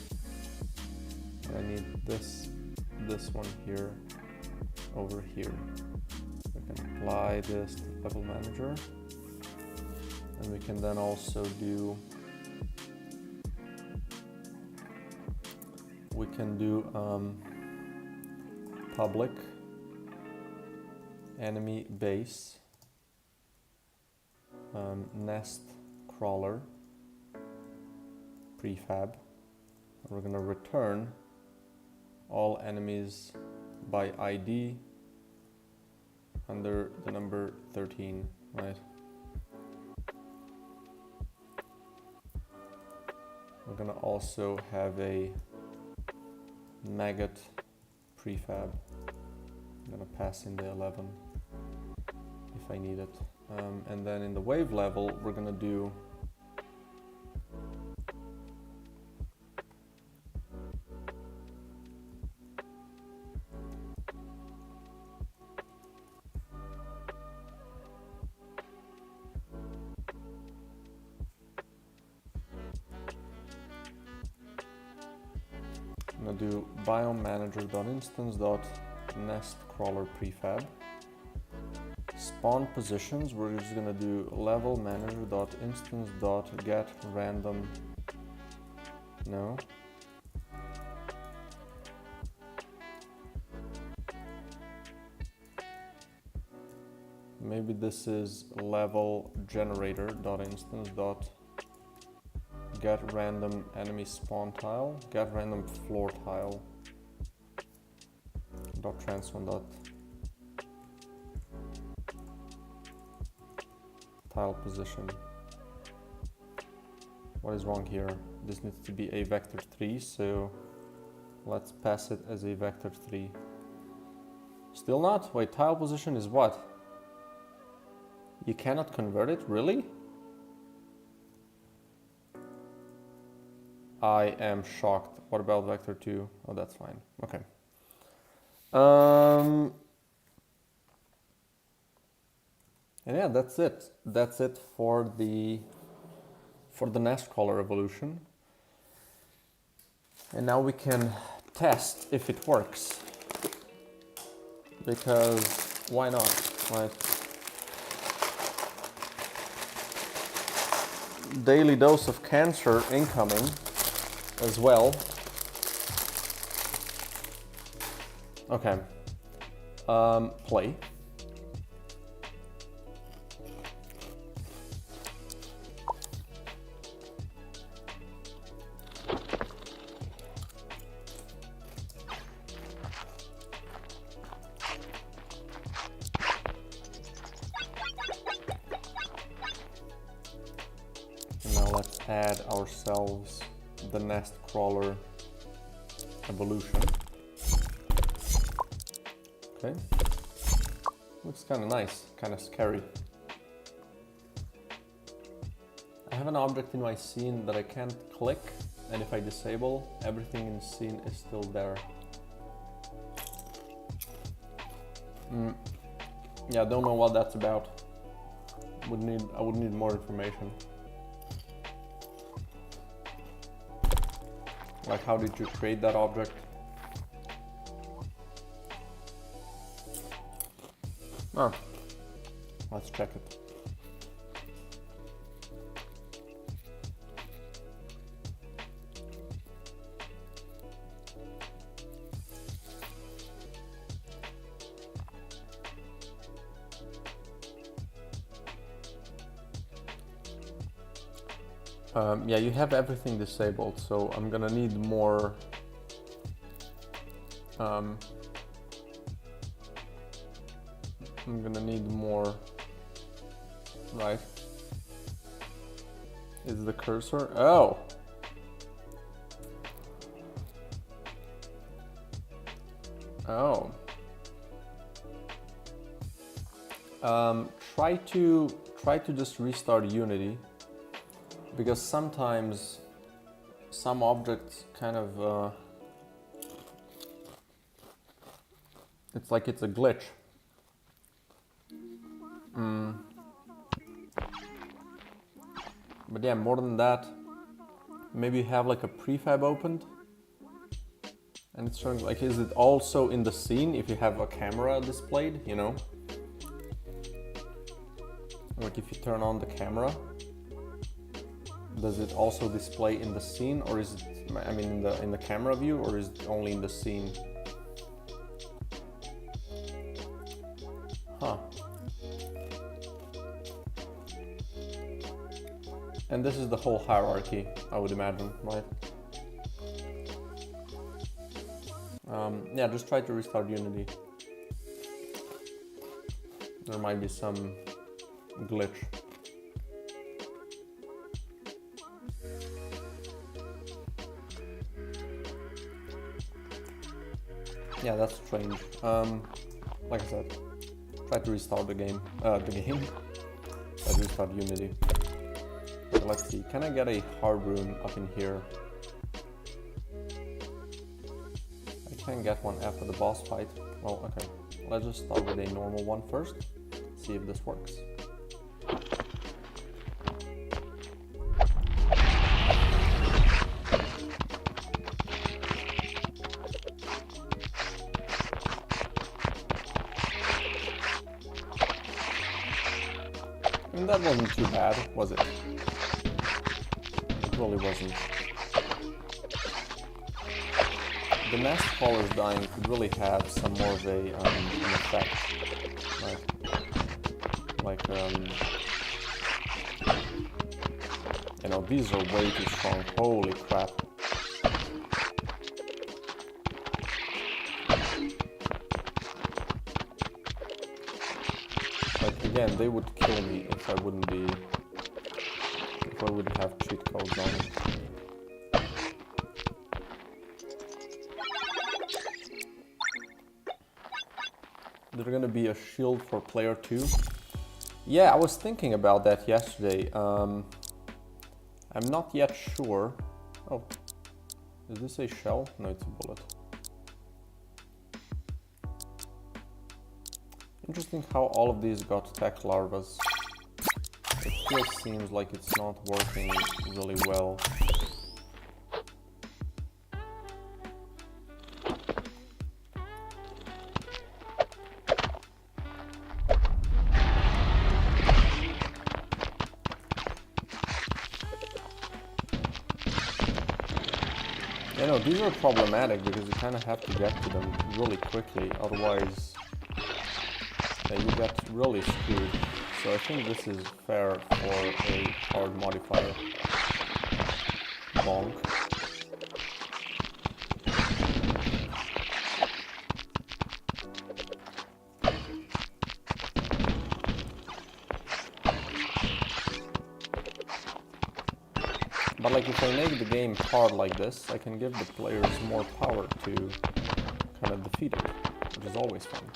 I need this one here over here. We can apply this to level manager. And we can then also do, public enemy base nest crawler prefab. We're gonna return all enemies by ID under the number 13, right? We're gonna also have a maggot prefab. I'm gonna pass in the 11 if I need it. And then in the wave level, we're gonna do biome manager.instance.nest crawler prefab. Spawn positions, we're just gonna do level manager.instance.get random. No. Maybe this is level generator.instance.get random enemy spawn tile, get random floor tile. .transform dot tile position. What is wrong here? This needs to be a vector 3, so let's pass it as a vector 3. Still not? Wait, tile position is what? You cannot convert it? Really? I am shocked. What about vector 2? Oh, that's fine. Okay. And yeah, that's it. That's it for the nest crawler evolution. And now we can test if it works. Because why not, right? Daily dose of cancer incoming as well. Okay. Play. And now let's add ourselves the nest crawler evolution. Okay. Looks kind of nice, kind of scary. I have an object in my scene that I can't click, and if I disable, everything in the scene is still there. Yeah, I don't know what that's about. I would need more information. Like, how did you create that object? Oh, let's check it. Yeah, you have everything disabled, so I'm gonna need more. I'm gonna need more. Right? Is the cursor? Oh! Oh. Try to just restart Unity, because sometimes some objects kind of it's like it's a glitch. But yeah, more than that, maybe you have like a prefab opened and it's showing, like, is it also in the scene if you have a camera displayed, you know? Like if you turn on the camera, does it also display in the scene, or is it, I mean, in the camera view, or is it only in the scene? Huh. And this is the whole hierarchy, I would imagine, right? Yeah, just try to restart Unity. There might be some glitch. Yeah, that's strange. Like I said, try to restart the game. Try to restart Unity. Okay, let's see, can I get a hard room up in here? I can get one after the boss fight. Well, okay. Let's just start with a normal one first. See if this works. I mean, that wasn't too bad, was it? It really wasn't. The masked crawlers dying could really have some more of an effect. You know, these are way too strong. Holy crap. Like, again, they would kill me if I wouldn't have cheat codes on. There's gonna be a shield for player 2. Yeah, I was thinking about that yesterday. I'm not yet sure. Oh, is this a shell? No, it's a bullet. Interesting how all of these got tech larvas. It still seems like it's not working really well. You know, these are problematic because you kind of have to get to them really quickly, otherwise you get really screwed. So I think this is fair for a hard modifier. Bonk. But like if I make the game hard like this, I can give the players more power to kind of defeat it, which is always fun.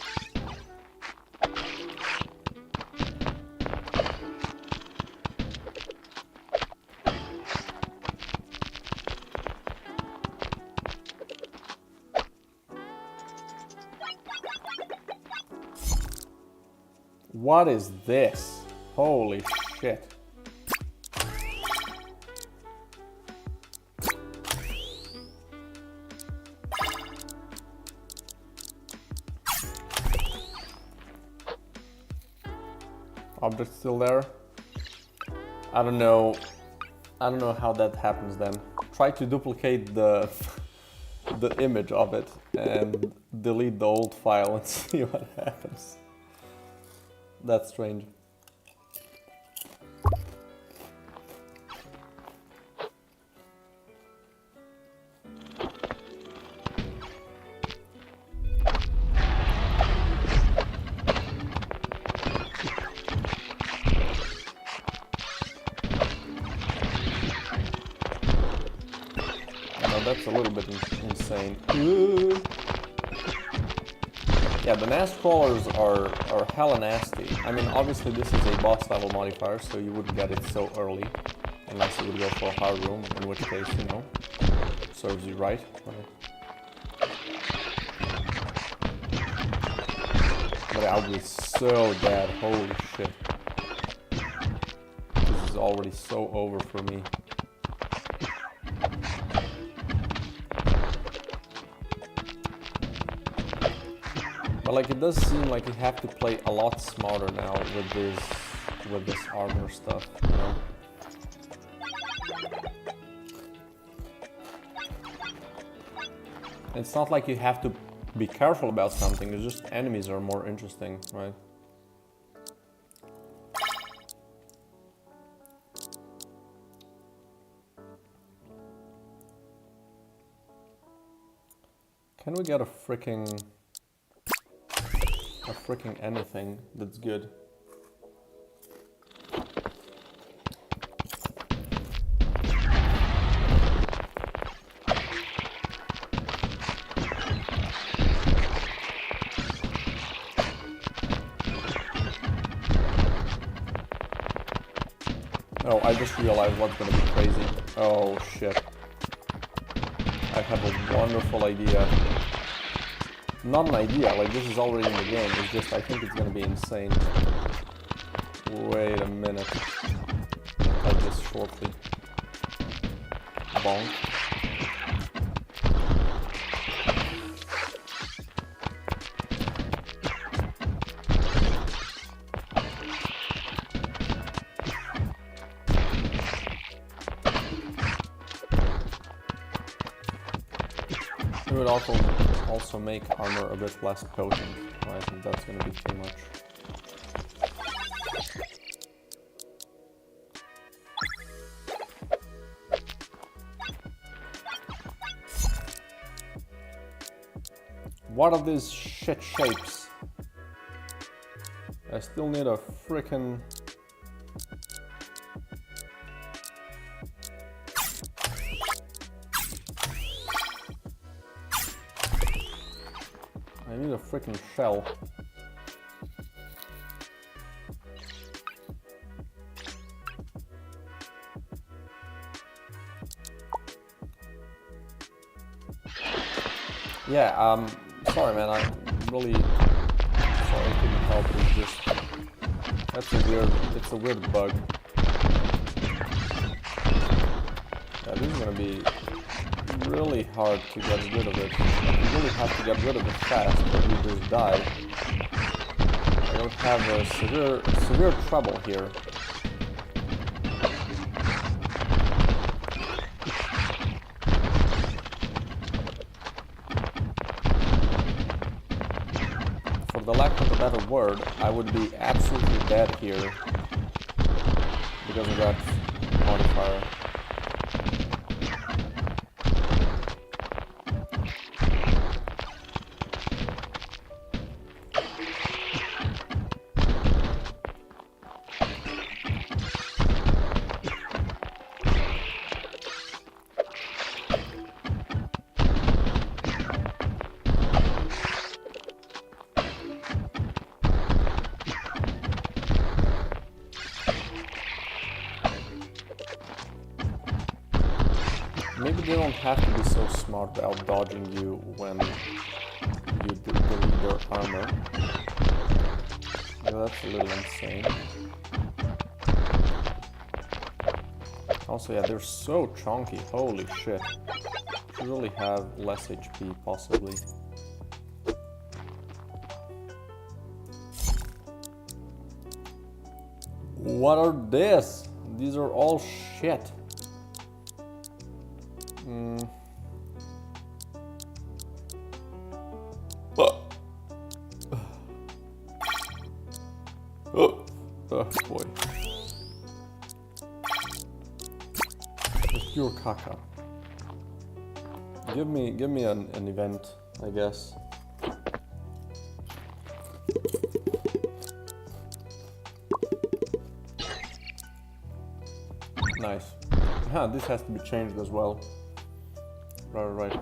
What is this? Holy shit. Object still there? I don't know how that happens then. Try to duplicate the image of it and delete the old file and see what happens. That's strange. That's a little bit insane. Ooh. Yeah, the masked crawlers are hella nasty. I mean, obviously this is a boss level modifier, so you wouldn't get it so early, unless you would go for a hard room, in which case, you know, serves you right. But I would be so dead, holy shit. This is already so over for me. But like it does seem like you have to play a lot smarter now with this armor stuff, you know? It's not like you have to be careful about something, it's just enemies are more interesting, right? Can we get a freaking anything that's good? Oh, I just realized what's gonna be crazy. Oh shit. I have a wonderful idea. Not an idea, like this is already in the game, it's just I think it's gonna be insane. Wait a minute. I'll type this shortly. Bonk. It would also make armor a bit less potent. I think that's gonna be too much. What are these shit shapes? I still need a frickin'... I need a freaking shell. Yeah, sorry man, I'm really sorry I couldn't help. It's just, it's a weird bug. Yeah, this is gonna be really hard to get rid of it. You really have to get rid of it fast, or you just die. I don't have a severe trouble here. For the lack of a better word, I would be absolutely dead here because of that modifier. Maybe they don't have to be so smart about dodging you when you delete their armor. Yeah, that's a little insane. Also, yeah, they're so chunky, holy shit. Should really have less HP, possibly. What are this? These are all shit. Oh boy. Just pure caca. Give me an event, I guess. Nice. This has to be changed as well. Right.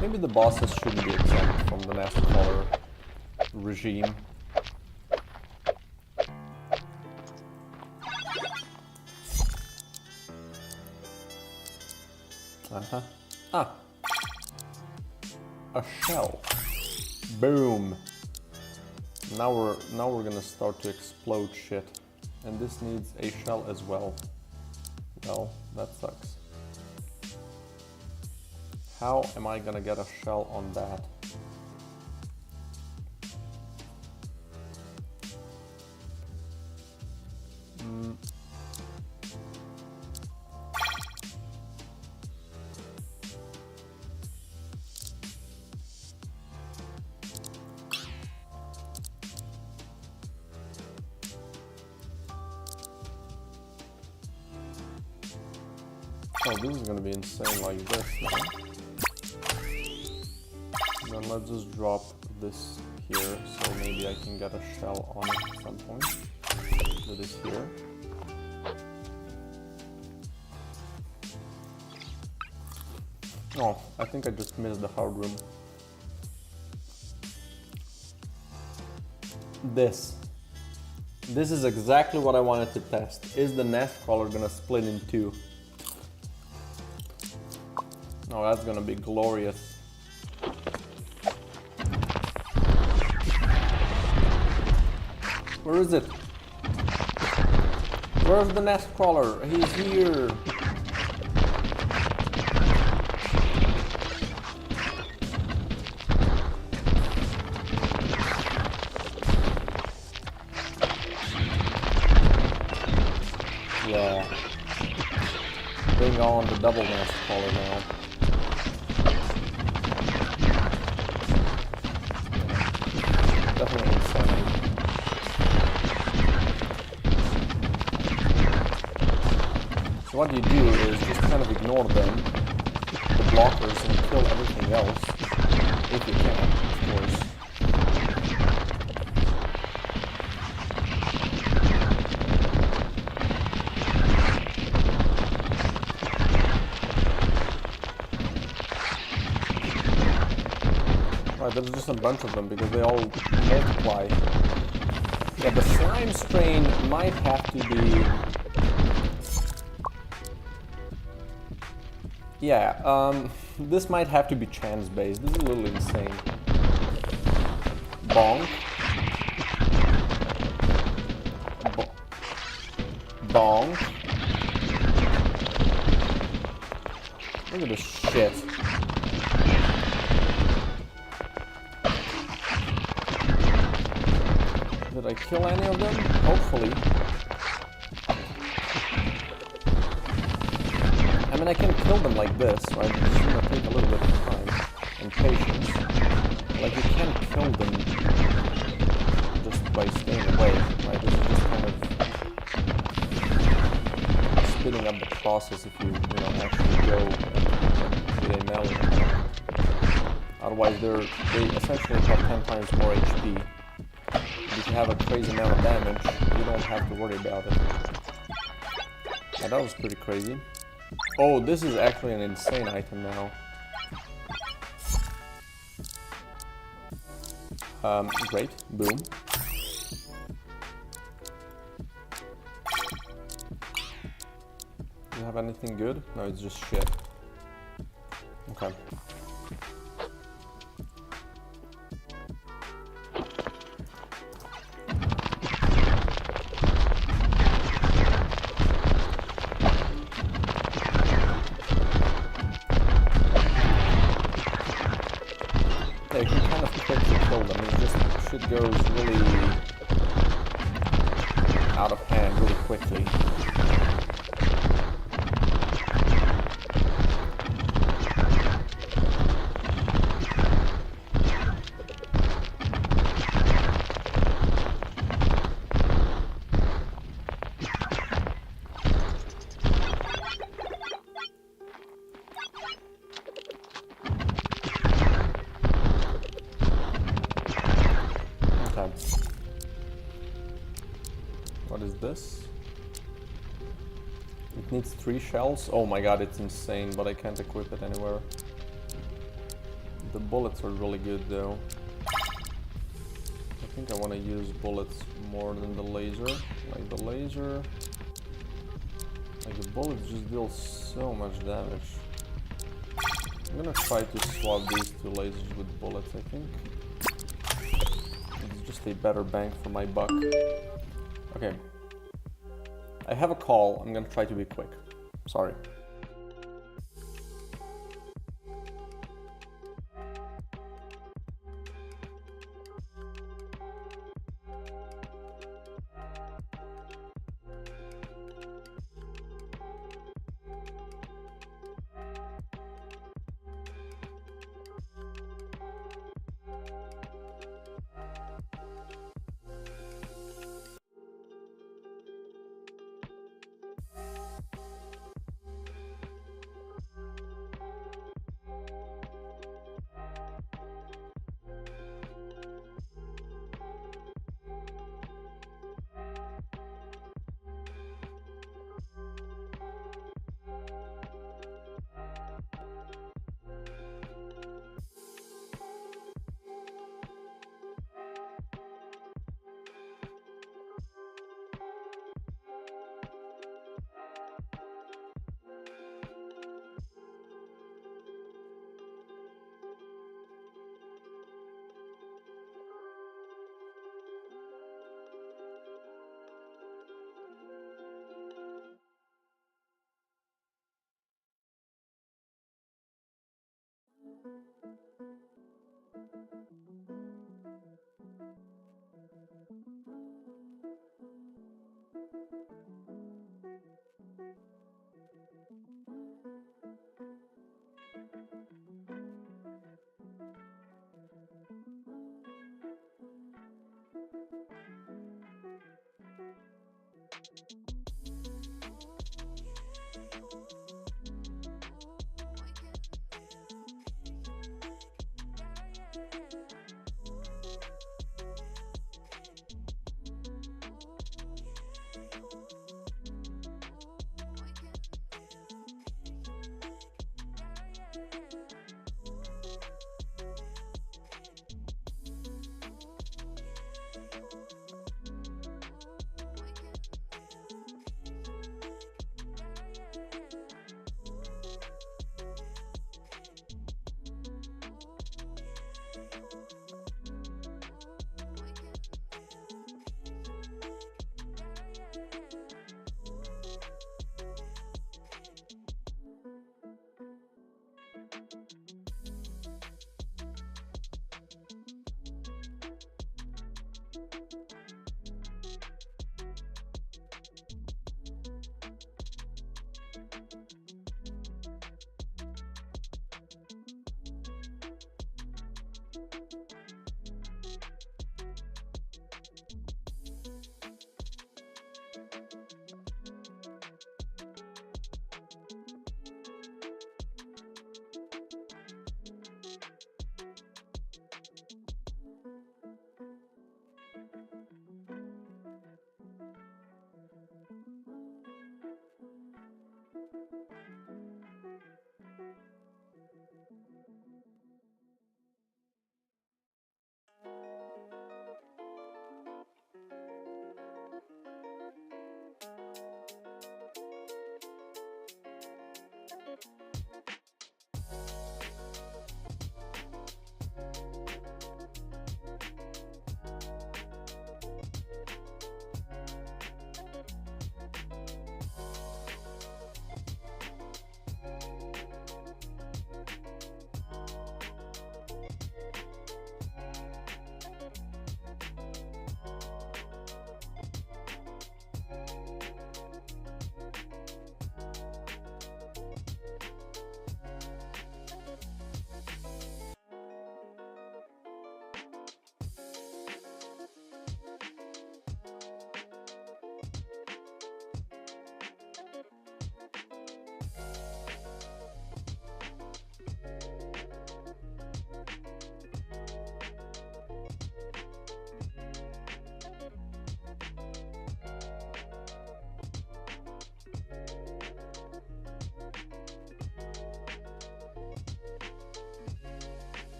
Maybe the bosses shouldn't be exempt from the master color regime. Ah! A shell. Boom! Now we're gonna start to explode shit. And this needs a shell as well. Well, that sucks. How am I gonna get a shell on that? Oh, this is gonna be insane like this now. Then let's just drop this here, so maybe I can get a shell on it at some point. Do this here. Oh, I think I just missed the hard room. This is exactly what I wanted to test. Is the nest crawler gonna split in two? Oh, that's gonna be glorious. Where is it? Where's the nest crawler? He's here. Yeah. Bring on the double nest crawler now. Definitely insane. So what you do is just kind of ignore them, the blockers, and kill everything else, if you can, of course. Right, there's just a bunch of them because they all multiply. Yeah, the slime strain might have to be... Yeah, this might have to be chance-based. This is a little insane. Bonk. Bonk. Look at this shit. Did I kill any of them? Hopefully. I mean, I can kill them like this, right? It's just gonna take a little bit of time and patience. Like, you can't kill them just by staying away, right? This is just kind of speeding up the process if you actually go with a melee. Otherwise, they essentially have 10 times more HP. If you have a crazy amount of damage, you don't have to worry about it. Yeah, that was pretty crazy. Oh, this is actually an insane item now. Great. Boom. Do you have anything good? No, it's just shit. Okay. You can kind of quickly kill them. It's just shit goes really out of hand really quickly. What is this? It needs 3 shells. Oh my god, it's insane, but I can't equip it anywhere. The bullets are really good though. I think I want to use bullets more than the laser. Like the laser... Like the bullets just deal so much damage. I'm gonna try to swap these 2 lasers with bullets, I think. It's just a better bang for my buck. Okay. I have a call. I'm gonna try to be quick. Sorry.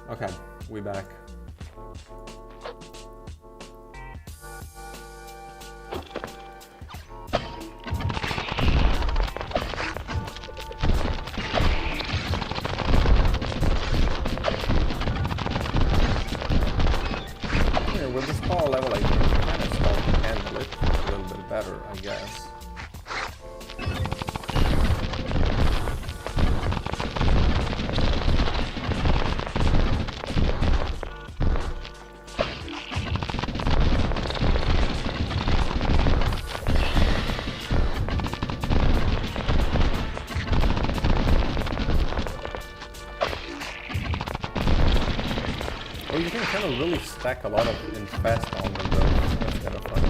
Okay, we back. Yeah, with this power level, I can kind of start to handle it a little bit better, I guess. You can kind of really stack a lot of infest on them though. That's kind of fun.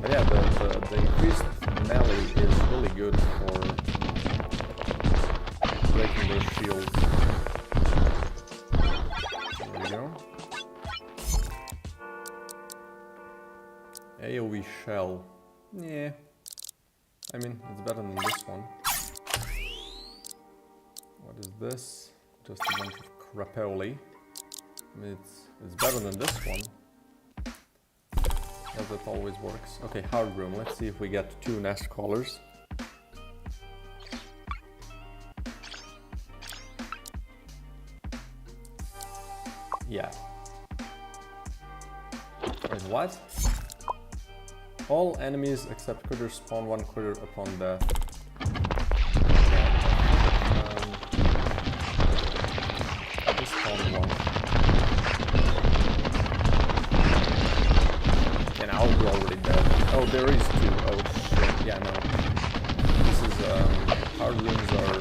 But yeah, the increased melee is really good for breaking those shields. There we go. AoE shell. Yeah. I mean, it's better than this one. What is this? Just a bunch of crapoli. I mean, it's better than this one. As it always works. Okay, hard room. Let's see if we get 2 nest crawlers. Yeah. Wait, what? All enemies except critters spawn 1 critter upon death. Just spawn 1. And now we're already dead. Oh, there is 2. Oh shit, yeah, no. This is, hard rooms are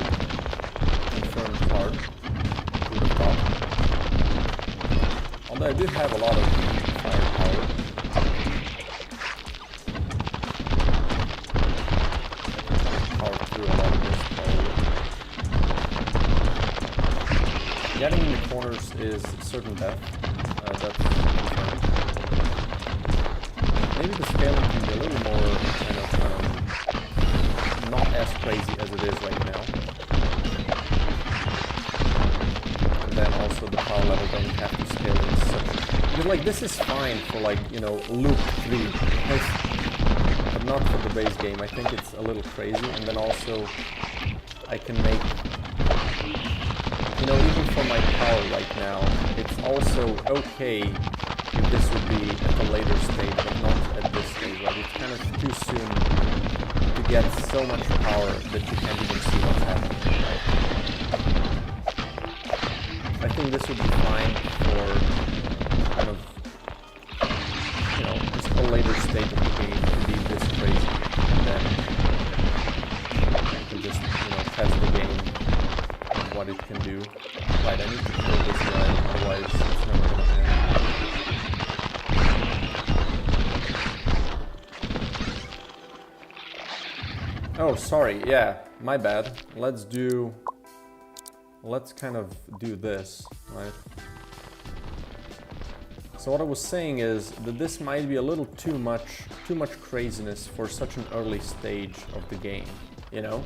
confirmed hard to the top. Although I do have a lot of firepower. Getting in the corners is certain death. That's confirmed. Maybe the scaling can be a little more kind of not as crazy as it is right now. And then also the power level doesn't have to scale in such. Because like this is fine for like, you know, loop 3. But not for the base game. I think it's a little crazy. And then also I can make, you know, even for my power right now, it's also okay if this would be at a later stage, but not at this stage, right? It's kind of too soon to get so much power that you can't even see what's happening, right? I think this would be fine for kind of, you know, just a later stage of the game to be this crazy, and then you can just, you know, test the game and what it can do. Right, I need to kill this guy, otherwise it's never gonna end. Oh, sorry, yeah, my bad. Let's kind of do this, right? So what I was saying is that this might be a little too much craziness for such an early stage of the game, you know?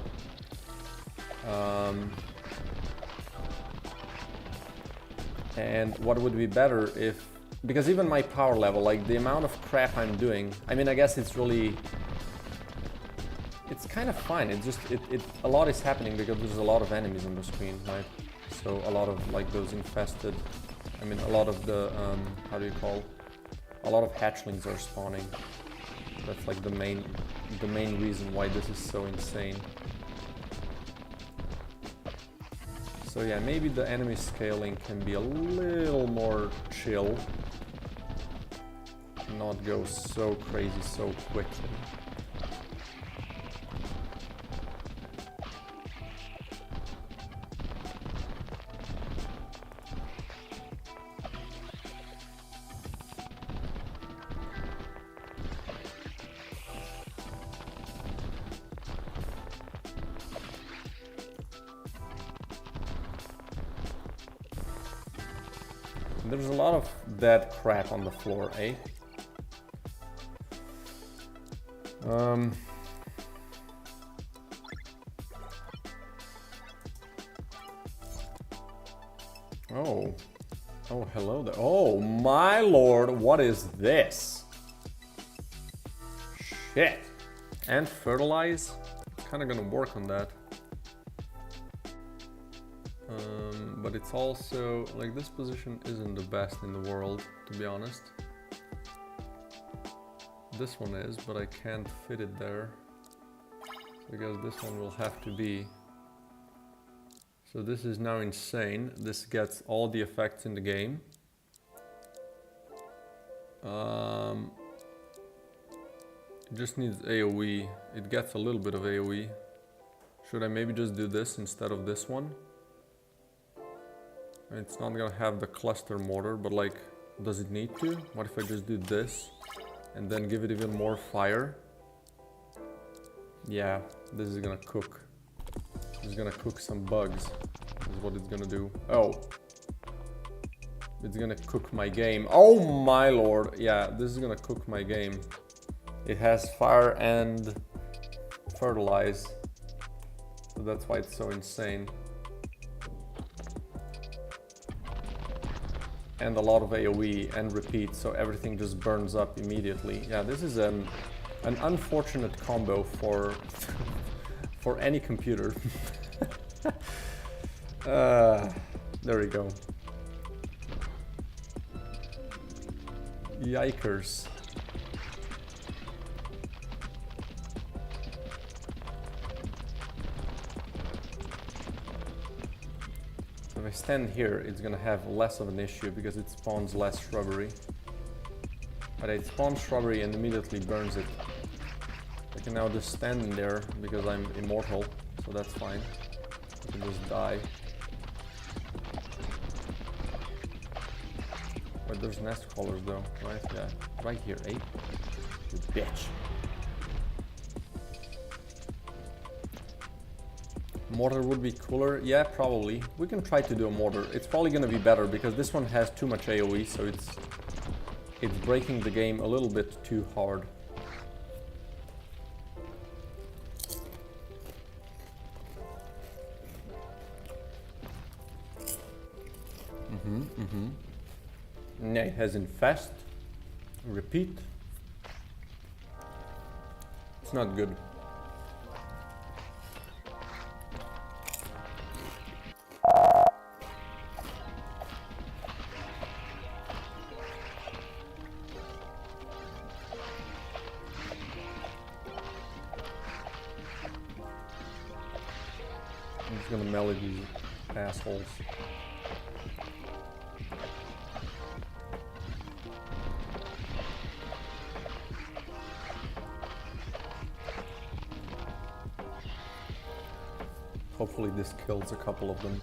And what would be better if, because even my power level, like the amount of crap I'm doing, I mean, I guess it's really, it's kind of fine. It's just, a lot is happening because there's a lot of enemies on the screen, right? So a lot of like those infested, I mean, a lot of the, how do you call, a lot of hatchlings are spawning. That's like the main reason why this is so insane. So yeah, maybe the enemy scaling can be a little more chill, not go so crazy so quickly. There's a lot of dead crap on the floor, eh? Oh. Oh, hello there. Oh, my lord, what is this? Shit. And fertilize? Kind of gonna work on that. But it's also, like, this position isn't the best in the world, to be honest. This one is, but I can't fit it there. Because this one will have to be. So this is now insane. This gets all the effects in the game. It just needs AoE. It gets a little bit of AoE. Should I maybe just do this instead of this one? It's not gonna have the cluster mortar, but like, does it need to? What if I just do this and then give it even more fire? Yeah, this is gonna cook. It's gonna cook some bugs, is what it's gonna do. Oh. It's gonna cook my game. Oh my lord. Yeah, this is gonna cook my game. It has fire and fertilize. So that's why it's so insane. And a lot of AoE and repeat, so everything just burns up immediately. Yeah, this is an unfortunate combo for for any computer. There we go. Yikers. If I stand here, it's gonna have less of an issue because it spawns less shrubbery. But it spawns shrubbery and immediately burns it. I can now just stand in there because I'm immortal, so that's fine. I can just die. But there's nest crawlers though, right? Yeah, right here, eh? You bitch. Mortar would be cooler? Yeah, probably. We can try to do a mortar. It's probably gonna be better because this one has too much AoE, so it's breaking the game a little bit too hard. Yeah, it has infest, repeat. It's not good. I'm just gonna melee these assholes. Hopefully this kills a couple of them.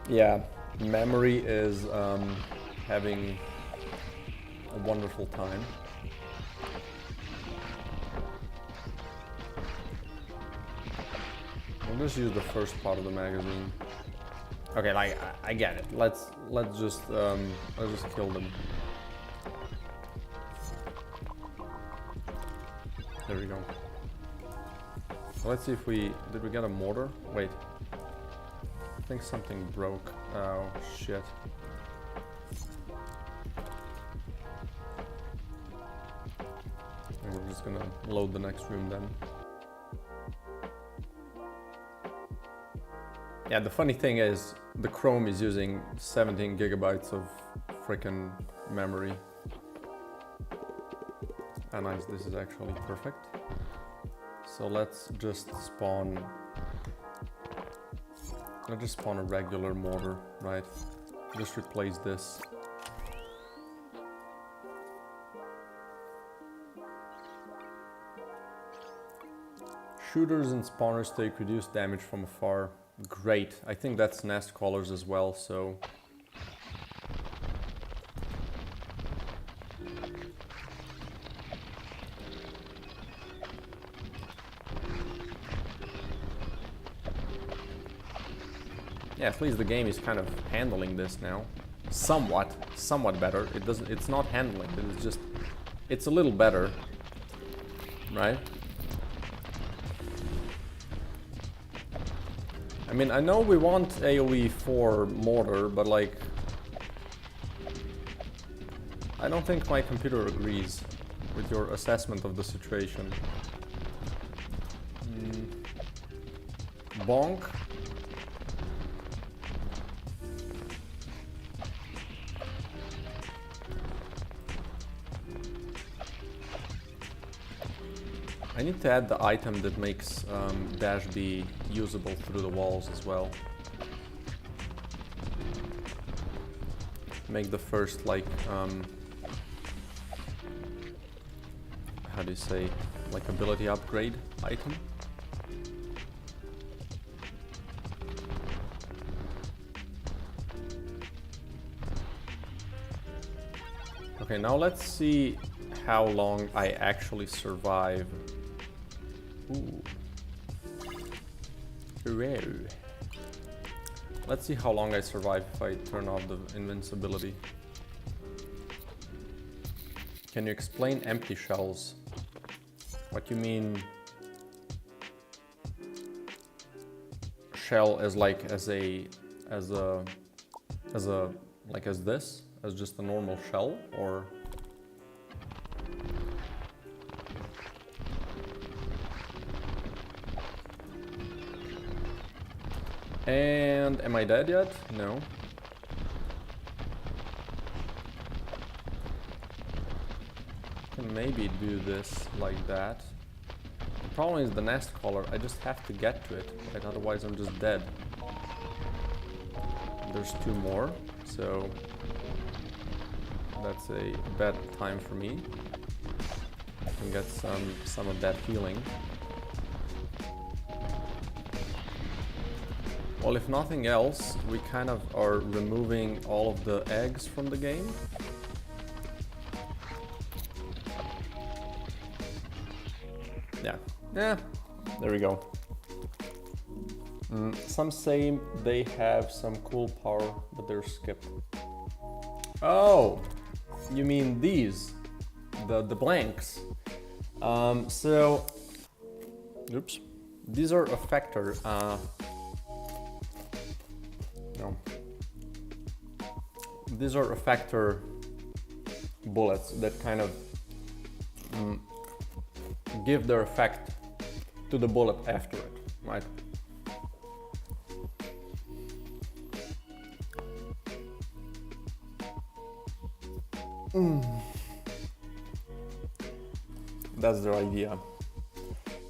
Yeah, memory is having a wonderful time. I'll just use the first part of the magazine. Okay, like I get it. Let's just kill them. There we go. So let's see if did we get a mortar? Wait. I think something broke. Oh, shit. And we're just gonna load the next room then. Yeah, the funny thing is, the Chrome is using 17 gigabytes of frickin' memory. Ah, nice, this is actually perfect. So let's just spawn a regular mortar, right? Just replace this. Shooters and spawners take reduced damage from afar. Great, I think that's nest crawlers as well, so... Yeah, at least the game is kind of handling this now. somewhat better. It's not handling, it's just, it's a little better, right? I mean, I know we want AoE for mortar, but like, I don't think my computer agrees with your assessment of the situation. Bonk. I need to add the item that makes Dash B usable through the walls as well. Make the first, like, how do you say, like ability upgrade item. Okay, now let's see how long I actually survive. Ooh. Hooray. Let's see how long I survive if I turn off the invincibility. Can you explain empty shells? What you mean shell as like as this? As just a normal shell, or and am I dead yet? No. Can maybe do this like that. The problem is the nest collar. I just have to get to it, right? Otherwise I'm just dead. There's two more, so that's a bad time for me. I can get some of that healing. Well, if nothing else, we kind of are removing all of the eggs from the game. Yeah, there we go. Some say they have some cool power, but they're skipped. Oh, you mean these, the blanks. So, oops, these are effector. No, these are effector bullets that kind of give their effect to the bullet after it, right? That's their idea.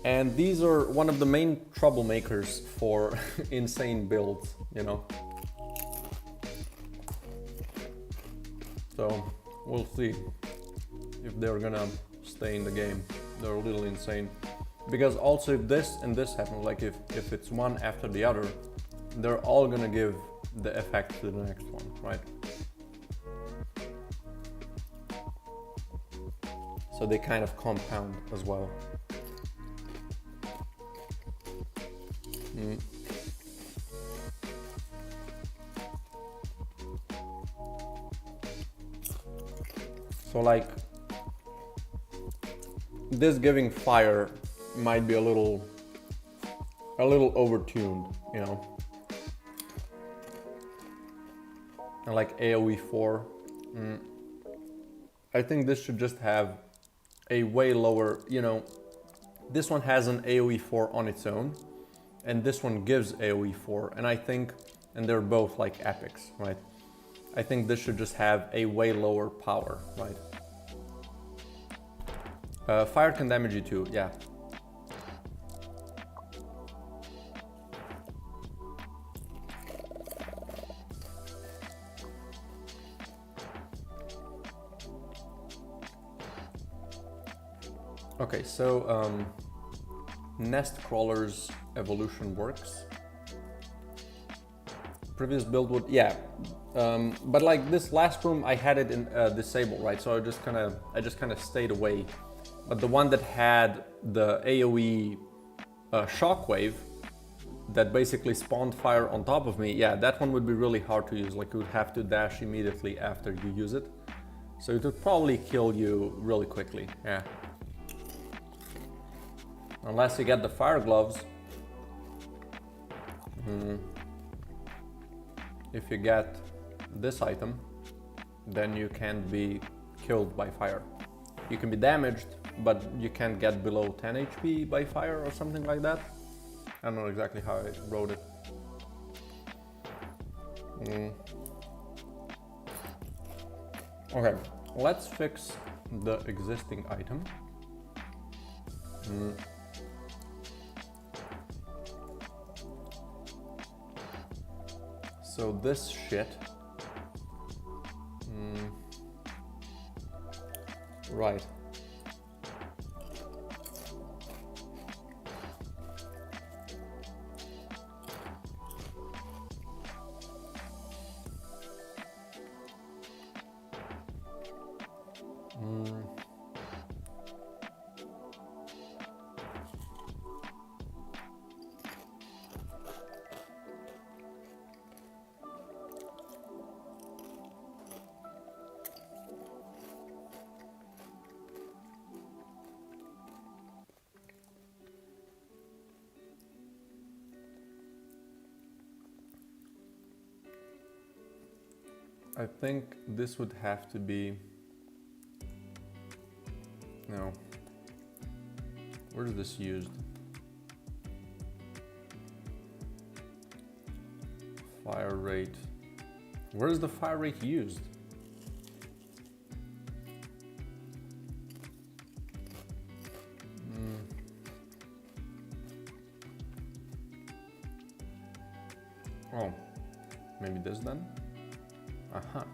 And these are one of the main troublemakers for insane builds, you know. So we'll see if they're gonna stay in the game. They're a little insane. Because also if this and this happen, like if it's one after the other, they're all gonna give the effect to the next one, right? So they kind of compound as well. So like this giving fire might be a little overtuned, you know. And like AoE 4, I think this should just have a way lower, you know, this one has an AoE 4 on its own, and this one gives AoE 4, and I think, and they're both like epics, right? I think this should just have a way lower power, right? Fire can damage you too, yeah. Okay, so nest crawlers evolution works. Previous build would, yeah, but like this last room I had it in disable, right? So I just kind of stayed away. But the one that had the AoE shockwave, that basically spawned fire on top of me, yeah, that one would be really hard to use. Like you would have to dash immediately after you use it. So it would probably kill you really quickly, yeah. Unless you get the fire gloves. If you get this item, then you can't be killed by fire. You can be damaged, but you can't get below 10 HP by fire or something like that. I don't know exactly how I wrote it. Okay, let's fix the existing item. So this shit. Right. I think this would have to be, no, where is this used? Fire rate, where is the fire rate used? Oh, maybe this then? Aha.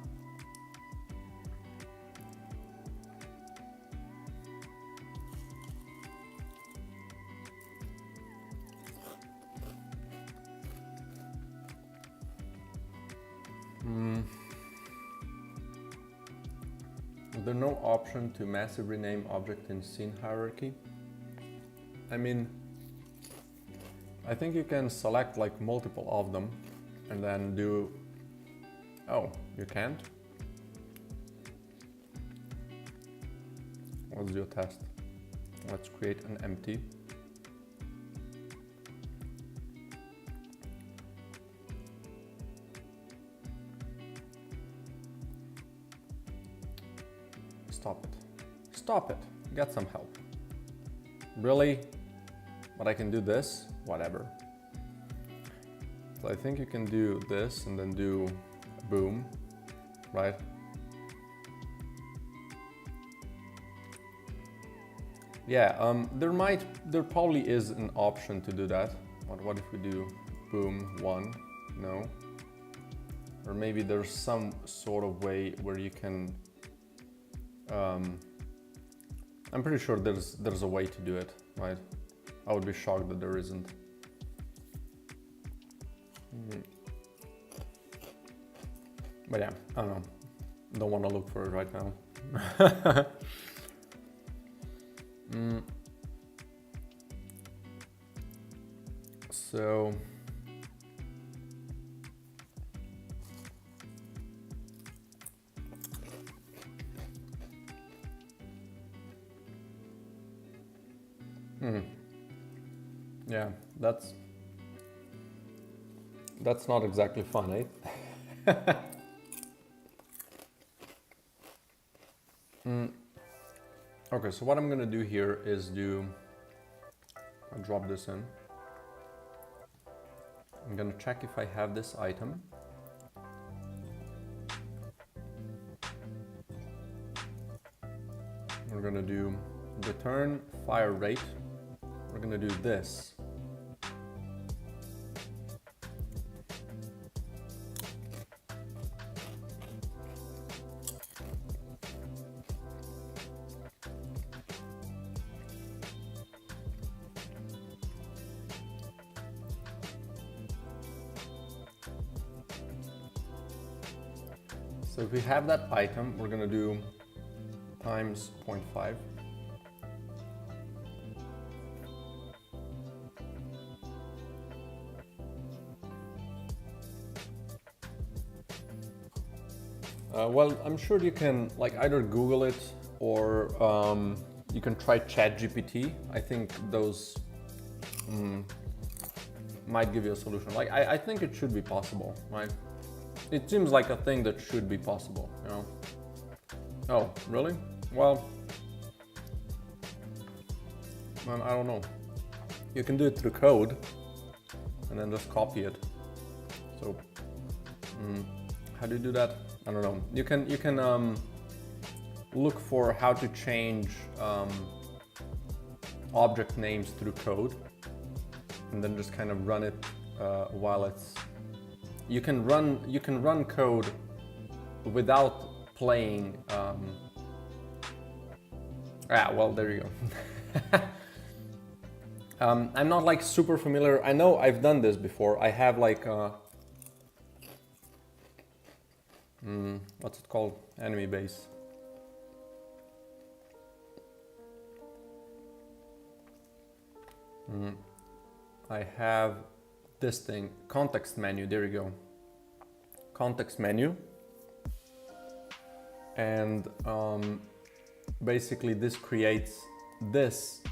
Is there no option to massive rename object in scene hierarchy? I mean, I think you can select like multiple of them and then do. Oh, you can't? Let's do a test. Let's create an empty. Stop it. Stop it. Get some help. Really? But I can do this? Whatever. So I think you can do this and then do boom, right? Yeah, there probably is an option to do that. What if we do boom 1? No. Or maybe there's some sort of way where you can, I'm pretty sure there's a way to do it, right? I would be shocked that there isn't. But yeah, I don't know. Don't want to look for it right now. So yeah, that's not exactly fun, eh? Okay, so what I'm gonna do here is I'll drop this in. I'm gonna check if I have this item. We're gonna do return fire rate. We're gonna do this. So if we have that item, we're gonna do times 0.5. Well, I'm sure you can like either Google it or you can try ChatGPT. I think those might give you a solution. Like I think it should be possible, right? It seems like a thing that should be possible, you know? Oh, really? Well, man, I don't know. You can do it through code and then just copy it. So, how do you do that? I don't know. You can look for how to change object names through code, and then just kind of run it while it's. You can run code without playing. Well, there you go. I'm not like super familiar. I know I've done this before. I have like what's it called? Enemy base. I have this thing, context menu, there you go. Context menu. And basically this creates this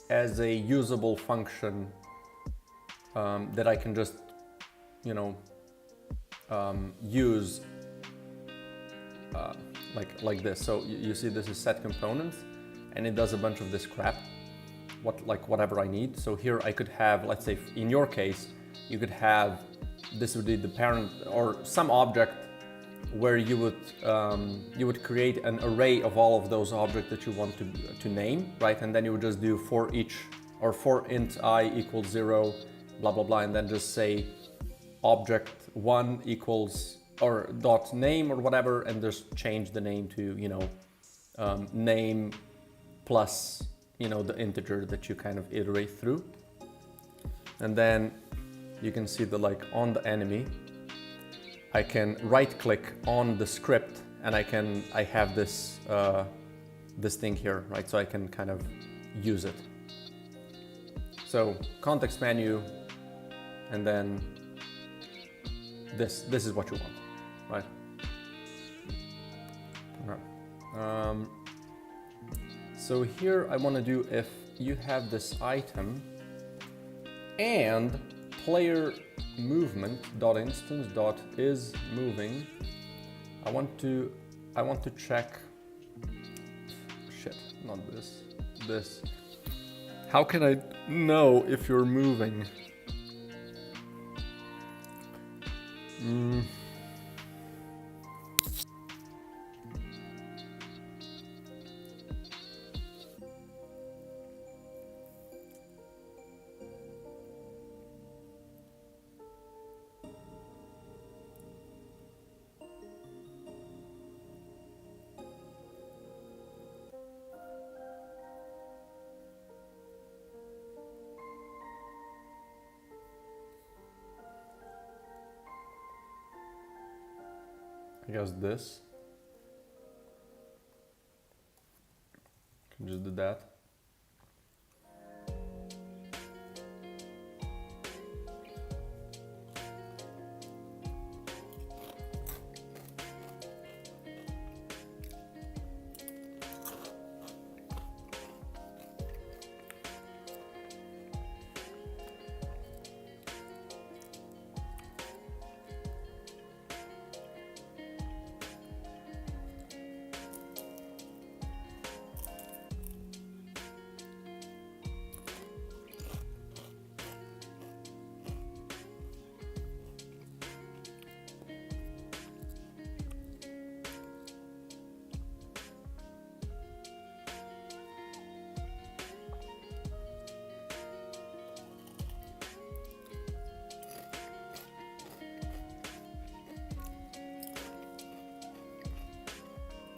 as a usable function that I can just, you know, use like this. So you see this is set components and it does a bunch of this crap, whatever I need. So here I could have, let's say in your case, you could have, this would be the parent or some object where you would create an array of all of those objects that you want to name, right? And then you would just do for each, or for int I equals 0, blah, blah, blah, and then just say object 1 equals, or dot name or whatever, and just change the name to, you know, name plus, you know, the integer that you kind of iterate through. And then you can see that like on the enemy, I can right click on the script and I have this, this thing here, right? So I can kind of use it. So context menu, and then this is what you want, right? Okay. So here I want to do, if you have this item and player movement dot instance dot is moving, I want to check, shit, not this. How can I know if you're moving? I guess this. Can just do that.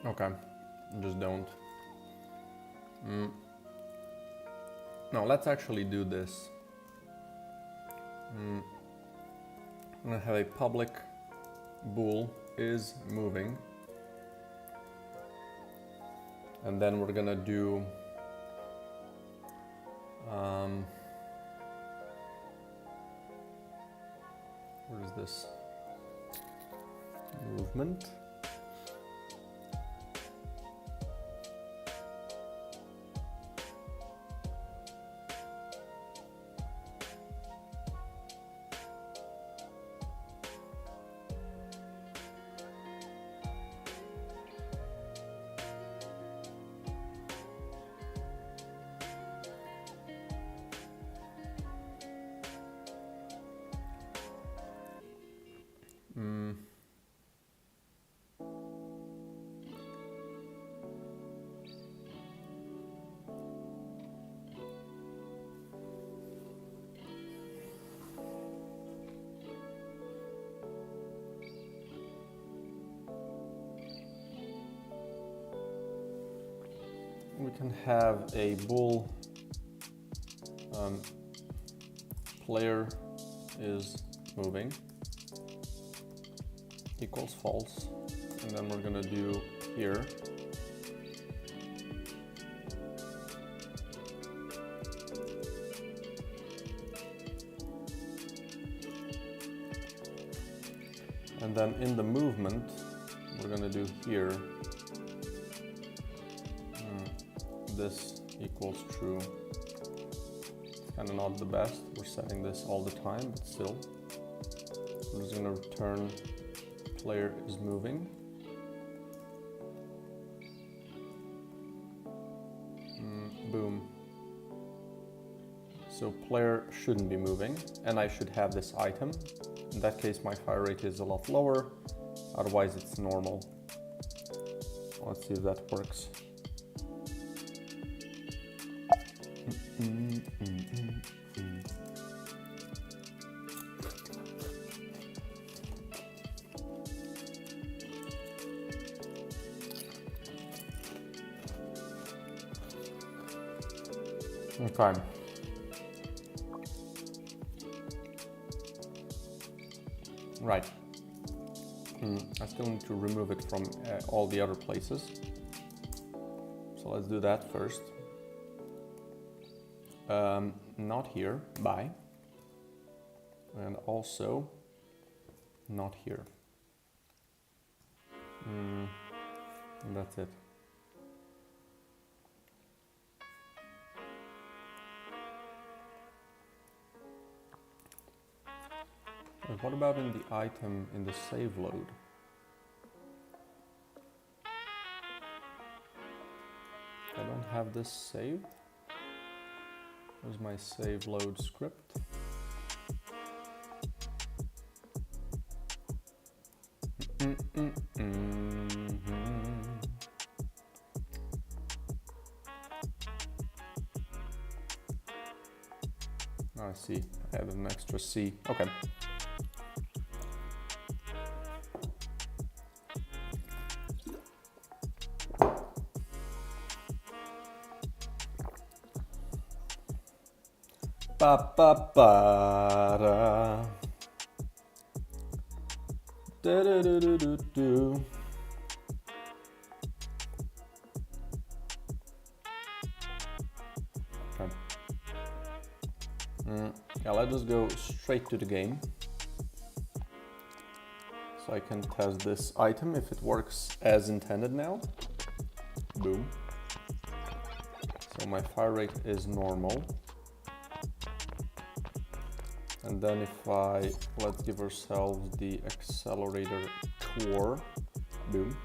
Okay, just don't. No, let's actually do this. I'm gonna have a public bool is moving, and then we're gonna do where is this movement? we can have a bool player is moving equals false, and then we're gonna do here and then in the movement we're gonna do here this equals true. It's kind of not the best. We're setting this all the time, but still. We're just gonna return player is moving. Boom. So player shouldn't be moving, and I should have this item. In that case, my fire rate is a lot lower. Otherwise, it's normal. Let's see if that works. Okay. Right. I still need to remove it from all the other places. So let's do that first. Not here, bye. And also not here. And that's it. And what about in the item in the save load? I don't have this saved. Here's my save load script. I see, I added an extra C. Okay. Ba ba ba da. Da da da da da do. Okay. Yeah, let's just go straight to the game. So I can test this item if it works as intended now. Boom. So my fire rate is normal. And then if let's give ourselves the accelerator tour, boom.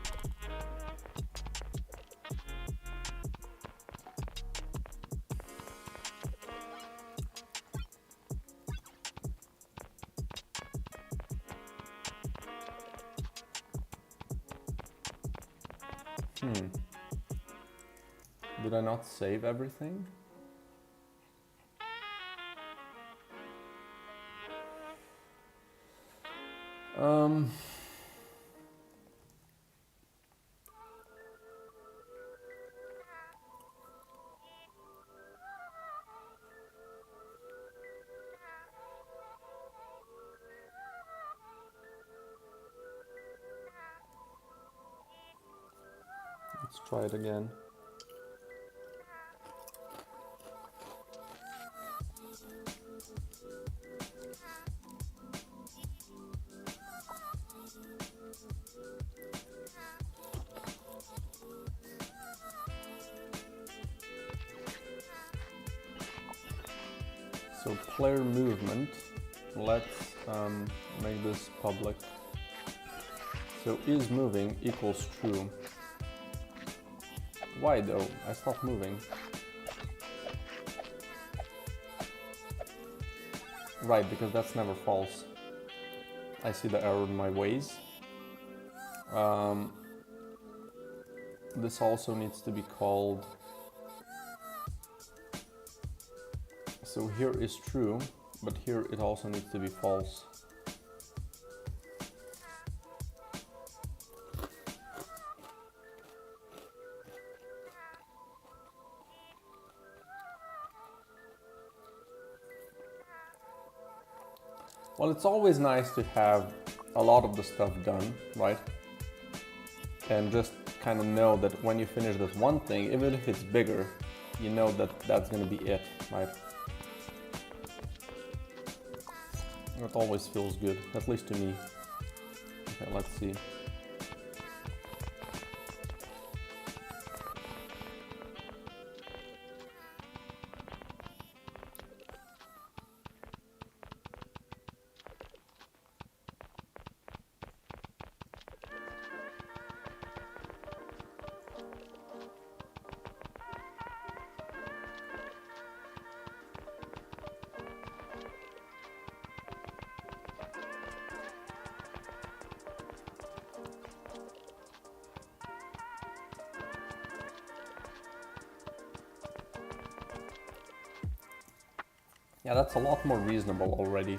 Did I not save everything? Let's try it again. So player movement, let's make this public. So is moving equals true. Why though? I stopped moving. Right, because that's never false. I see the error in my ways. This also needs to be called. So here is true, but here it also needs to be false. Well, it's always nice to have a lot of the stuff done, right? And just kind of know that when you finish this one thing, even if it's bigger, you know that that's going to be it, right? It always feels good, at least to me. Okay, let's see. Yeah, that's a lot more reasonable already.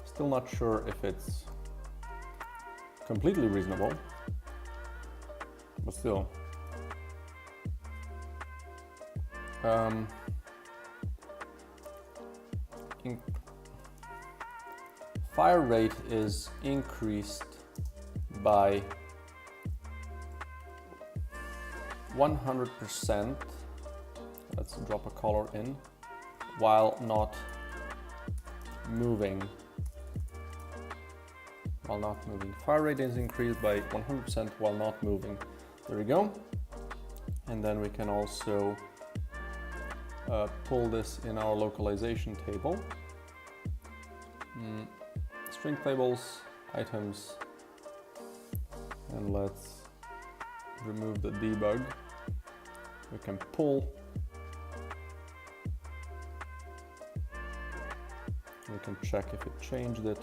Still not sure if it's completely reasonable, but still. Fire rate is increased by 100%. Let's drop a color in. While not moving. Fire rate is increased by 100% while not moving. There we go. And then we can also pull this in our localization table. String tables, items, and let's remove the debug. We can pull. We can check if it changed it.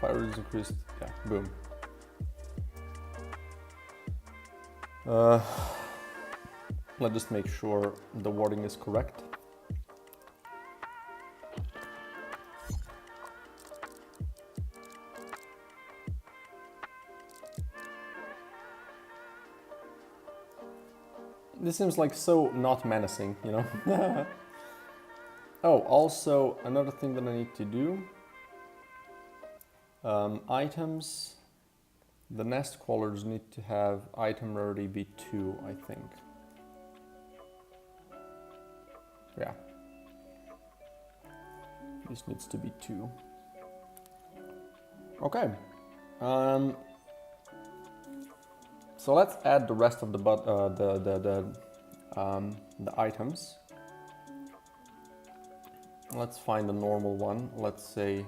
Fire rate is increased. Yeah, boom. Let's just make sure the wording is correct. This seems like so not menacing, you know? Oh, also another thing that I need to do. Items. The nest crawlers need to have item rarity be 2, I think. Yeah. This needs to be 2. Okay. So let's add the rest of the items. Let's find the normal one. Let's say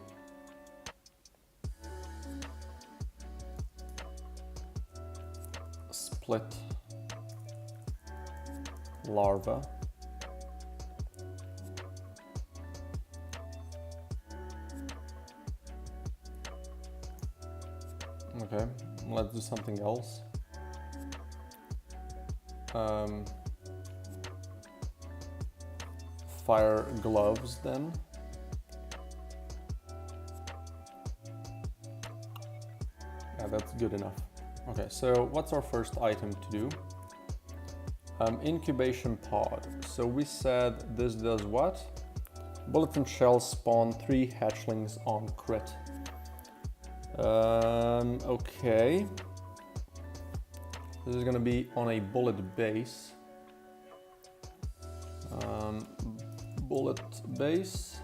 split larva. Okay, let's do something else. Fire gloves then. Yeah, that's good enough. Okay, so what's our first item to do? Incubation pod. So we said this does what? Bullets and shells spawn 3 hatchlings on crit. Okay. This is gonna be on a bullet base. Bullet base.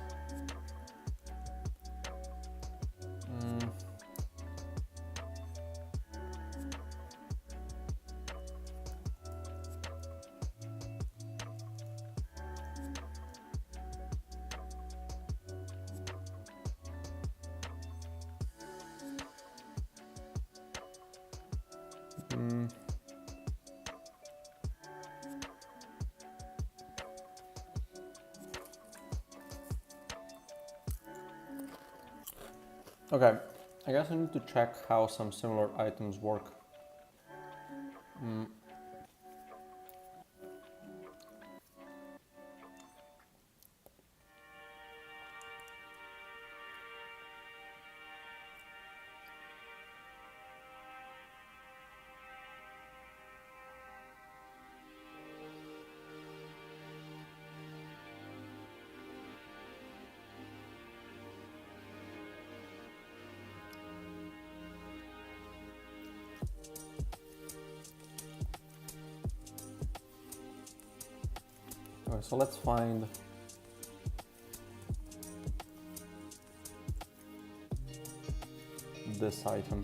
Okay, I guess I need to check how some similar items work. Okay, so let's find this item.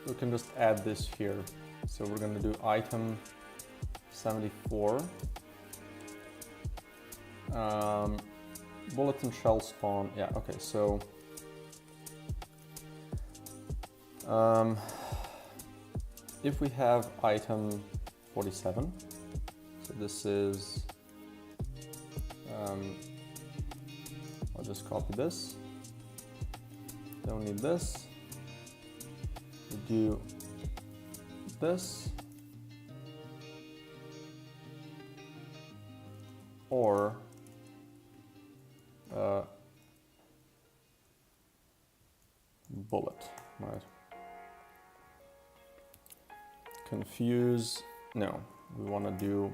We can just add this here. So we're gonna do item 74. Bullet and shell spawn. Yeah, okay, so if we have item 47, so this is, I'll just copy this. Don't need this. We do this, or bullet, right? Confuse, no, we want to do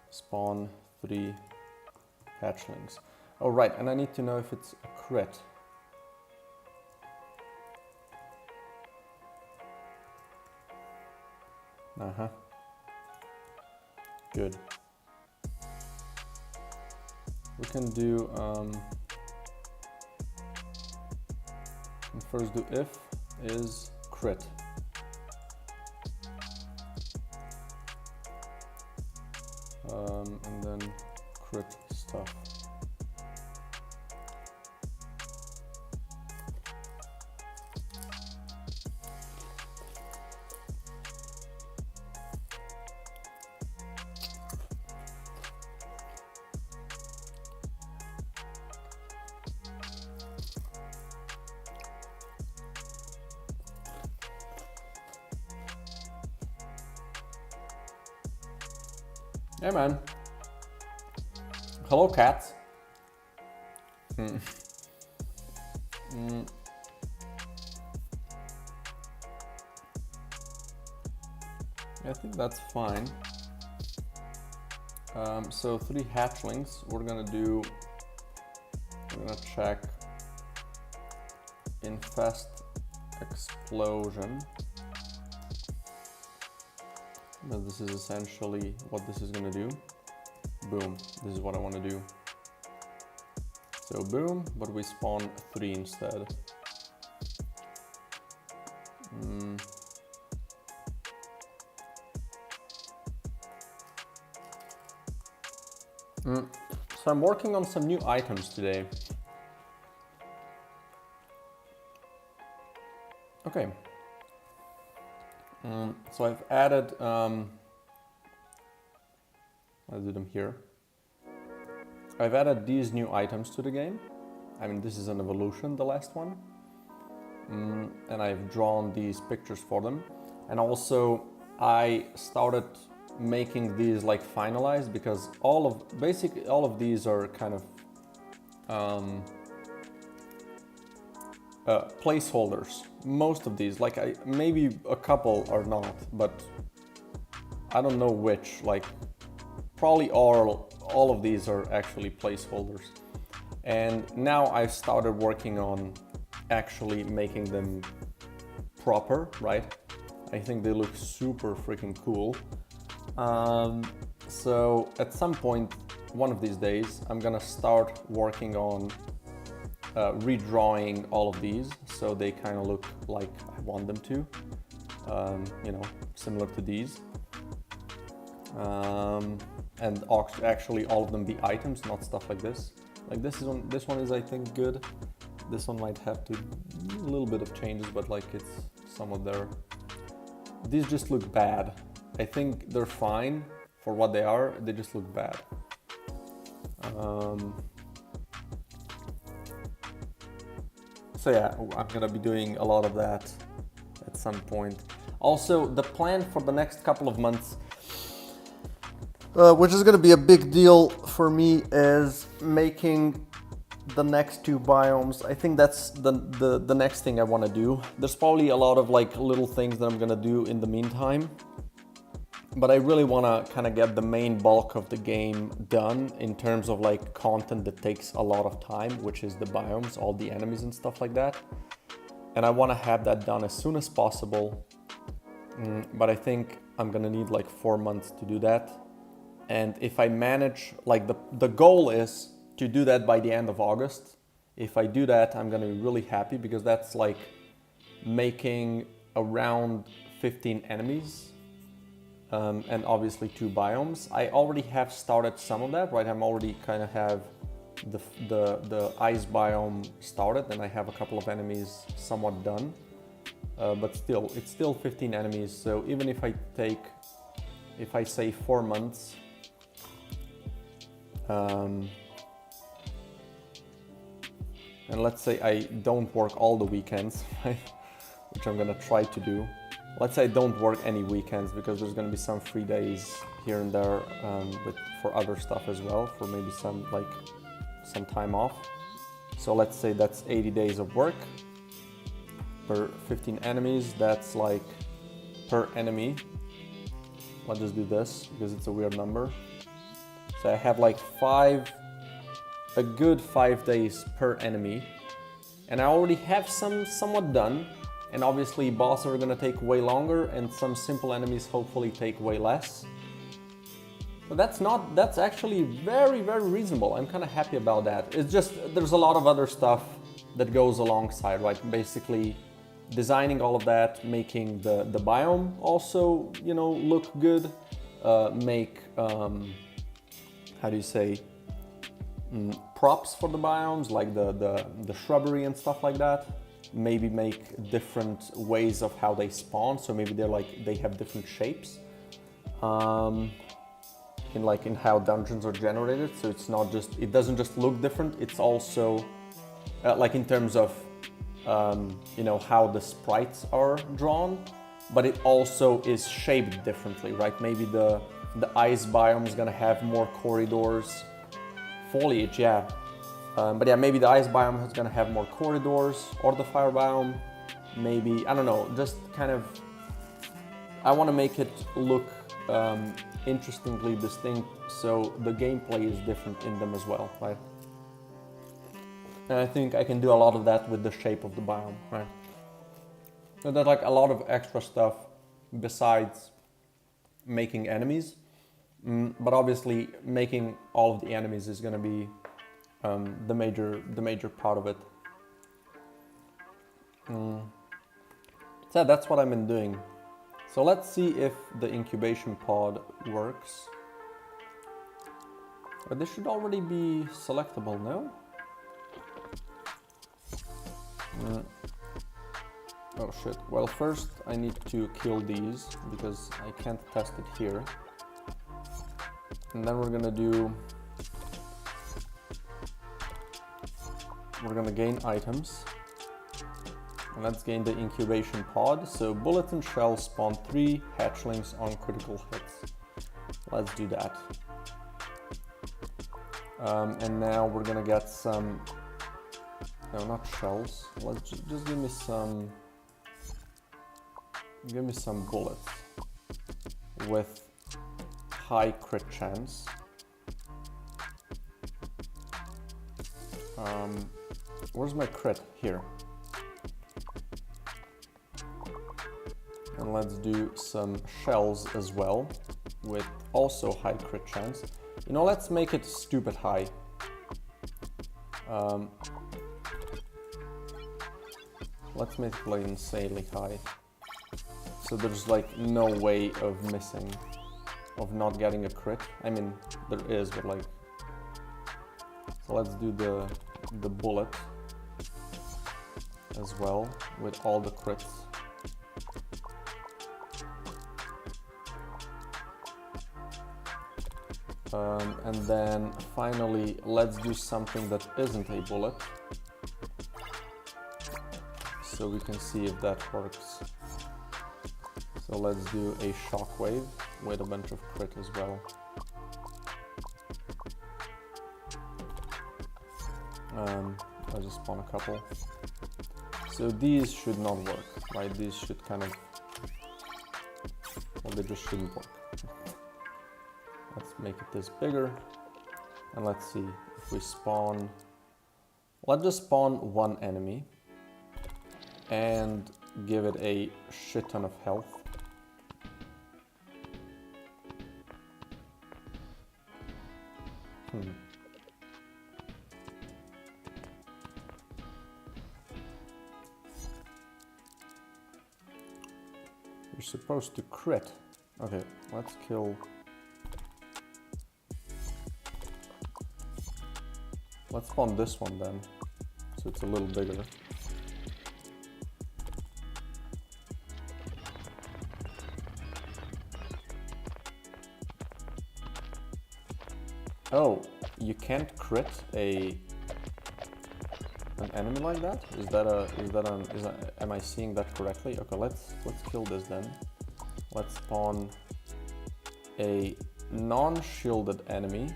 spawn 3 hatchlings. Oh, right, and I need to know if it's a crit. Uh-huh. Good. We can do, first do if is crit. And then crit stuff. Hey man. Hello cats. I think that's fine. So 3 hatchlings, we're gonna check infest explosion. But this is essentially what this is gonna do. Boom, this is what I wanna do. So boom, but we spawn 3 instead. So I'm working on some new items today. Okay. So I've added, I'll do them here. I've added these new items to the game. I mean, this is an evolution, the last one. And I've drawn these pictures for them. And also I started making these like finalized, because basically all of these are kind of placeholders. Most of these, like maybe a couple are not, but I don't know which. Like probably all of these are actually placeholders. And now I've started working on actually making them proper, right? I think they look super freaking cool. So at some point, one of these days, I'm gonna start working on redrawing all of these so they kind of look like I want them to, you know, similar to these. And actually all of them be items, not stuff like this. Like this one is I think good. This one might have to a little bit of changes, but like it's somewhat there. These just look bad. I think they're fine for what they are, they just look bad. So yeah, I'm gonna be doing a lot of that at some point. Also, the plan for the next couple of months, which is gonna be a big deal for me, is making the next 2 biomes. I think that's the next thing I want to do. There's probably a lot of like little things that I'm gonna do in the meantime, but I really want to kind of get the main bulk of the game done in terms of like content that takes a lot of time, which is the biomes, all the enemies and stuff like that. And I want to have that done as soon as possible, but I think I'm gonna need like 4 months to do that. And if I manage, like the goal is to do that by the end of August. If I do that, I'm gonna be really happy, because that's like making around 15 enemies and obviously 2 biomes. I already have started some of that, right? I'm already kind of have the ice biome started, and I have a couple of enemies somewhat done. But still, it's still 15 enemies. So even if I say 4 months, and let's say I don't work all the weekends, right? Which I'm gonna try to do. Let's say I don't work any weekends, because there's gonna be some free days here and there, but for other stuff as well, for maybe some time off. So let's say that's 80 days of work per 15 enemies. That's like per enemy. Let's just do this because it's a weird number. So I have like a good 5 days per enemy, and I already have some somewhat done. And obviously bosses are gonna take way longer, and some simple enemies hopefully take way less. But that's actually very, very reasonable. I'm kind of happy about that. It's just, there's a lot of other stuff that goes alongside, right? Basically designing all of that, making the biome also, you know, look good, make, how do you say, props for the biomes, like the shrubbery and stuff like that. Maybe make different ways of how they spawn, so maybe they have different shapes in how dungeons are generated. So it's not just, it doesn't just look different, it's also like in terms of you know, how the sprites are drawn, but it also is shaped differently, right? Maybe the ice biome is gonna have more corridors, foliage, yeah. But yeah, maybe the ice biome is gonna have more corridors, or the fire biome, maybe, I don't know, just kind of, I wanna make it look interestingly distinct, so the gameplay is different in them as well, right? And I think I can do a lot of that with the shape of the biome, right? So there's like a lot of extra stuff besides making enemies, but obviously making all of the enemies is gonna be the major part of it. So that's what I've been doing. So let's see if the incubation pod works. But this should already be selectable, no? Oh shit. Well, first I need to kill these because I can't test it here. And then we're gonna gain items. And let's gain the incubation pod. So bullets and shells spawn 3 hatchlings on critical hits. Let's do that. And now we're gonna get some, no, not shells. Let's just give me some bullets with high crit chance. Where's my crit? Here. And let's do some shells as well with also high crit chance. You know, let's make it stupid high. Let's make it like insanely high. So there's like no way of missing, of not getting a crit. I mean, there is, but like, so let's do the bullet as well with all the crits. And then finally, let's do something that isn't a bullet. so we can see if that works. So let's do a shockwave with a bunch of crit as well. I'll just spawn a couple. So these should not work, right? These should kind of, well, they just shouldn't work. Let's make it this bigger. And let's see if we spawn, let's just spawn one enemy and give it a shit ton of health. You're supposed to crit. Okay, let's kill. Let's spawn this one then, so it's a little bigger. Oh, you can't crit an enemy like that? Am I seeing that correctly? Okay, let's kill this then. Let's spawn a non-shielded enemy.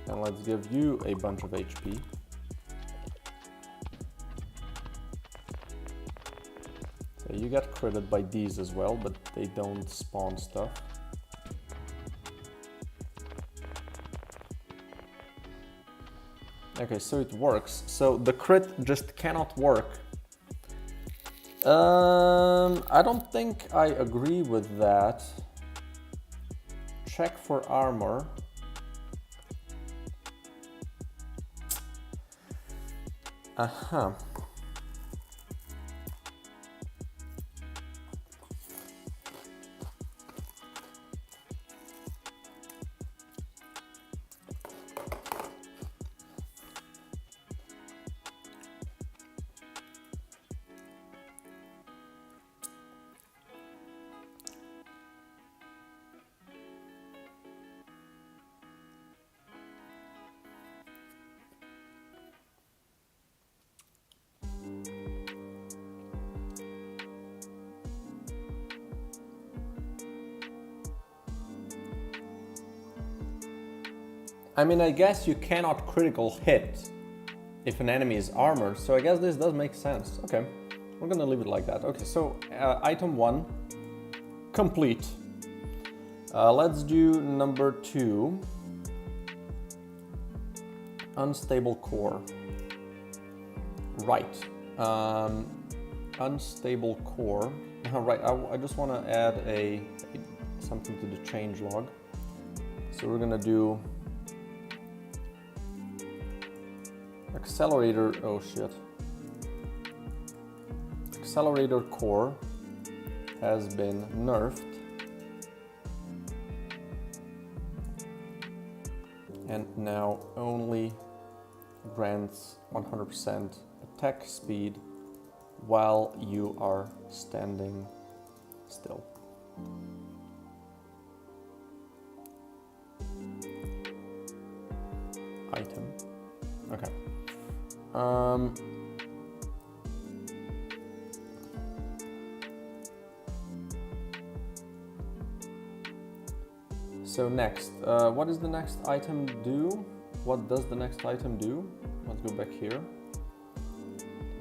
And let's give you a bunch of HP. So you get critted by these as well, but they don't spawn stuff. Okay, so it works. So the crit just cannot work. I don't think I agree with that. Check for armor. Uh-huh. I mean, I guess you cannot critical hit if an enemy is armored, so I guess this does make sense. Okay, we're gonna leave it like that. Okay, so item 1, complete. Let's do number 2, unstable core. Right, unstable core. Right, I just wanna add something to the change log. So we're gonna do accelerator, oh shit. Accelerator core has been nerfed. And now only grants 100% attack speed while you are standing still. Item. Okay. So next, what does the next item do? What does the next item do? Let's go back here.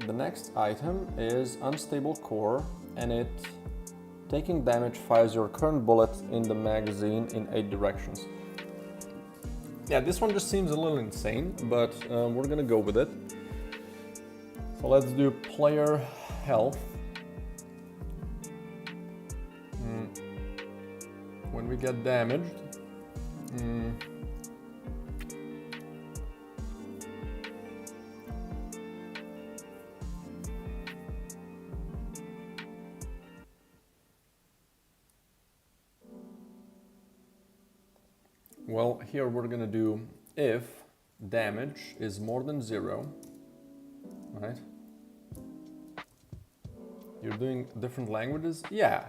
The next item is unstable core, and it taking damage fires your current bullet in the magazine in 8 directions. Yeah, this one just seems a little insane, but we're gonna go with it. So let's do player health. When we get damaged, well, here we're gonna do if damage is more than 0, right? You're doing different languages? Yeah.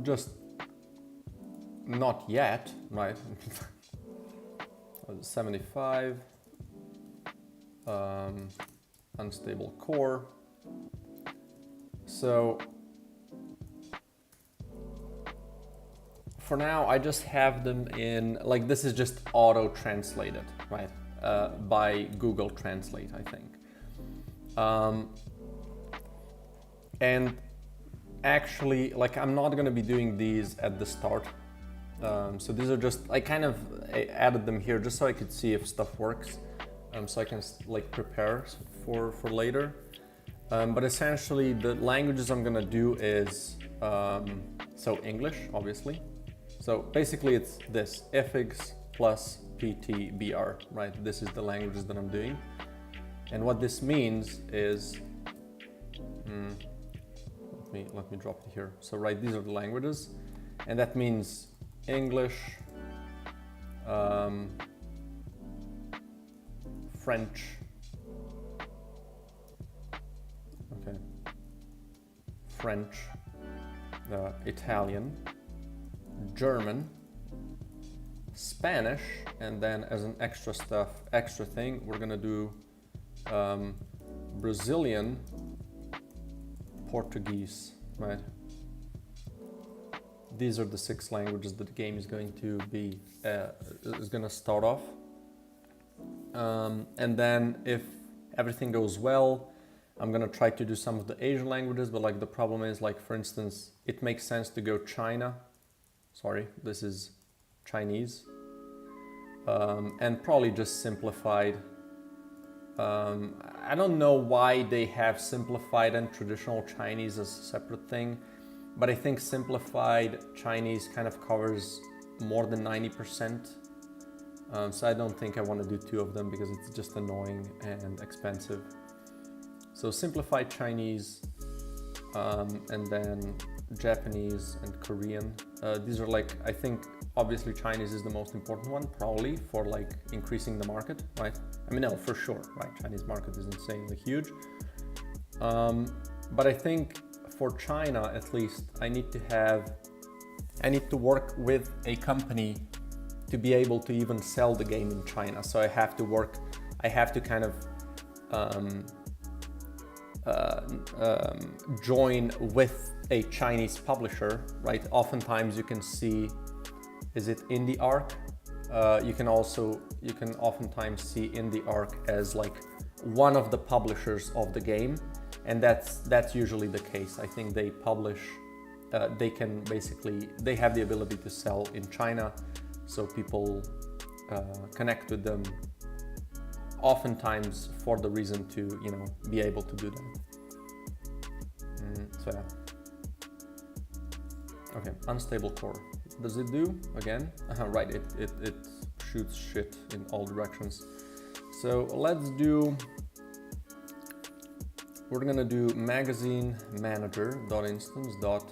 Just not yet, right? 75, unstable core. So for now, I just have them in, like, this is just auto translated, right? By Google Translate, I think. And actually, like, I'm not gonna be doing these at the start. So these are just, I added them here just so I could see if stuff works. So I can like prepare for later. But essentially the languages I'm gonna do is, so English, obviously. So basically it's this, FX plus PTBR, right? This is the languages that I'm doing. And what this means is, let me drop it here. So right, these are the languages. And that means English, French, okay, French, Italian, German, Spanish, and then as an extra thing, we're gonna do Brazilian, Portuguese, right? These are the 6 languages that the game is going to be, is gonna start off. And then if everything goes well, I'm gonna try to do some of the Asian languages, but like the problem is, like, for instance, it makes sense to go China. Sorry, this is Chinese. And probably just simplified. I don't know why they have simplified and traditional Chinese as a separate thing, but I think simplified Chinese kind of covers more than 90%. So I don't think I want to do 2 of them because it's just annoying and expensive. So simplified Chinese, and then Japanese and Korean. These are like, I think obviously Chinese is the most important one, probably for like increasing the market, right? I mean, no, for sure, right? Chinese market is insanely huge. But I think for China, at least, I need to work with a company to be able to even sell the game in China. So I have to kind of join with a Chinese publisher, right? Oftentimes you can see, is it IndieArc? You can oftentimes see IndieArc as like one of the publishers of the game, and that's usually the case. I think they publish, they have the ability to sell in China, so people connect with them oftentimes for the reason to, be able to do that. So yeah. Okay, unstable core. Does it do again? Right, it shoots shit in all directions. So let's do, we're gonna do magazine manager dot instance dot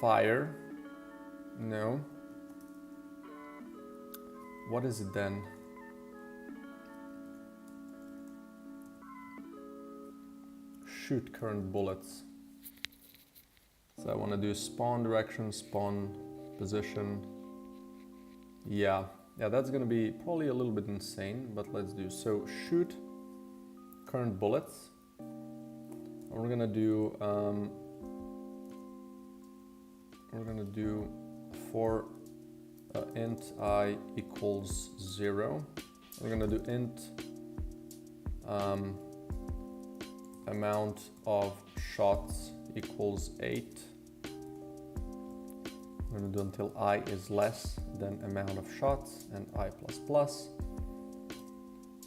fire. No. What is it then? Shoot current bullets. So I want to do spawn direction, spawn position. Yeah, that's gonna be probably a little bit insane, but let's do. So shoot current bullets. And we're gonna do for int I equals 0. We're gonna do int amount of shots equals 8. We're gonna do until I is less than amount of shots and I plus plus.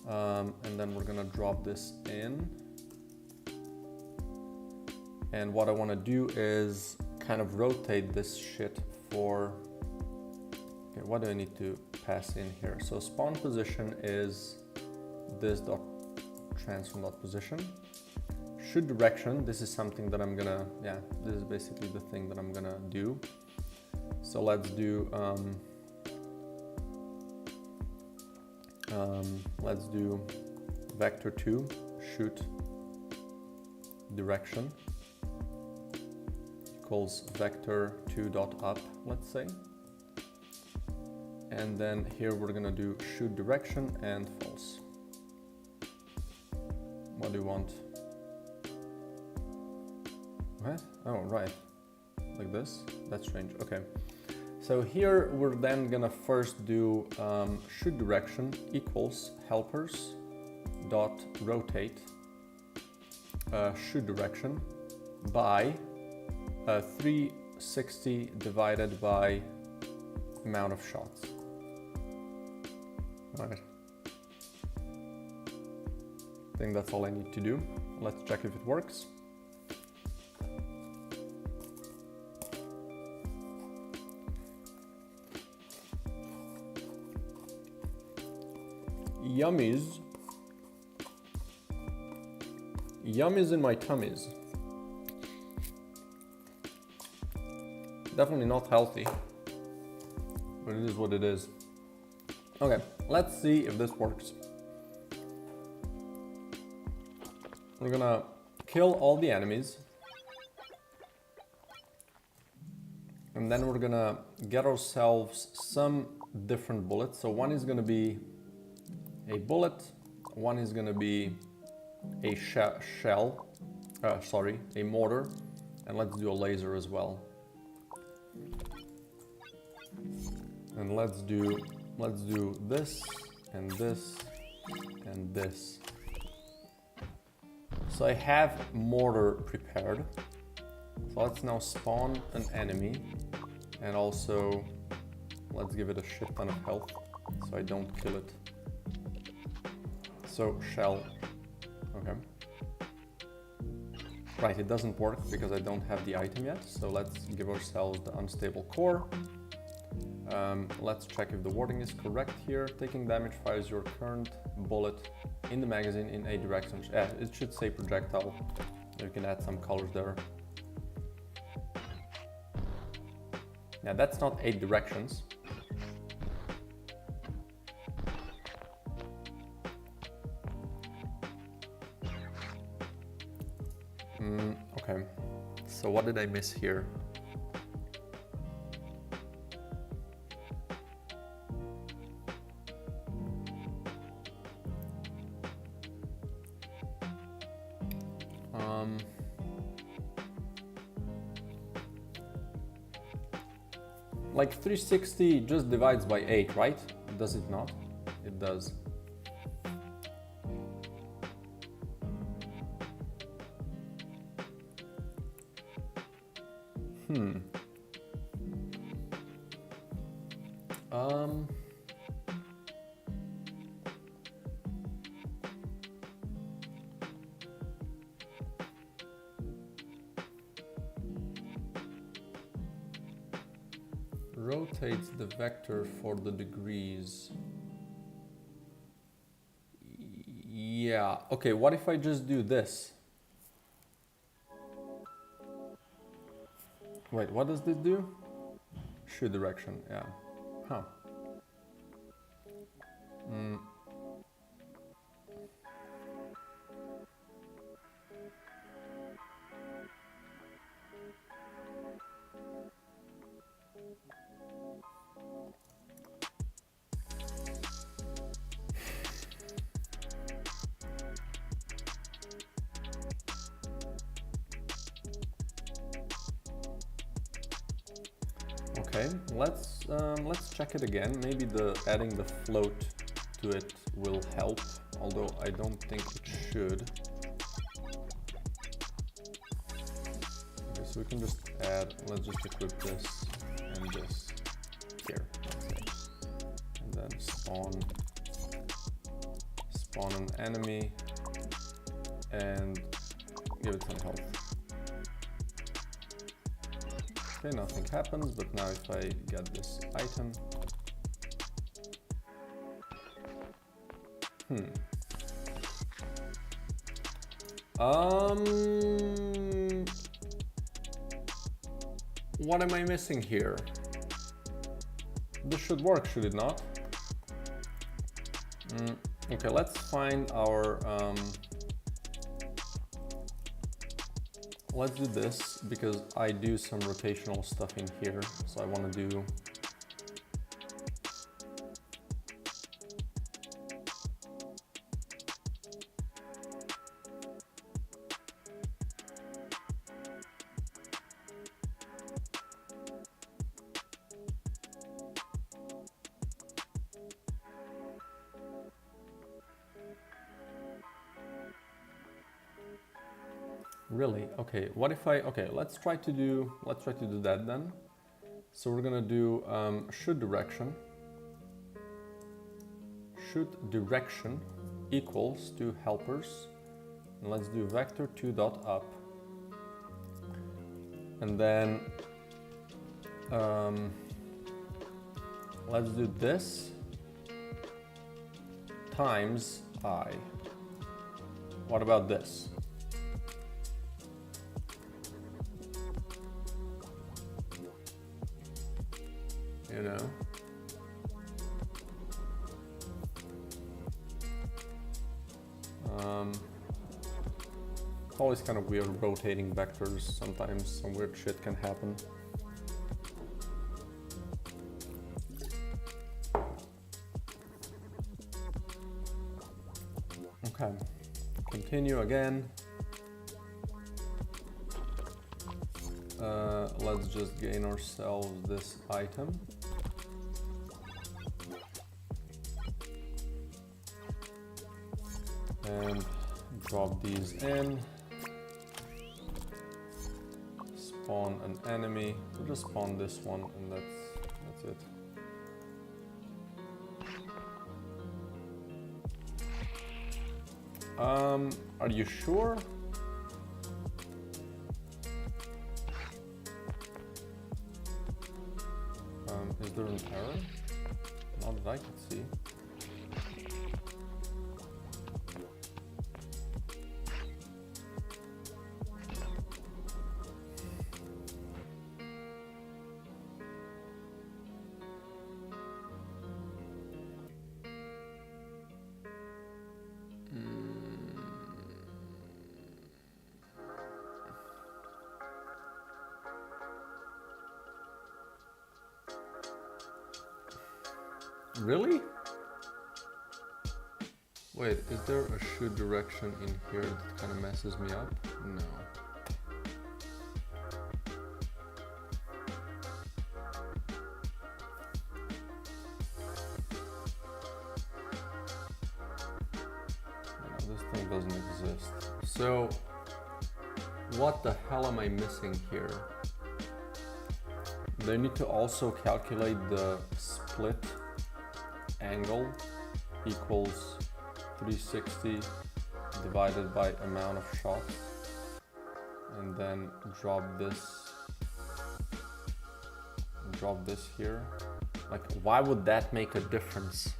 And then we're gonna drop this in. And what I wanna do is kind of rotate this shit for, okay, what do I need to pass in here? So spawn position is this dot transform dot position. Shoot direction, this is something that I'm gonna, this is basically the thing that I'm gonna do. So let's do vector2 shoot direction equals vector 2.up, let's say. And then here we're gonna do shoot direction and false. What do you want? What? Oh, right. Like this? That's strange. Okay. So here we're then gonna first do shoot direction equals helpers dot rotate shoot direction by 360 divided by amount of shots. Right. I think that's all I need to do. Let's check if it works. Yummies. Yummies in my tummies. Definitely not healthy, but it is what it is. Okay, let's see if this works. We're gonna kill all the enemies. And then we're gonna get ourselves some different bullets. So one is gonna be a bullet, one is gonna be a a mortar, and let's do a laser as well. And let's do this and this and this. So I have mortar prepared. So let's now spawn an enemy, and also let's give it a shit ton of health so I don't kill it. So shell. Okay. Right, it doesn't work because I don't have the item yet. So let's give ourselves the unstable core. Let's check if the wording is correct here. Taking damage fires your current bullet in the magazine in a direction. Yeah, it should say projectile. You can add some colors there. Yeah, that's not 8 directions. Okay, so what did I miss here? Like 360 just divides by 8, right? Does it not? It does. Rotates the vector for the degrees. Yeah, okay, what if I just do this? Wait, what does this do? Shoot direction, yeah. Huh. Okay, let's check it again. Maybe adding the float to it will help, although I don't think it should. Okay, so we can just add, let's just equip this and this here, let's say. And then spawn an enemy and give it some health. Okay, nothing happens, but now if I get this item, what am I missing here? This should work, should it not? Okay, let's find our let's do this because I do some rotational stuff in here. So I want to do really? Okay, what if okay, let's try to do that then. So we're gonna do shoot direction equals to helpers, and let's do vector 2 dot up, and then let's do this times I. What about this? You know? Always kind of weird rotating vectors. Sometimes some weird shit can happen. Okay, continue again. Let's just gain ourselves this item. And drop these in. Spawn an enemy. We'll just spawn this one, and that's it. Are you sure? Is there an error? Not that I can see. Really? Wait, is there a shoot direction in here that kind of messes me up? No. No, this thing doesn't exist. So, what the hell am I missing here? They need to also calculate the split angle equals 360 divided by amount of shots, and then drop this here. Like, why would that make a difference?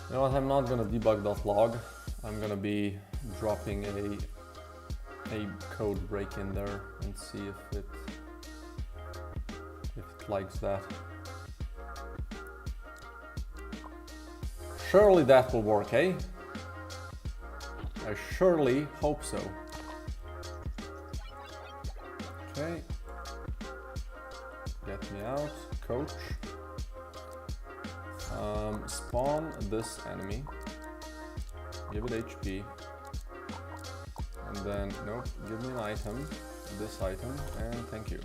You know what, I'm not gonna debug.log. I'm gonna be dropping a code break in there and see if it likes that. Surely that will work, eh? I surely hope so. Okay. Get me out, coach. Spawn this enemy, give it HP, and then, nope, give me an item, this item, and thank you.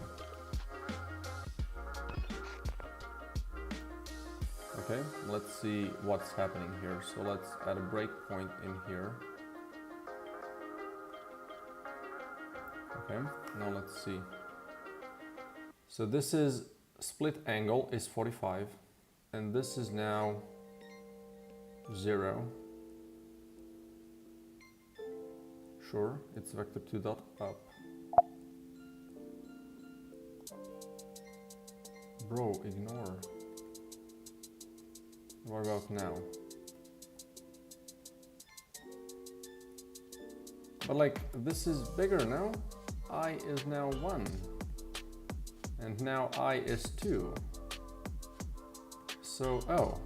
Okay, let's see what's happening here. So let's add a breakpoint in here. Okay, now let's see. So this is split angle is 45. And this is now 0. Sure, it's vector 2 dot up. Bro, ignore. What about now? But like, this is bigger now. I is now 1. And now I is 2. So, oh.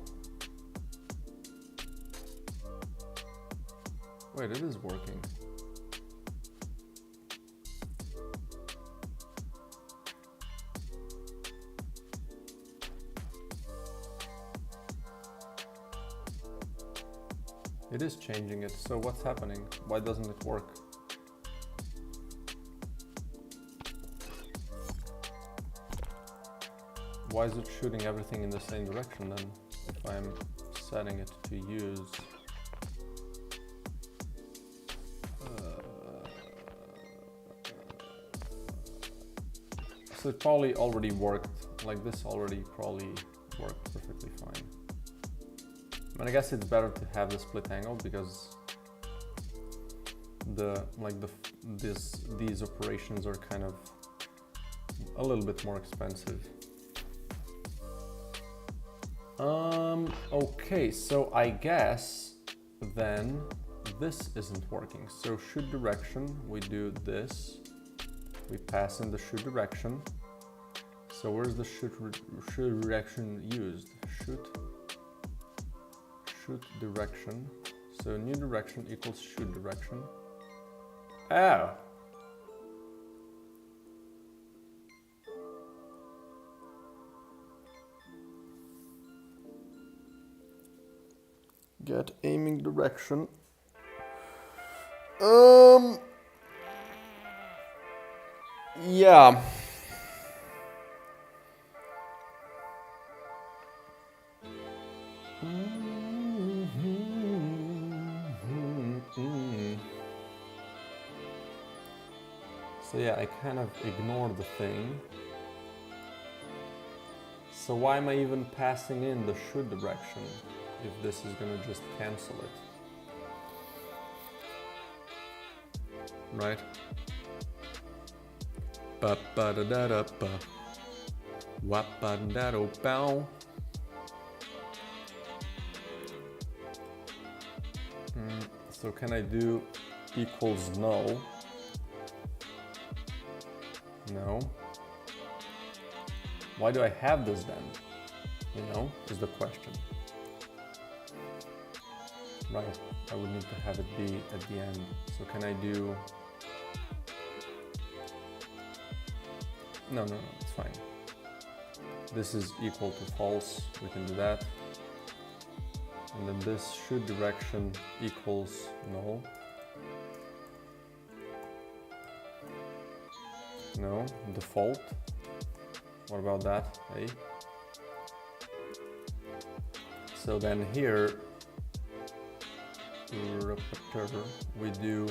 Wait, it is working. It is changing it, so what's happening? Why doesn't it work? Why is it shooting everything in the same direction then, if I'm setting it to use? So it probably already worked, like this already probably worked perfectly fine. I mean, I guess it's better to have the split angle because these operations are kind of a little bit more expensive. Okay, so I guess then this isn't working. So shoot direction, we do this, we pass in the shoot direction. So where's the shoot direction used? Shoot direction. So new direction equals shoot direction. Oh. Get aiming direction. Yeah. So yeah, I kind of ignore the thing. So why am I even passing in the shoot direction if this is gonna just cancel it? Right? Ba ba da da da ba. Wa ba da da bow. So can I do equals null? No. Why do I have this then? You know, is the question. Right, I would need to have it be at the end. So can I do... No, it's fine. This is equal to false, we can do that. And then this shoot direction equals null. No, default. What about that? Hey. So then here, we do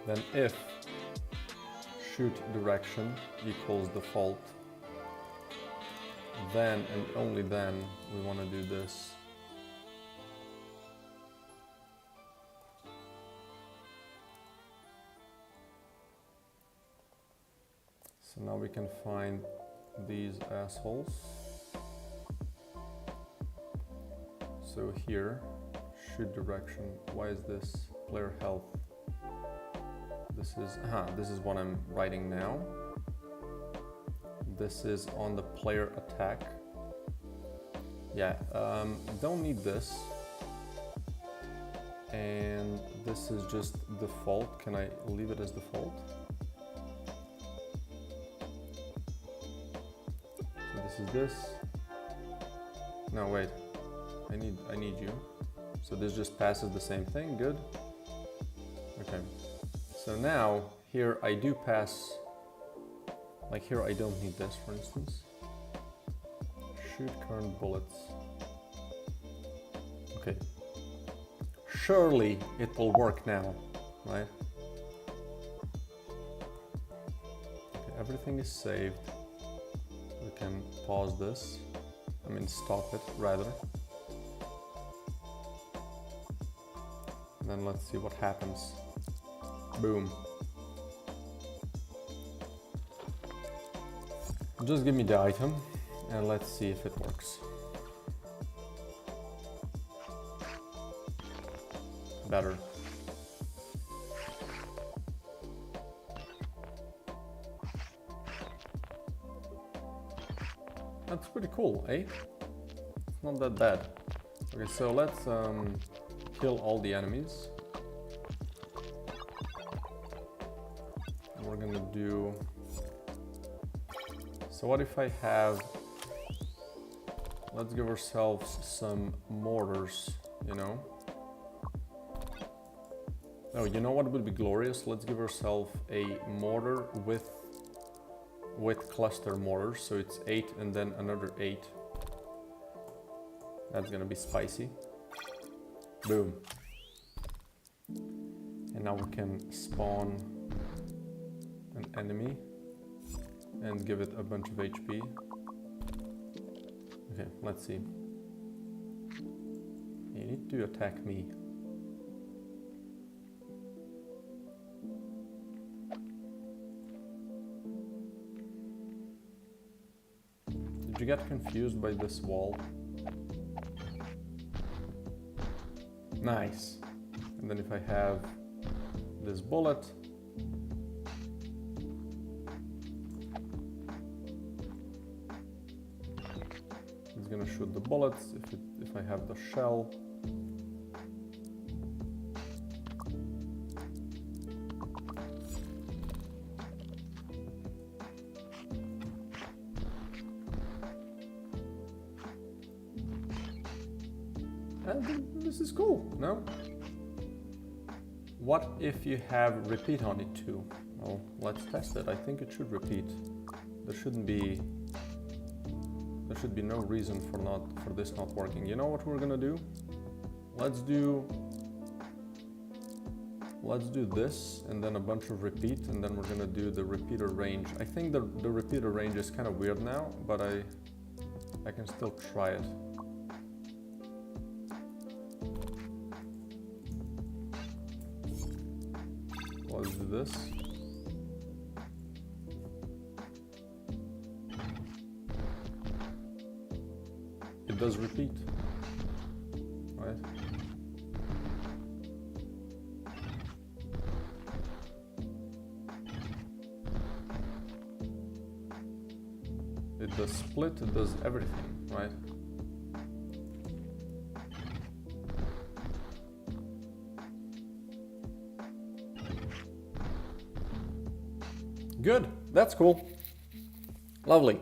then if shoot direction equals default, then and only then we want to do this. So now we can find these assholes. So here, shoot direction. Why is this player health? This is what I'm writing now. This is on the player attack. Yeah, don't need this. And this is just default. Can I leave it as default? So this is this. No, wait. I need you. So this just passes the same thing. Good. Okay. So now here I do pass. Like here I don't need this, for instance. Shoot current bullets. Okay. Surely it will work now, right? Okay, everything is saved. We can pause this. I mean, stop it, rather. And then let's see what happens. Boom. Just give me the item and let's see if it works. better. That's pretty cool, eh? It's not that bad. Okay, so let's kill all the enemies. And we're gonna do... So what if I have... Let's give ourselves some mortars, you know? Oh, you know what would be glorious? Let's give ourselves a mortar with cluster mortars, so it's 8 and then another 8. That's gonna be spicy. Boom. And now we can spawn an enemy and give it a bunch of HP. Okay, let's see. You need to attack me. Did you get confused by this wall? Nice. And then if I have this bullet, it's gonna shoot the bullets. If I have the shell, this is cool, no? What if you have repeat on it too? Well, let's test it. I think it should repeat. There should be no reason for this not working. You know what we're gonna do? Let's do this and then a bunch of repeat, and then we're gonna do the repeater range. I think the repeater range is kind of weird now, but I can still try it. Let's do this. It does repeat, right? It does split, it does everything, right? Good, that's cool. Lovely.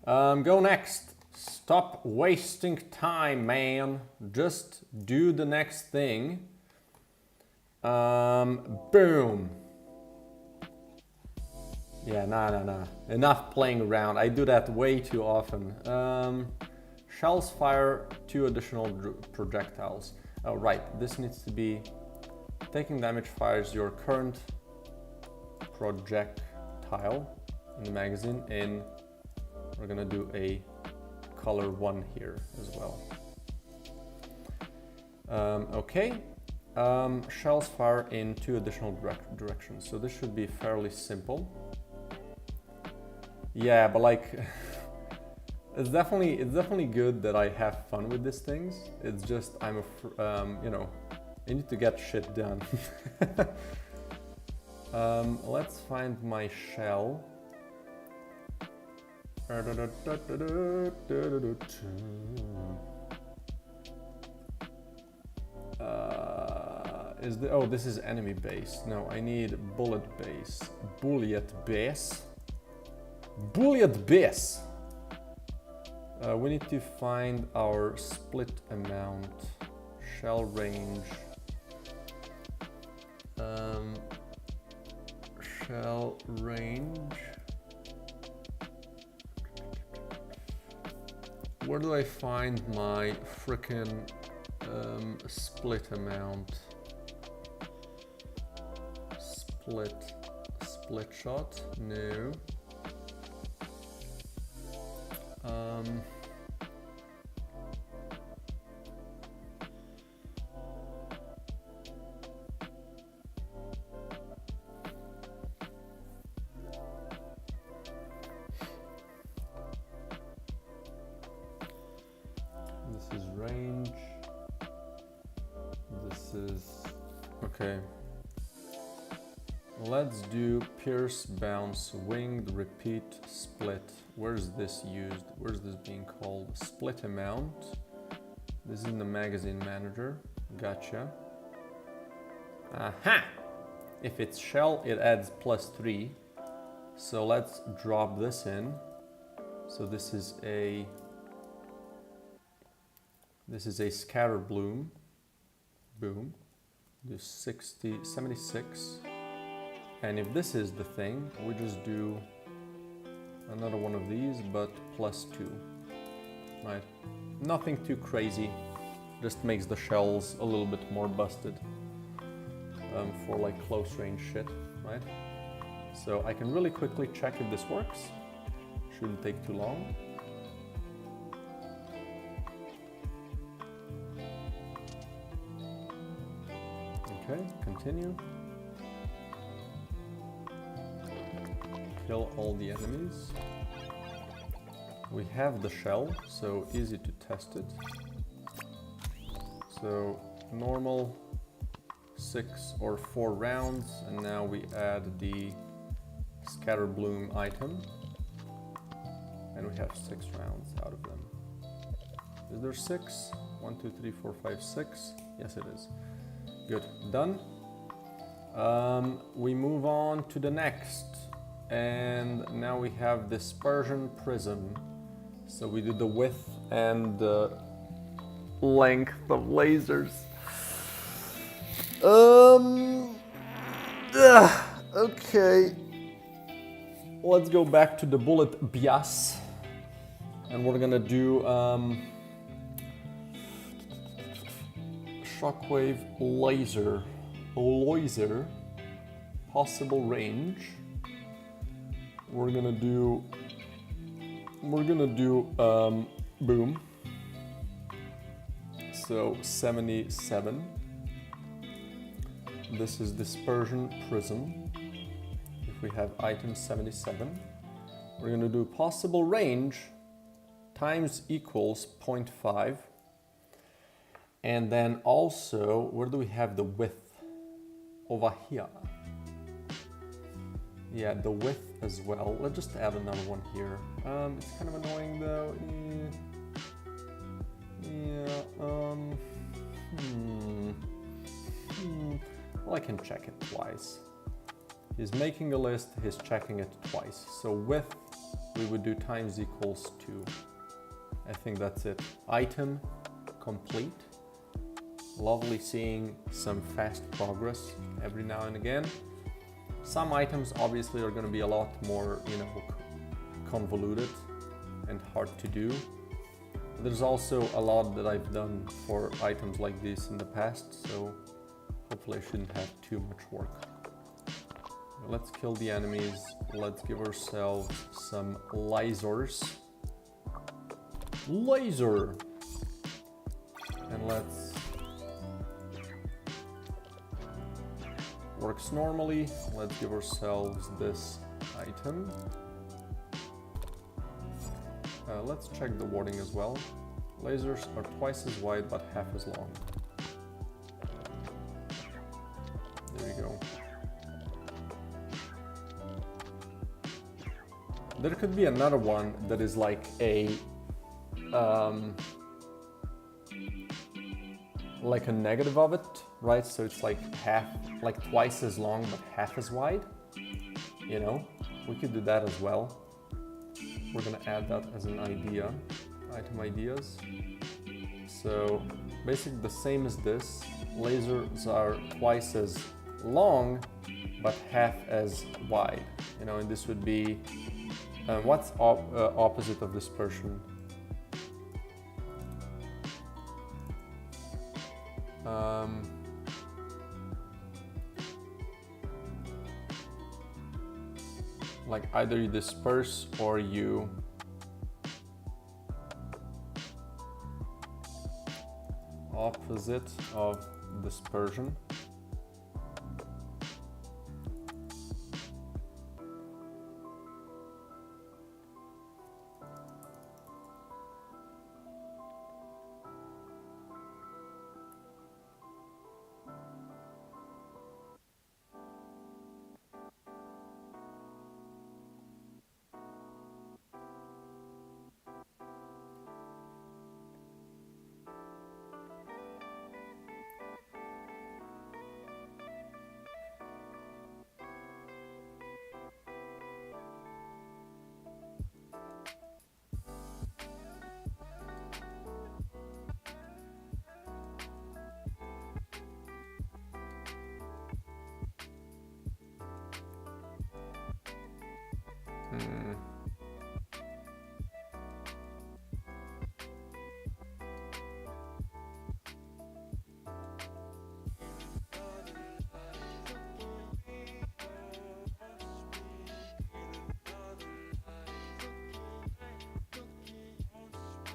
Go next. Stop wasting time, man. Just do the next thing. Boom. Yeah, nah. Enough playing around. I do that way too often. Shells fire 2 additional projectiles. Oh, right. This needs to be taking damage fires your current projectile in the magazine, and we're gonna do a color 1 here as well. Okay, shells fire in 2 additional directions, so this should be fairly simple. Yeah, but like it's definitely good that I have fun with these things. It's just you know, I need to get shit done. Let's find my shell. Oh, this is enemy base. No, I need bullet base. Bullet base. Bullet base. We need to find our split amount, shell range. Shell range. Where do I find my frickin' split amount? Split shot? No. This is range. This is Okay. Let's do pierce, bounce, winged, repeat, split. Where's this used? Where's this being called? Split amount. This is in the magazine manager. Gotcha. Aha! If it's shell, it adds +3. So let's drop this in. So this is a scatter bloom. Boom. Do 60, 76. And if this is the thing, we just do another one of these, but +2. Right? Nothing too crazy. Just makes the shells a little bit more busted for like close range shit, right? So I can really quickly check if this works. Shouldn't take too long. Okay, continue. Kill all the enemies. We have the shell, so easy to test it. So normal 6 or 4 rounds, and now we add the scatter bloom item, and we have 6 rounds out of them. Is there 6? 1, 2, 3, 4, 5, 6. Yes, it is. Good, done. We move on to the next, and now we have dispersion prism. So we do the width and the length of lasers. Okay. Let's go back to the bullet bias, and we're gonna do shockwave laser, possible range. We're gonna do boom. So 77. This is dispersion prism. If we have item 77, we're gonna do possible range times equals 0.5. And then also, where do we have the width? Over here. Yeah, the width as well. Let's just add another one here. It's kind of annoying though. Well, I can check it twice. He's making a list, he's checking it twice. So width, we would do times equals 2. I think that's it. Item complete. Lovely seeing some fast progress every now and again. Some items obviously are going to be a lot more, convoluted and hard to do. There's also a lot that I've done for items like this in the past, so hopefully I shouldn't have too much work. Let's kill the enemies. Let's give ourselves some lasers. Laser! And let's... Works normally. Let's give ourselves this item. Let's check the wording as well. Lasers are twice as wide but half as long. There you go. There could be another one that is like a negative of it, right? So it's like twice as long but half as wide. We could do that as well. We're gonna add that as an idea, item ideas. So basically the same as this. Lasers are twice as long but half as wide. And this would be what's opposite of dispersion? Like either you disperse or you opposite of dispersion.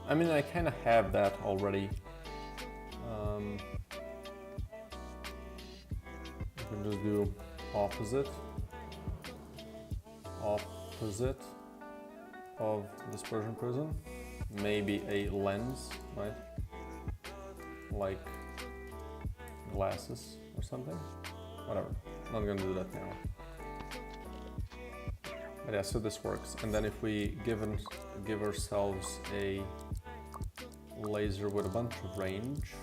I mean, I kind of have that already. You can just do opposite of dispersion prism. Maybe a lens, right? Like glasses or something. Whatever. Not gonna do that now. But yeah, so this works. And then if we give ourselves a laser with a bunch of range,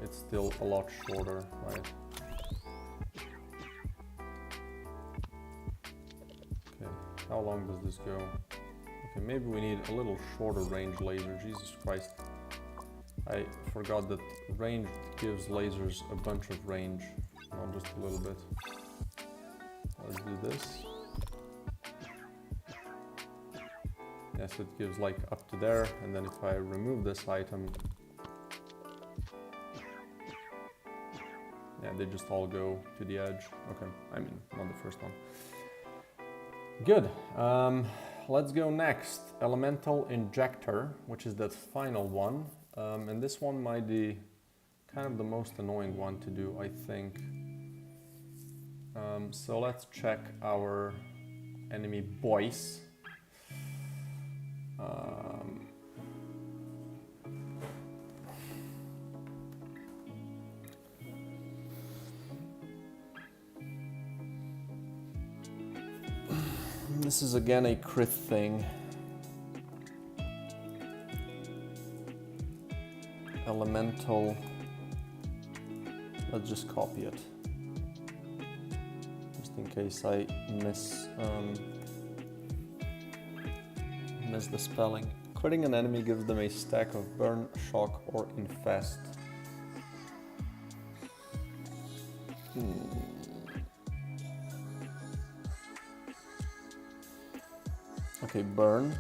it's still a lot shorter, right? Okay, how long does this go? Okay, maybe we need a little shorter range laser. Jesus Christ. I forgot that range gives lasers a bunch of range, not just a little bit. Let's do this. Yes, it gives like up to there, and then if I remove this item, yeah, they just all go to the edge. Okay, I mean, not the first one. Good. Let's go next. Elemental Injector, which is that final one. And this one might be kind of the most annoying one to do, I think. So let's check our enemy boys. This is again a crit thing. Elemental. Let's just copy it. Just in case I miss the spelling. Critting an enemy gives them a stack of burn, shock, or infest. Okay, burn.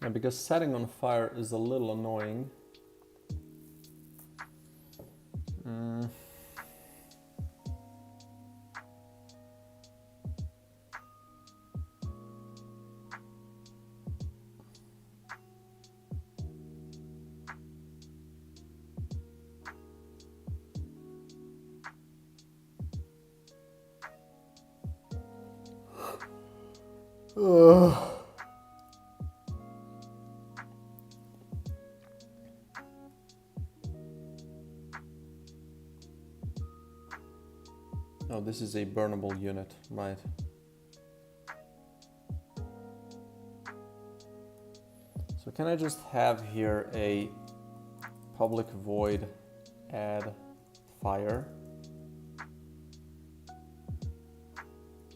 And because setting on fire is a little annoying. Oh, this is a burnable unit, right? So can I just have here a public void add fire?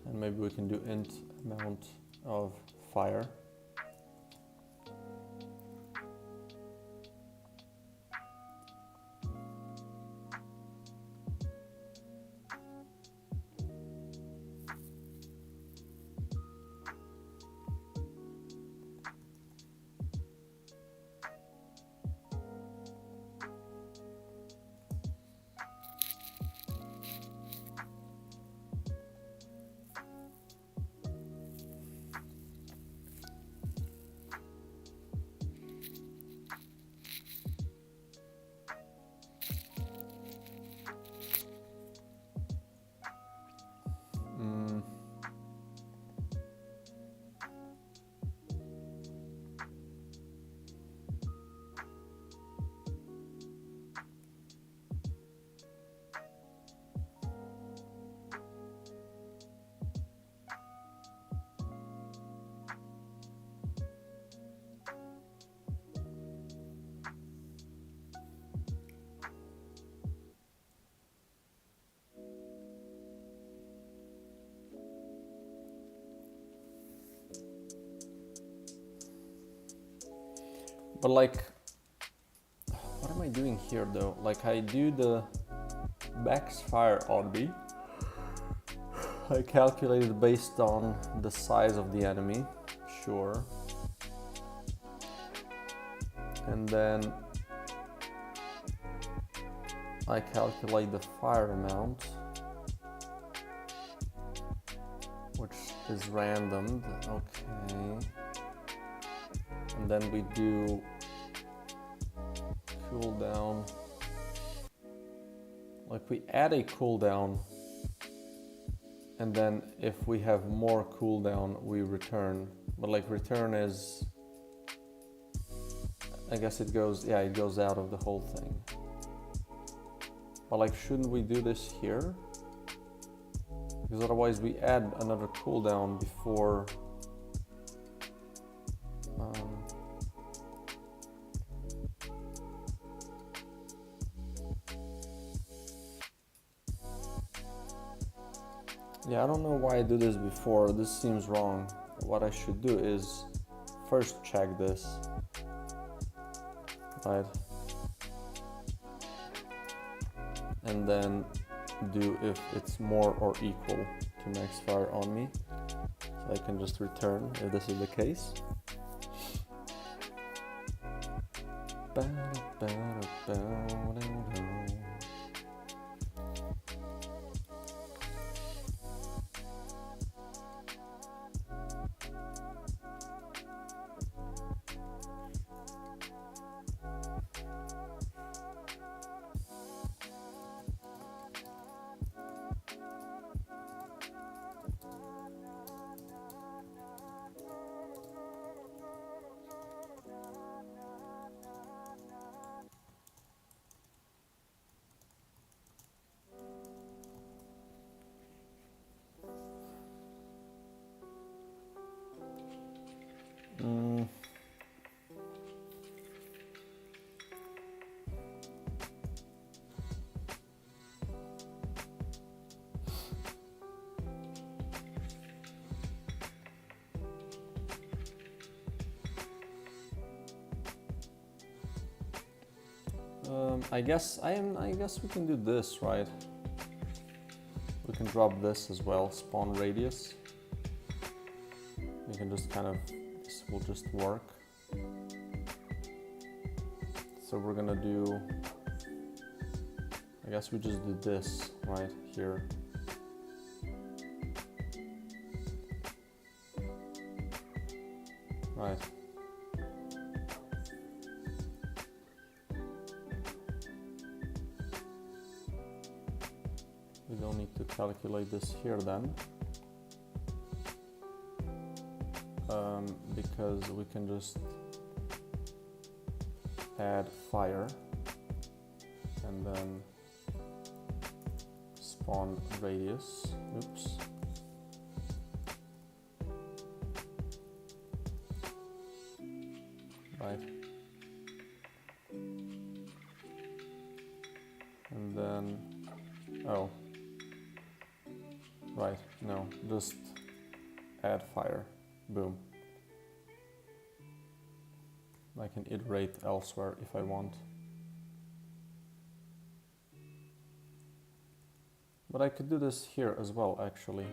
And maybe we can do int amount of fire. But like, what am I doing here though? Like I do the backfire on me. I calculated based on the size of the enemy, sure. And then I calculate the fire amount, which is randomed, okay. And then we do cooldown. Like we add a cooldown, and then if we have more cooldown, we return. But like return is, I guess it goes, yeah, it goes out of the whole thing. But like, shouldn't we do this here? Because otherwise we add another cooldown before yeah, I don't know why I do this before. This seems wrong. What I should do is first check this, right? And then do if it's more or equal to max fire on me. So I can just return if this is the case. I guess we can do this, right? We can drop this as well, spawn radius. We can just kind of, this will just work. So we're gonna do, I guess we just do this right here. Right. We don't need to calculate this here then, because we can just add fire and then spawn radius. Oops. Right. And then, oh. Right, no, just add fire, boom. I can iterate elsewhere if I want. But I could do this here as well, actually.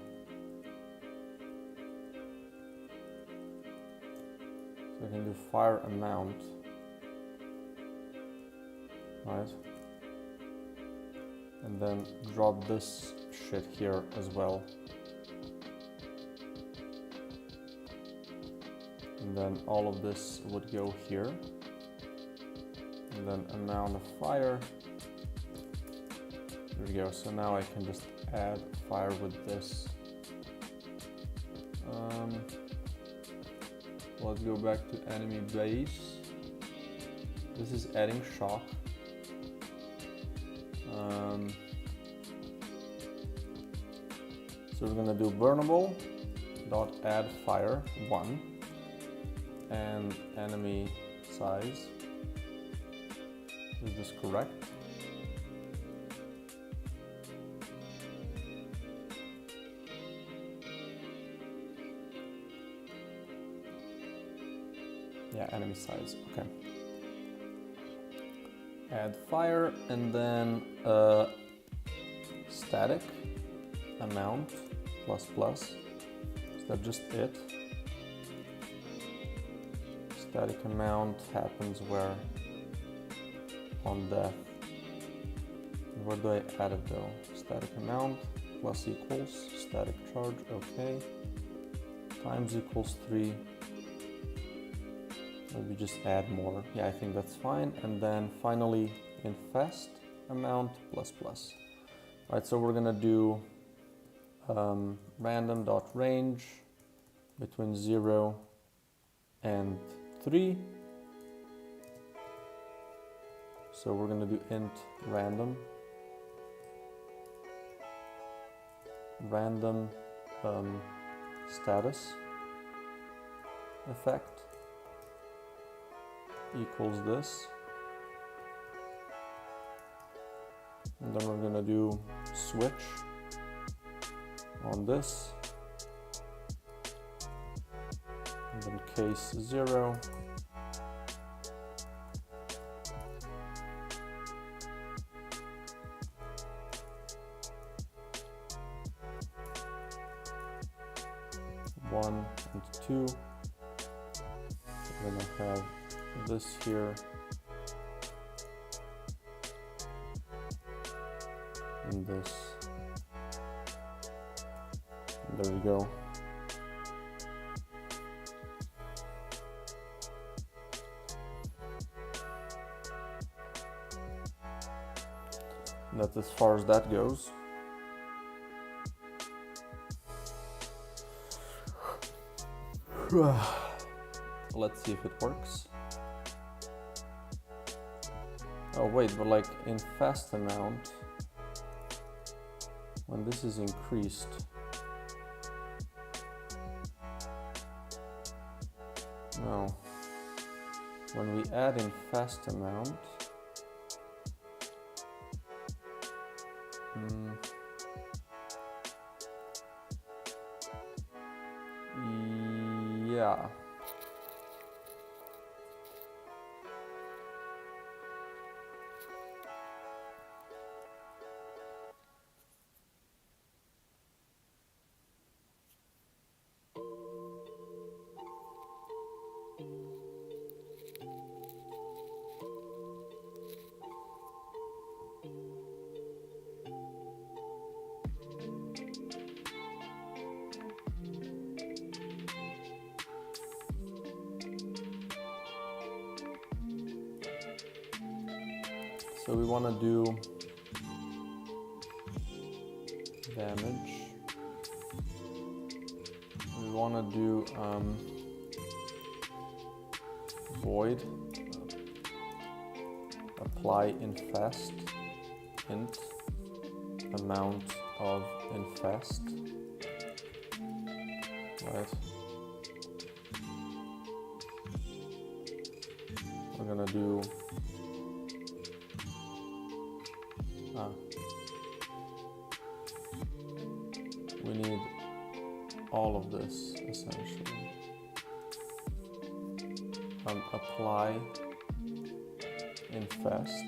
So I can do fire amount, right? And then drop this shit here as well. And then all of this would go here. And then amount of fire. There we go. So now I can just add fire with this. Let's go back to enemy base. This is adding shock. So we're gonna do burnable dot add fire 1 and enemy size. Is this correct? Yeah, enemy size. Okay. add fire, and then static amount plus plus. Is that just it? Static amount happens where? On death. Where do I add it though? Static amount plus equals static charge, okay. Times equals 3. Maybe just add more. Yeah, I think that's fine. And then finally infest amount plus plus. All right, so we're gonna do random.range between 0 and 3. So we're gonna do int random status effect equals this, and then we're gonna do switch on this, and then case 0, one and 2. We're gonna have this here and this. And there you go. That's as far as that goes. Let's see if it works. Oh wait, but like infest amount, when this is increased, no, when we add infest amount, yeah. So we want to do damage. We want to do void apply infest int amount of infest, right? We're gonna do we need all of this essentially. Apply infest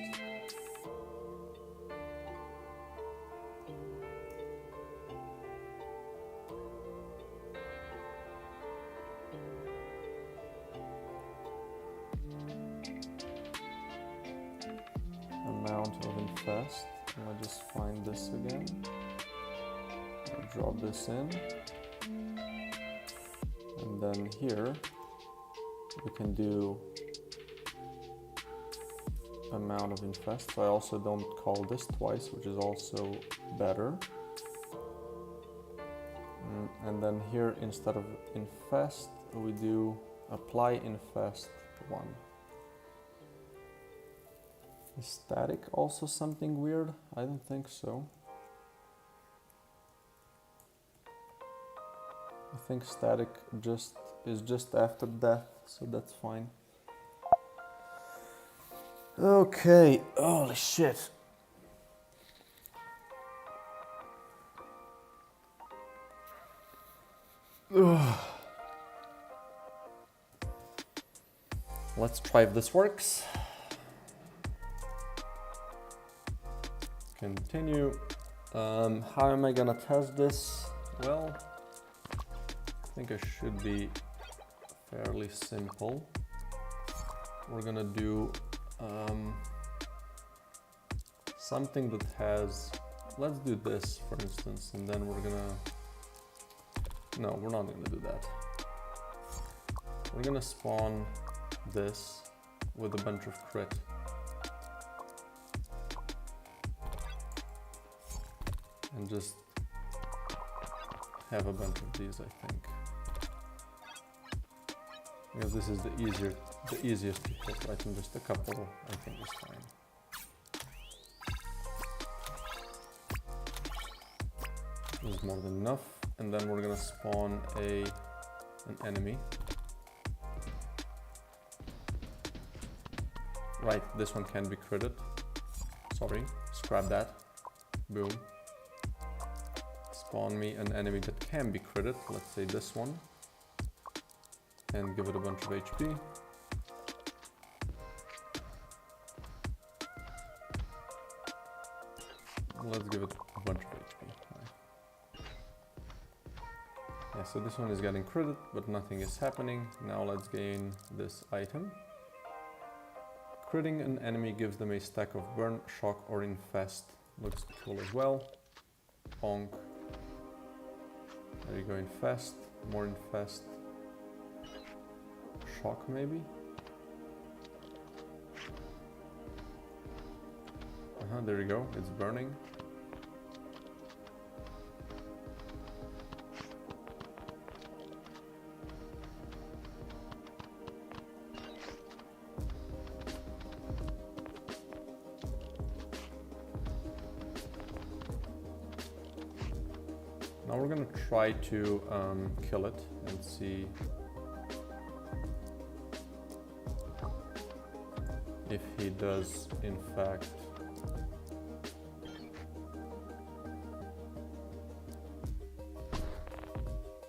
amount of infest. And I'll just find this again. I'll drop this in, and then here we can do amount of infest. So I also don't call this twice, which is also better. And then here, instead of infest, we do apply infest 1. Is static also something weird? I don't think so. I think static is just after death, so that's fine. Okay, holy shit. Ugh. Let's try if this works. Continue. How am I gonna test this? Well, I think I should be fairly simple. We're gonna do something that has, let's do this for instance, and then we're gonna, no, we're not gonna do that. We're gonna spawn this with a bunch of crit. And just have a bunch of these, I think. Because this is the easiest to hit, right? And just a couple, I think is fine. This is more than enough. And then we're gonna spawn an enemy. Right, this one can be critted. Sorry, scrap that. Boom. Spawn me an enemy that can be critted, let's say this one, and give it a bunch of HP. Let's give it a bunch of HP. Yeah, so this one is getting critted, but nothing is happening. Now let's gain this item. Critting an enemy gives them a stack of burn, shock, or infest. Looks cool as well. Bonk. There you go, infest, more infest, shock maybe? There you go, it's burning. Now we're gonna try to kill it and see if he does in fact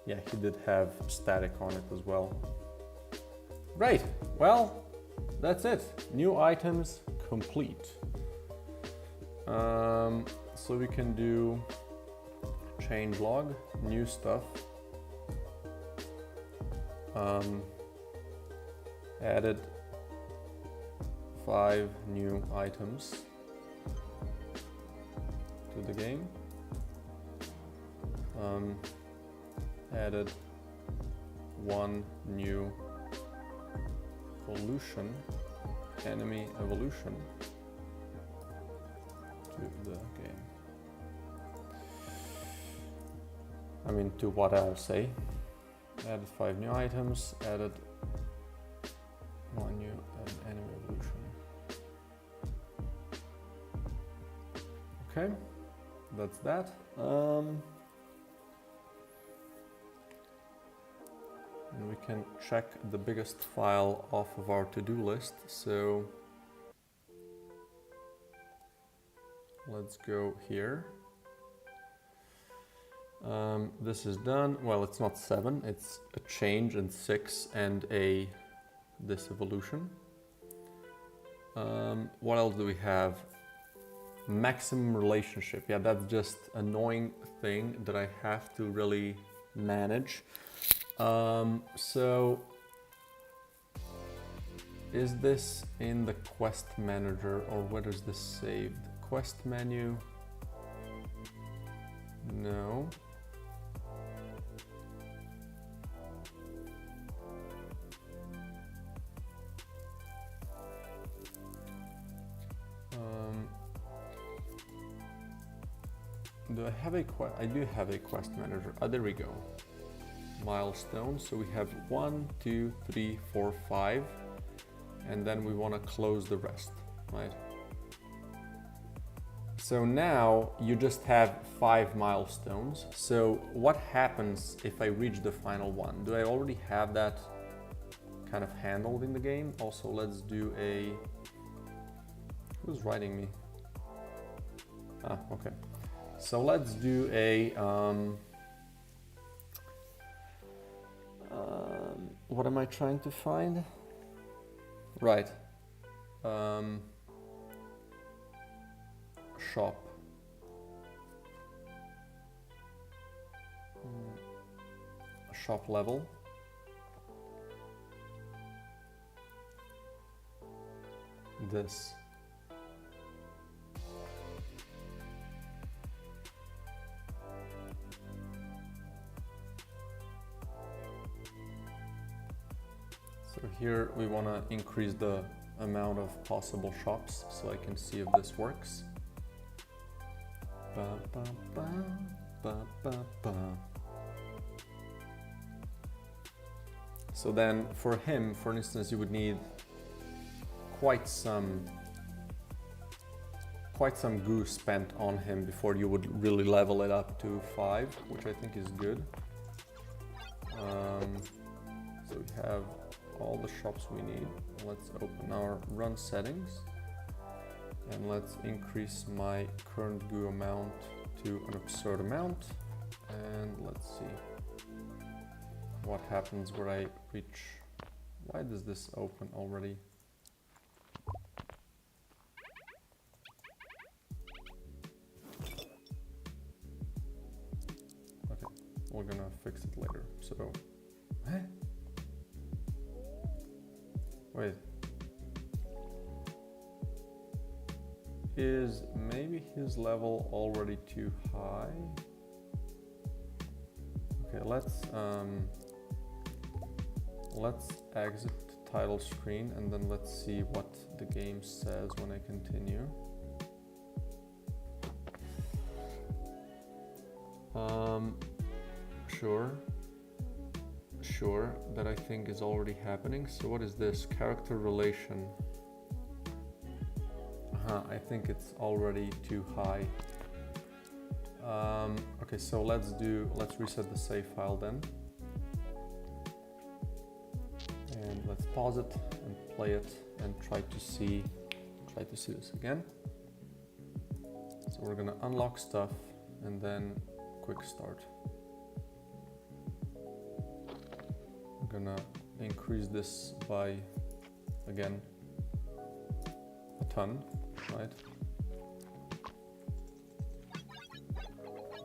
yeah, he did have static on it as well. Right, well, that's it. New items complete. So we can do change log, new stuff, added 5 new items to the game, added 1 new evolution, enemy evolution to the game. I mean, to what I'll say. Added 5 new items, added 1 new enemy evolution. Okay, that's that. And we can check the biggest file off of our to-do list. So let's go here. This is done. Well, it's not 7, it's a change and 6 and this evolution. What else do we have? Maximum relationship. Yeah, that's just an annoying thing that I have to really manage. So is this in the quest manager or where is this saved? Quest menu? No. Do I have a quest? I do have a quest manager. Oh, there we go. Milestones. So we have 1, 2, 3, 4, 5, and then we want to close the rest, right? So now you just have 5 milestones. So what happens if I reach the final one? Do I already have that kind of handled in the game? Also, let's do a... Who's writing me? Ah, okay. So let's do a... what am I trying to find? Right. Shop. shop level. This. So here we want to increase the amount of possible shops so I can see if this works. Ba, ba, ba, ba, ba, ba. So then for him, for instance, you would need quite some goo spent on him before you would really level it up to 5, which I think is good. So we have all the shops we need. Let's open our run settings and let's increase my current goo amount to an absurd amount, and let's see what happens where I reach. Why does this open already? Okay, we're gonna fix it later. So, wait. Is maybe his level already too high? Okay, let's exit title screen and then let's see what the game says when I continue. Sure, that I think is already happening. So what is this? Character relation. I think it's already too high. Okay, so let's reset the save file then. And let's pause it and play it and try to see this again. So we're gonna unlock stuff and then quick start. I'm gonna increase this by, again, a ton, right?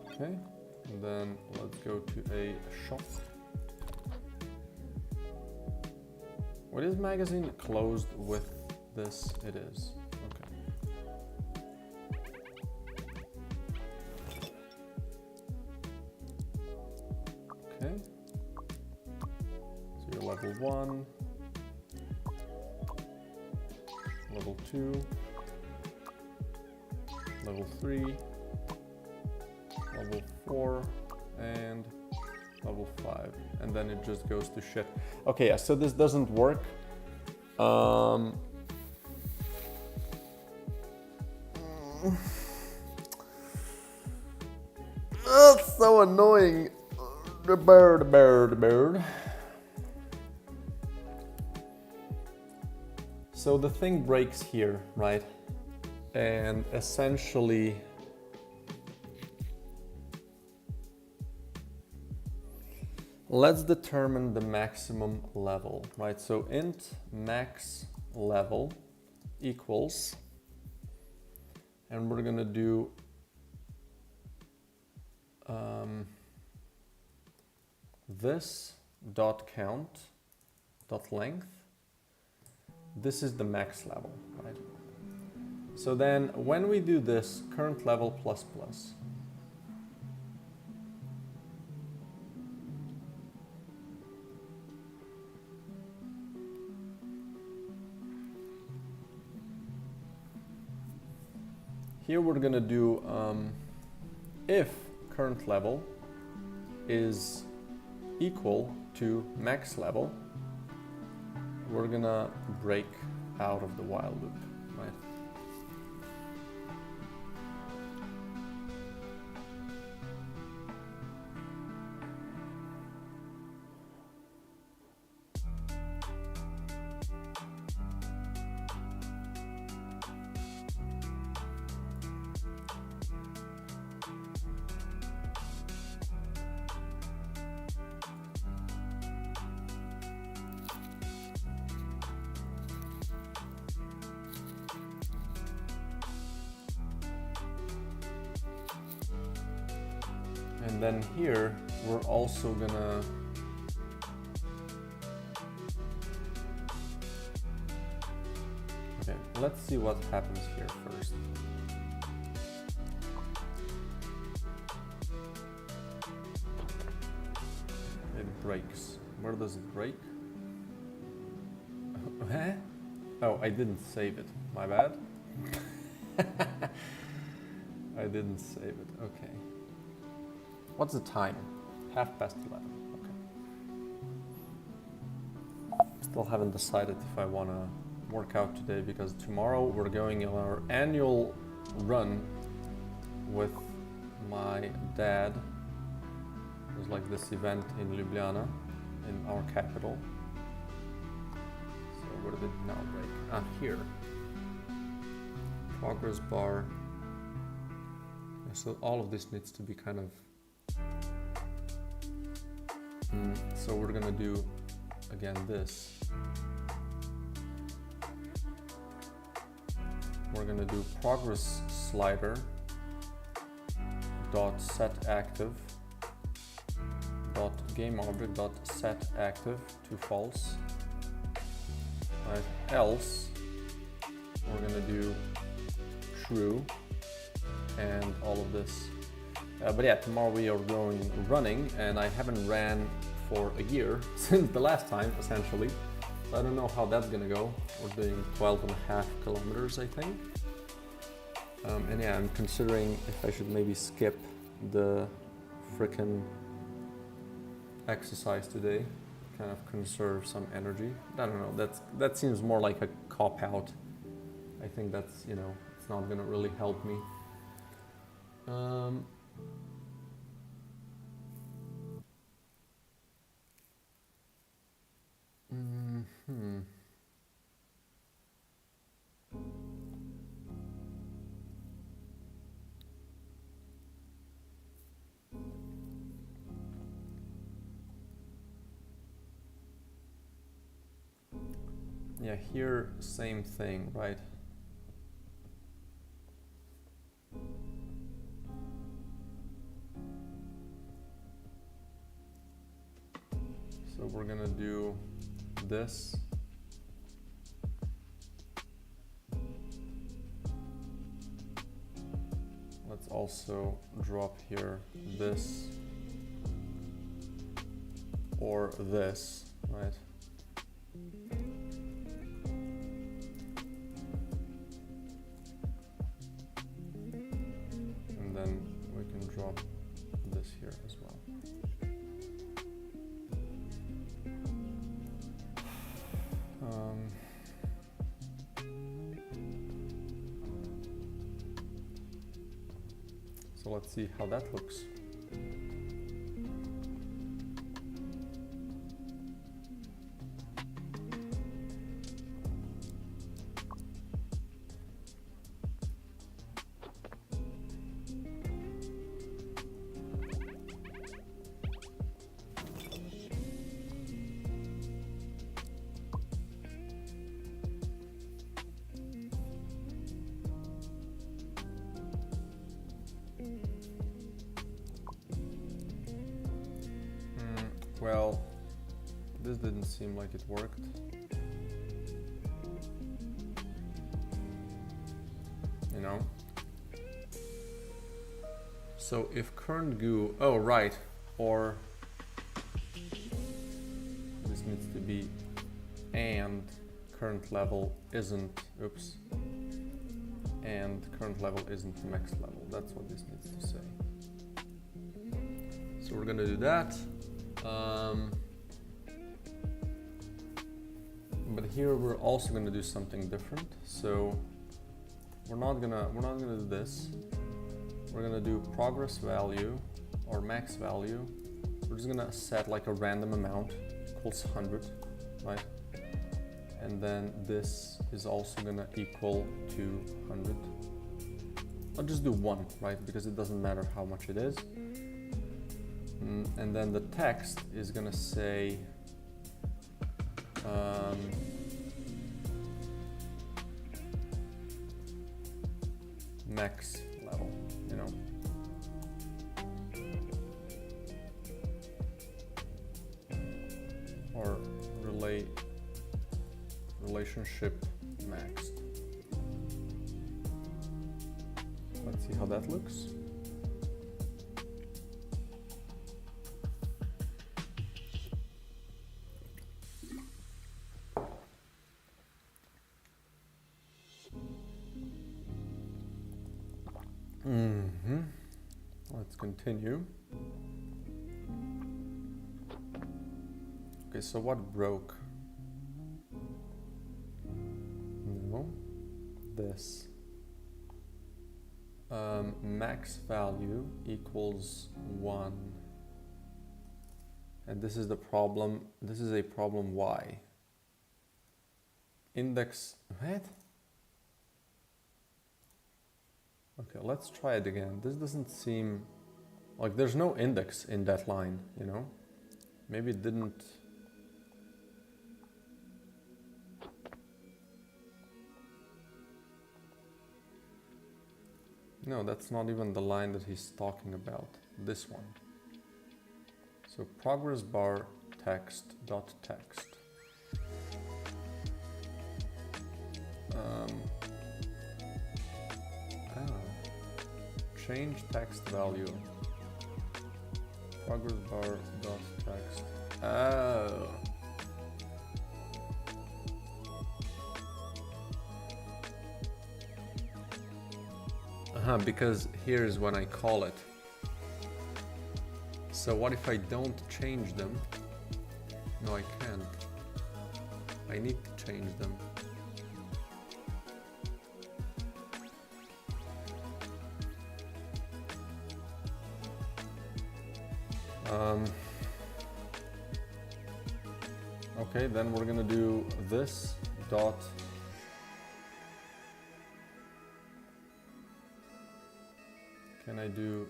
Okay, and then let's go to a shop. What is magazine closed with this? It is. Okay. So you're level 1, level 2, level 3, level 4, and level 5, and then it just goes to shit. Okay, yeah, so this doesn't work. That's so annoying. The bird. So the thing breaks here, right? And essentially let's determine the maximum level, right? So int max level equals, and we're gonna do this dot count dot length. This is the max level, right? So then when we do this current level plus plus, here we're gonna do if current level is equal to max level, we're gonna break out of the while loop, right? And then here, we're also gonna let's see what happens here first. It breaks. Where does it break? Huh? Oh, I didn't save it. My bad. I didn't save it. Okay. What's the time? 11:30. Okay. Still haven't decided if I want to work out today, because tomorrow we're going on our annual run with my dad. There's like this event in Ljubljana, in our capital. So where did it now break? Ah, here. Progress bar. So all of this needs to be kind of... So we're gonna do, again, this. We're gonna do progress slider dot set active dot game object dot set active to false. Right. Else we're gonna do true and all of this. But yeah, tomorrow we are going running, and I haven't ran for a year since the last time, essentially. So I don't know how that's gonna go. We're doing 12.5 kilometers, I think. And yeah, I'm considering if I should maybe skip the frickin' exercise today, kind of conserve some energy. I don't know, that seems more like a cop-out. I think that's, you know, it's not gonna really help me. Yeah, here, same thing, right? So we're gonna do this. Let's also drop here this or this, right? And then we can drop this here as well. So let's see how that looks. Well, this didn't seem like it worked. You know? So if current goo, oh right, or this needs to be and current level isn't, oops, and current level isn't max level. That's what this needs to say. So we're gonna do that. But here we're also going to do something different. So we're not gonna do this. We're gonna do progress value or max value. We're just gonna set like a random amount equals 100, right? And then this is also gonna equal to 100. I'll just do 1, right? Because it doesn't matter how much it is. And then the text is gonna say max level, you know. Or relationship maxed. Let's see how that looks. Let's continue. Okay, so what broke? No, this. Max value equals 1. And this is the problem. This is a problem Y. Index, what? Okay, let's try it again. This doesn't seem like there's no index in that line, you know? Maybe it didn't. No, that's not even the line that he's talking about. This one. So progress bar text dot text. Change text value. Progress bar dot text. Oh. Because here's when I call it. So what if I don't change them? No, I can't. I need to change them. Okay, then we're gonna do this dot can I do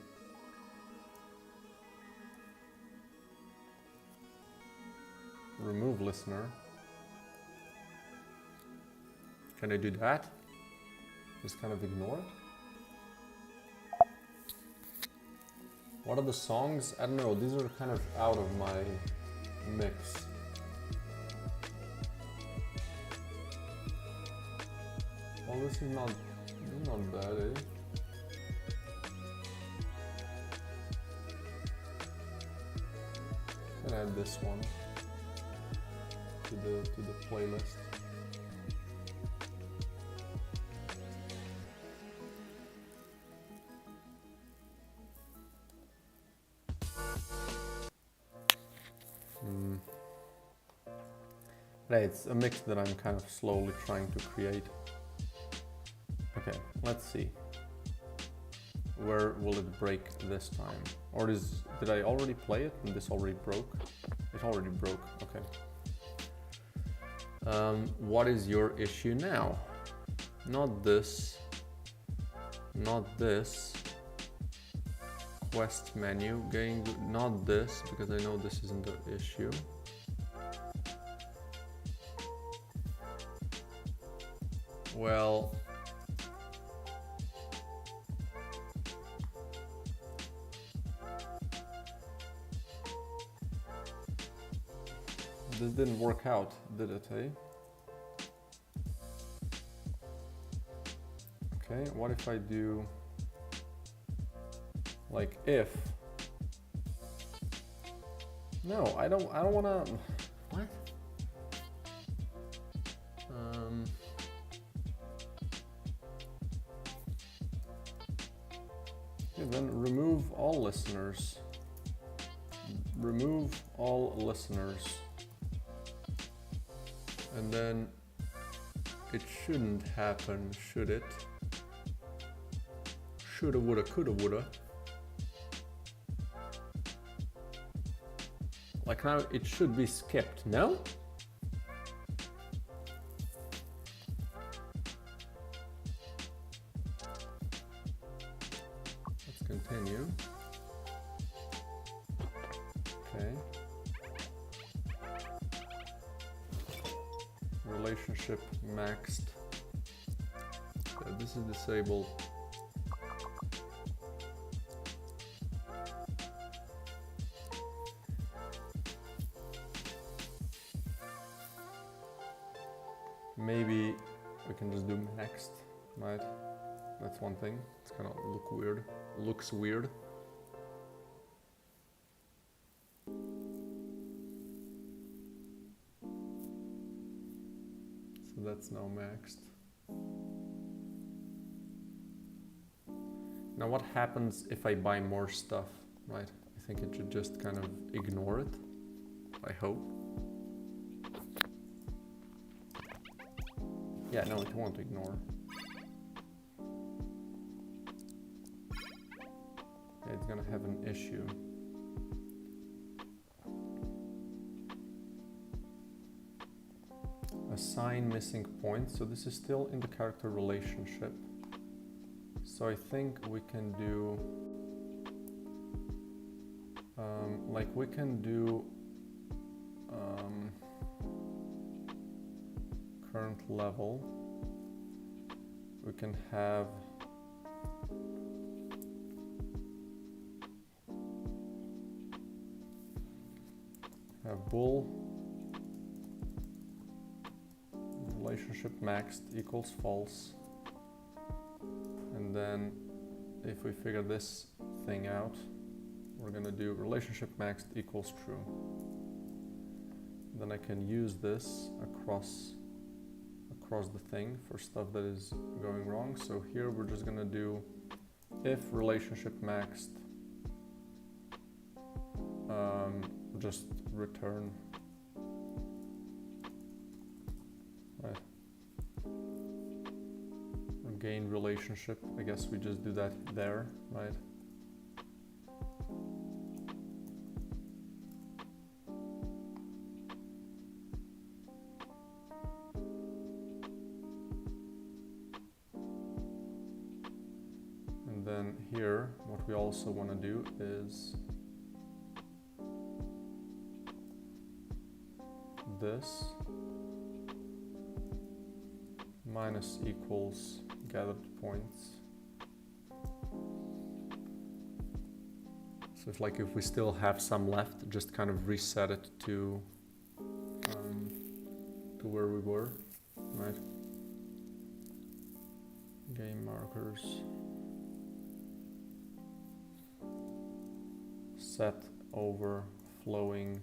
remove listener? Can I do that? Just kind of ignore it? What are the songs? I don't know, these are kind of out of my mix. Well, this is not bad, eh? Can add this one to the playlist. Right, it's a mix that I'm kind of slowly trying to create. Okay, let's see. Where will it break this time? Or did I already play it and this already broke? It already broke, okay. What is your issue now? Not this. Not this. Quest menu, not this, because I know this isn't the issue. Well, this didn't work out, did it, eh? Okay, what if I do like if? No, I don't wanna, what? Okay, then remove all listeners. Remove all listeners. And then it shouldn't happen, should it? Shoulda, woulda, coulda, woulda. Like now it should be skipped, no? Let's continue. Okay. Relationship maxed. So this is disabled. Maybe we can just do maxed, right? That's one thing. It's kind kind of look weird. Looks weird. So that's now maxed. Now what happens if I buy more stuff, right? I think it should just kind of ignore it, I hope. Yeah, no, it won't ignore. Yeah, it's gonna have an issue. Assign missing points. So this is still in the character relationship. So I think we can do, like we can do current level. We can have bool relationship maxed equals false. And then if we figure this thing out, we're gonna do relationship maxed equals true. Then I can use this across the thing for stuff that is going wrong. So here we're just gonna do if relationship maxed, just return, right? Gain relationship, I guess we just do that there, right? And then here, what we also want to do is this minus equals gathered points. So if we still have some left, just kind of reset it to where we were, right? Game markers. Set overflowing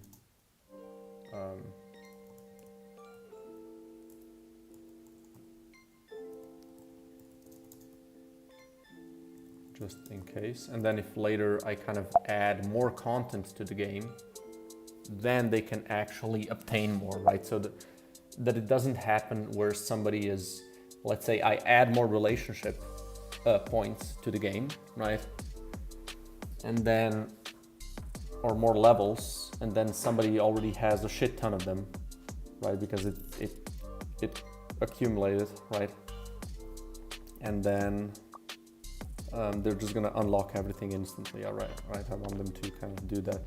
just in case. And then if later I kind of add more content to the game, then they can actually obtain more, right? So that it doesn't happen where somebody is, let's say I add more relationship points to the game, right? And then, or more levels, and then somebody already has a shit ton of them, right? Because it accumulated, right? And then they're just gonna unlock everything instantly. All right, right. I want them to kind of do that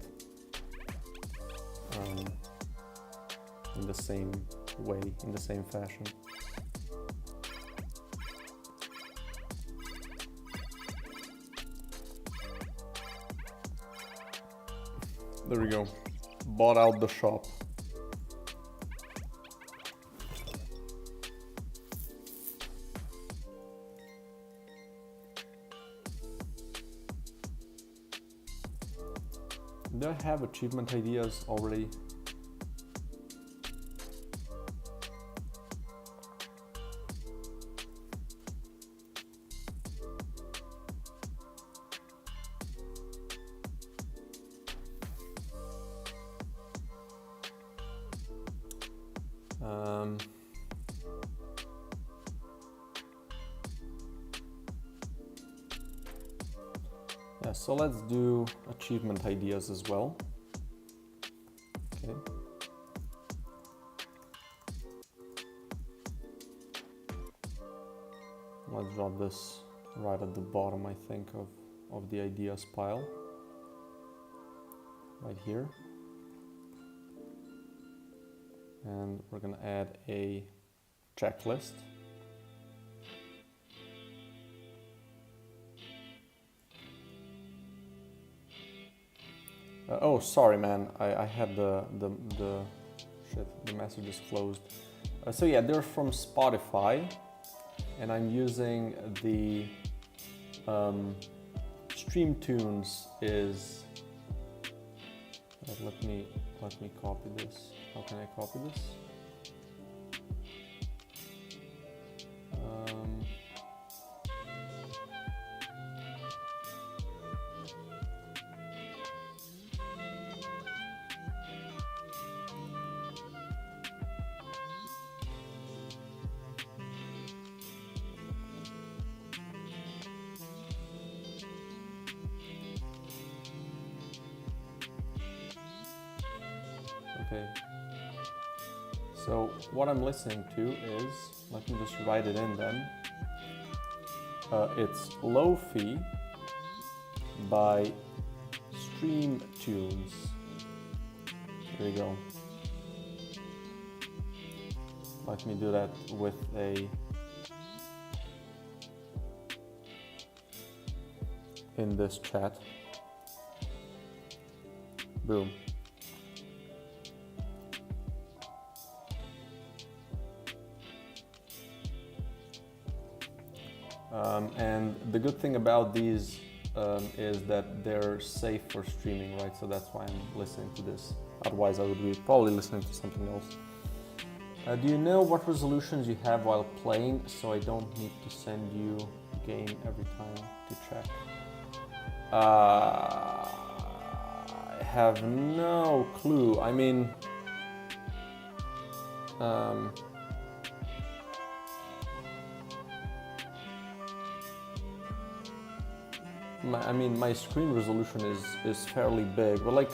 in the same way, in the same fashion. There we go. Bought out the shop. Do I have achievement ideas already? Yeah, so let's do achievement ideas as well. Okay. Let's drop this right at the bottom, I think, of the ideas pile. Right here. And we're gonna add a checklist. Oh, sorry, man. I had the message is closed. So yeah, they're from Spotify, and I'm using the Stream tunes is, let me copy this. How can I copy this? Okay, so what I'm listening to is, let me just write it in then. It's Lo-Fi by Stream Tunes. There you go. Let me do that with in this chat. Boom. And the good thing about these is that they're safe for streaming, right? So that's why I'm listening to this. Otherwise, I would be probably listening to something else. Do you know what resolutions you have while playing, so I don't need to send you game every time to check? I have no clue. I mean, my screen resolution is fairly big, but like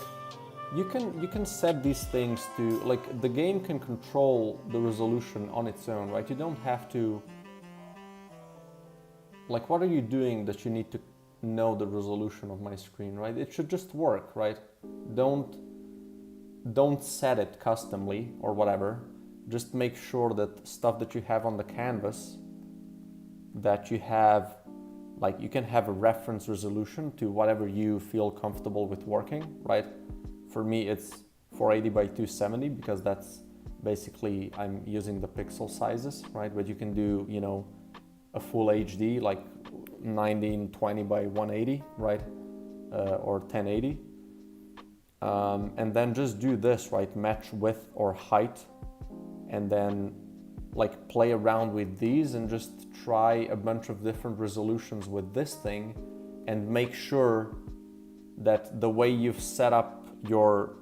you can set these things to, like, the game can control the resolution on its own, right? You don't have to, like, what are you doing that you need to know the resolution of my screen, right? It should just work, right? Don't set it customly or whatever. Just make sure that stuff that you have on the canvas, that you have, like, you can have a reference resolution to whatever you feel comfortable with working, right? For me, it's 480 by 270 because that's basically, I'm using the pixel sizes, right? But you can do, you know, a full HD, like 1920 by 180, right? Or 1080. And then just do this, right? Match width or height, and then like play around with these and just try a bunch of different resolutions with this thing, and make sure that the way you've set up your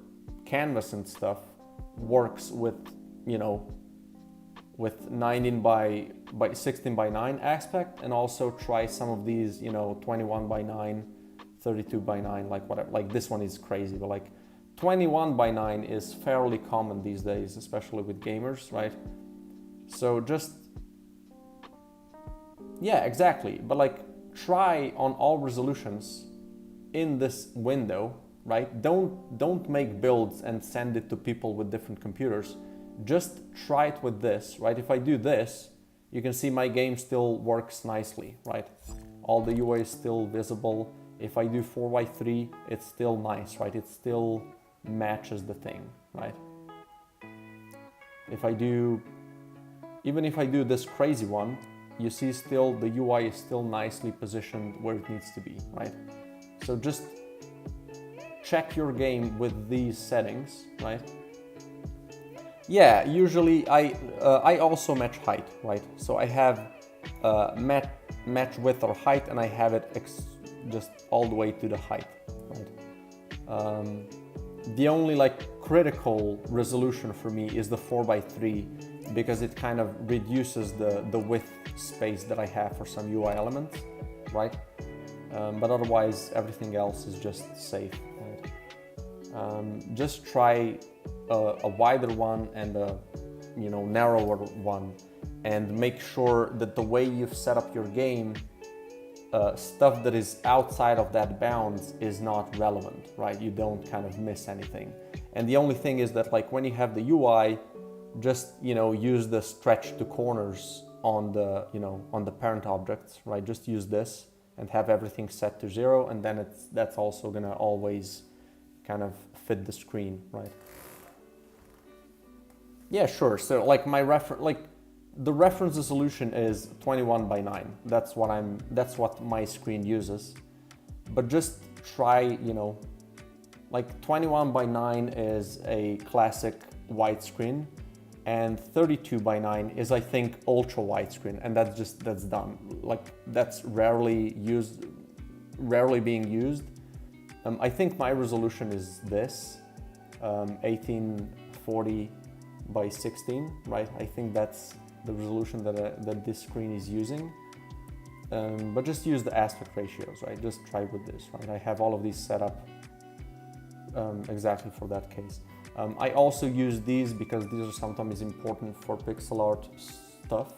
canvas and stuff works with, you know, with 19 by 16 by 9 aspect, and also try some of these, you know, 21 by 9, 32 by 9, like whatever. Like this one is crazy, but like 21 by 9 is fairly common these days, especially with gamers, right? So just, yeah, exactly. But like try on all resolutions in this window, right? Don't make builds and send it to people with different computers. Just try it with this, right? If I do this, you can see my game still works nicely, right? All the UI is still visible. If I do 4x3, it's still nice, right? It still matches the thing, right? Even if I do this crazy one, you see still the UI is still nicely positioned where it needs to be, right? So just check your game with these settings, right? Yeah, usually I also match height, right? So I have match width or height, and I have it just all the way to the height, right? The only like critical resolution for me is the 4x3, because it kind of reduces the width space that I have for some UI elements, right? But otherwise everything else is just safe, right? Just try a wider one and a, you know, narrower one, and make sure that the way you've set up your game, stuff that is outside of that bounds is not relevant, right? You don't kind of miss anything. And the only thing is that, like, when you have the UI, just, you know, use the stretch to corners on the, you know, on the parent objects, right? Just use this and have everything set to 0, and then that's also gonna always kind of fit the screen, right? Yeah, sure. So like my reference, like the reference resolution is 21 by 9. That's what my screen uses. But just try, you know, like 21 by 9 is a classic widescreen, and 32 by 9 is, I think, ultra widescreen, and that's done. Like that's rarely being used. I think my resolution is this, 1840 by 16, right? I think that's the resolution that this screen is using. But just use the aspect ratios, right? Just try with this, right? I have all of these set up exactly for that case. I also use these because these are sometimes important for pixel art stuff,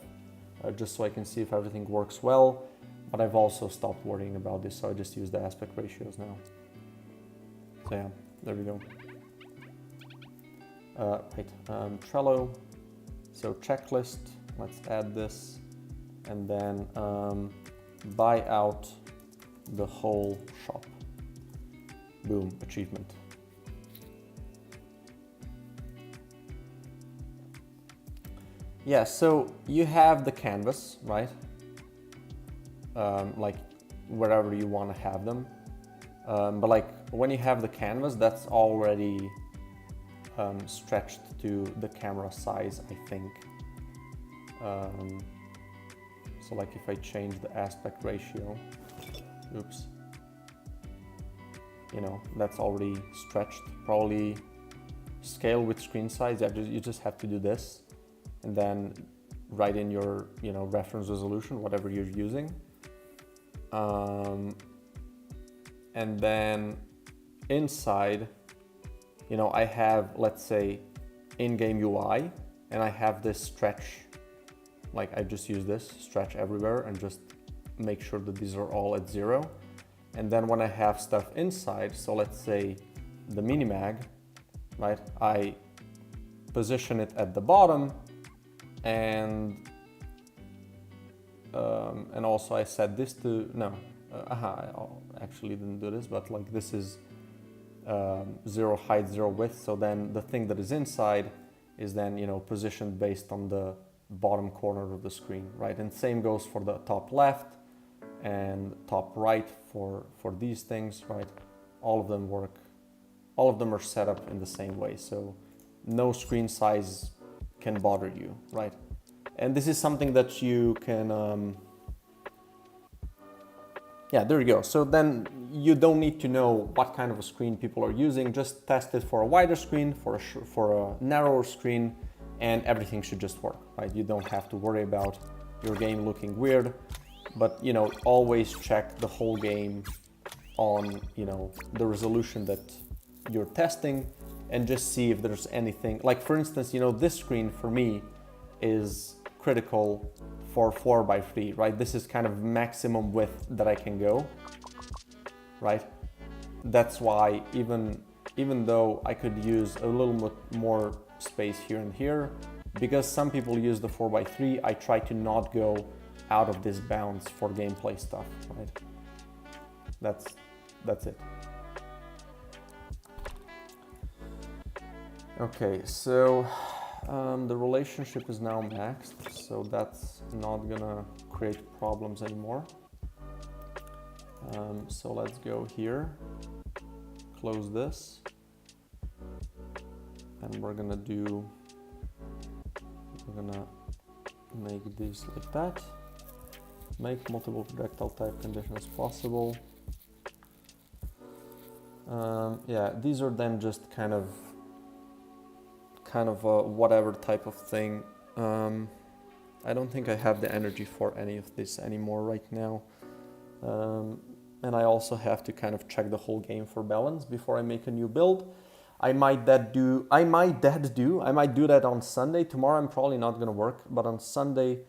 just so I can see if everything works well. But I've also stopped worrying about this, so I just use the aspect ratios now. So yeah, there we go. Trello. So checklist, let's add this, and then buy out the whole shop. Boom, achievement. Yeah, so you have the canvas, right? Like wherever you want to have them. But like when you have the canvas, that's already stretched to the camera size, I think. So like if I change the aspect ratio, oops, you know, that's already stretched. Probably scale with screen size, you just have to do this and then write in your, you know, reference resolution, whatever you're using. And then inside, you know, I have, let's say, in-game UI, and I have this stretch, like I just use this stretch everywhere and just make sure that these are all at 0. And then when I have stuff inside, so let's say the minimag, right, I position it at the bottom, and also I set this to, no, I actually didn't do this, but like this is 0 height, 0 width. So then the thing that is inside is then, you know, positioned based on the bottom corner of the screen, right? And same goes for the top left and top right for these things, right? All of them work, all of them are set up in the same way. So no screen size can bother you, right? And this is something that you can, yeah, there you go. So then you don't need to know what kind of a screen people are using. Just test it for a wider screen, for a narrower screen, and everything should just work, right? You don't have to worry about your game looking weird, but, you know, always check the whole game on, you know, the resolution that you're testing, and just see if there's anything. Like for instance, you know, this screen for me is critical for 4x3, right? This is kind of maximum width that I can go, right? That's why even though I could use a little bit more space here and here, because some people use the 4x3, I try to not go out of this bounds for gameplay stuff, right? That's it. Okay, so the relationship is now maxed, so that's not gonna create problems anymore. So let's go here, close this, and we're gonna make this like that. Make multiple projectile type conditions possible. Yeah, these are then just kind of a whatever type of thing. I don't think I have the energy for any of this anymore right now. And I also have to kind of check the whole game for balance before I make a new build. I might do that on Sunday. Tomorrow I'm probably not gonna work, but on Sunday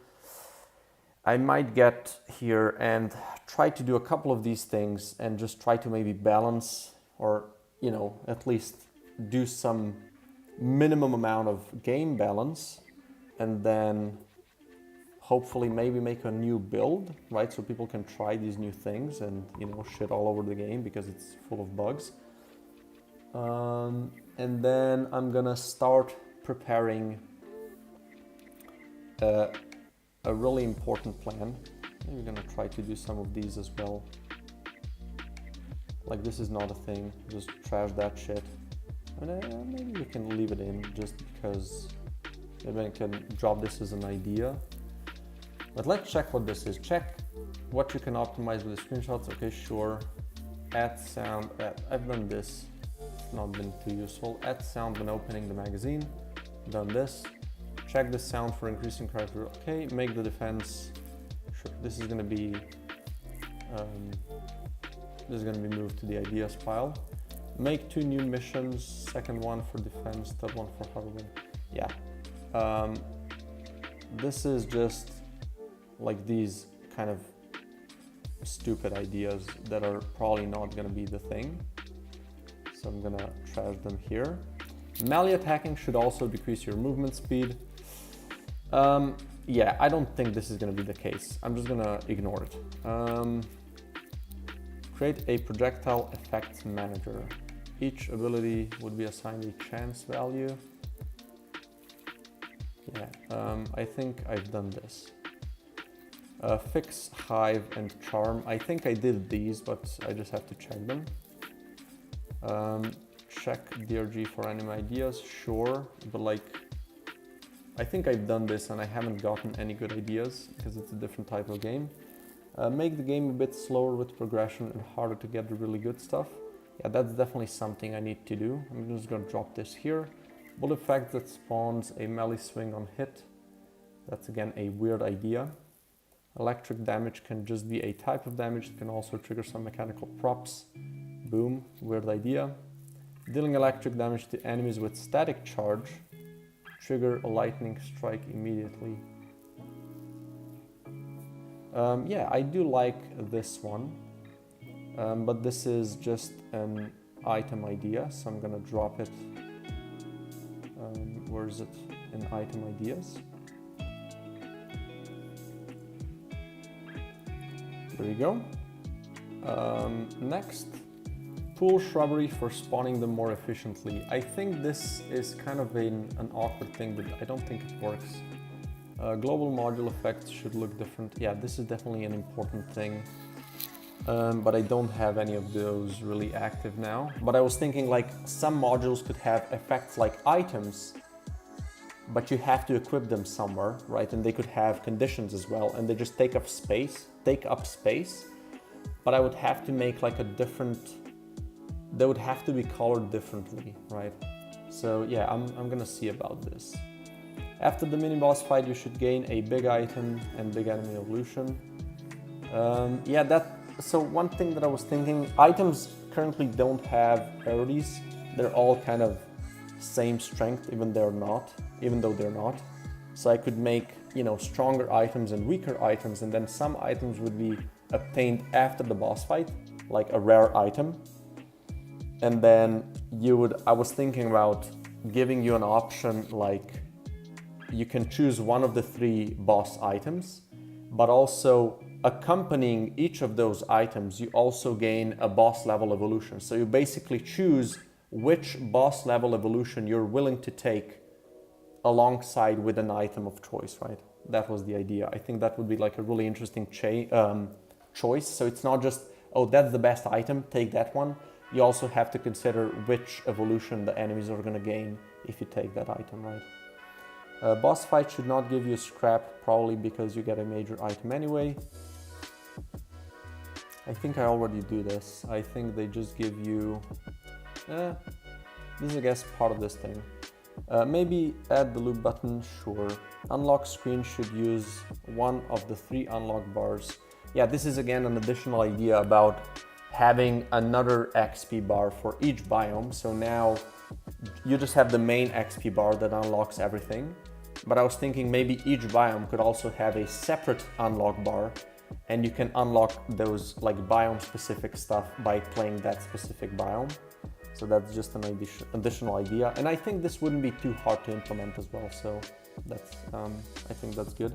I might get here and try to do a couple of these things and just try to maybe balance, or, you know, at least do some minimum amount of game balance, and then hopefully maybe make a new build, right? So people can try these new things and, you know, shit all over the game because it's full of bugs. And then I'm gonna start preparing a really important plan. Maybe we're gonna try to do some of these as well. Like this is not a thing, just trash that shit. And maybe we can leave it in just because maybe I can drop this as an idea. But let's check what this is. Check what you can optimize with the screenshots. Okay, sure. Add sound. I've done this. It's not been too useful. Add sound when opening the magazine. Done this. Check the sound for increasing character. Okay, make the defense. Sure. This is gonna be moved to the ideas pile. Make 2 new missions. Second one for defense. Third one for Halloween. Yeah. This is just like these kind of stupid ideas that are probably not gonna be the thing. So I'm gonna trash them here. Melee attacking should also decrease your movement speed. Yeah, I don't think this is gonna be the case. I'm just gonna ignore it. Create a projectile effects manager. Each ability would be assigned a chance value. Yeah, I think I've done this. Fix, Hive, and Charm. I think I did these, but I just have to check them. Check DRG for anime ideas, sure, but like, I think I've done this and I haven't gotten any good ideas because it's a different type of game. Make the game a bit slower with progression and harder to get the really good stuff. Yeah, that's definitely something I need to do. I'm just gonna drop this here. Bullet effect that spawns a melee swing on hit. That's again a weird idea. Electric damage can just be a type of damage. It can also trigger some mechanical props. Boom, weird idea. Dealing electric damage to enemies with static charge. Trigger a lightning strike immediately. Yeah, I do like this one. But this is just an item idea, so I'm gonna drop it. Where is it? In item ideas. There you go. Next, pool shrubbery for spawning them more efficiently. I think this is kind of an awkward thing, but I don't think it works. Global module effects should look different. Yeah, this is definitely an important thing. But I don't have any of those really active now. But I was thinking like some modules could have effects like items, but you have to equip them somewhere, right? And they could have conditions as well, and they just take up space. But I would have to make like a different, they would have to be colored differently, right? So yeah, I'm gonna see about this. After the mini boss fight, you should gain a big item and big enemy evolution. Yeah, so one thing that I was thinking, items currently don't have rarities. They're all kind of same strength, even though they're not. So I could make, you know, stronger items and weaker items, and then some items would be obtained after the boss fight, like a rare item. And then I was thinking about giving you an option, like you can choose one of the 3 boss items, but also accompanying each of those items, you also gain a boss level evolution. So you basically choose which boss level evolution you're willing to take alongside with an item of choice, right? That was the idea. I think that would be like a really interesting choice. So it's not just, oh, that's the best item, take that one. You also have to consider which evolution the enemies are gonna gain if you take that item, right? Boss fight should not give you scrap, probably because you get a major item anyway. I think I already do this. I think they just give you, this is I guess part of this thing. Maybe add the loot button, sure. Unlock screen should use one of the 3 unlock bars. Yeah, this is again an additional idea about having another XP bar for each biome. So now you just have the main XP bar that unlocks everything. But I was thinking maybe each biome could also have a separate unlock bar, and you can unlock those like biome specific stuff by playing that specific biome. So that's just an additional idea. And I think this wouldn't be too hard to implement as well. So that's, I think that's good.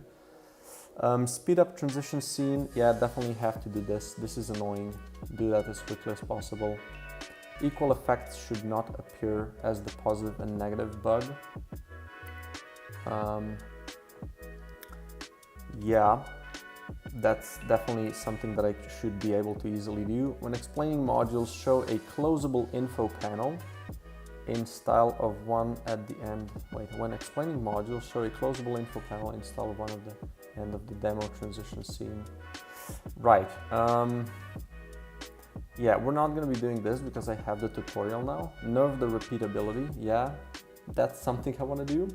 Speed up transition scene. Yeah, definitely have to do this. This is annoying. Do that as quickly as possible. Equal effects should not appear as the positive and negative bug. Yeah, that's definitely something that I should be able to easily do. When explaining modules, show a closable info panel in style of one at the end. Wait, when explaining modules, show a closable info panel in style of one at the end of the demo transition scene. Right. Yeah, we're not going to be doing this because I have the tutorial now. Nerve the repeatability. Yeah, that's something I want to do.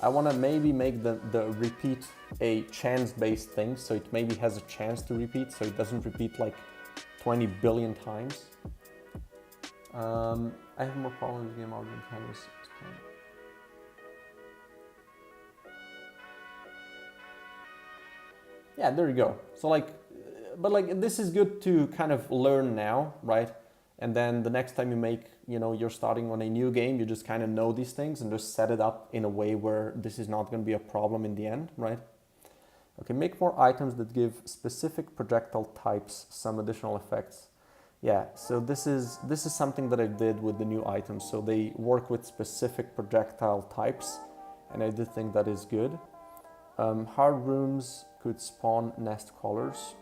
I want to maybe make the repeat a chance-based thing, so it maybe has a chance to repeat, so it doesn't repeat like 20 billion times. I have more problems with game audio than canvas. Yeah, there you go. So like, but like this is good to kind of learn now, right? And then the next time you make, you know, you're starting on a new game, you just kind of know these things and just set it up in a way where this is not going to be a problem in the end, right? Okay, make more items that give specific projectile types some additional effects. Yeah, so this is something that I did with the new items. So they work with specific projectile types, and I did think that is good. Hard rooms could spawn nest crawlers.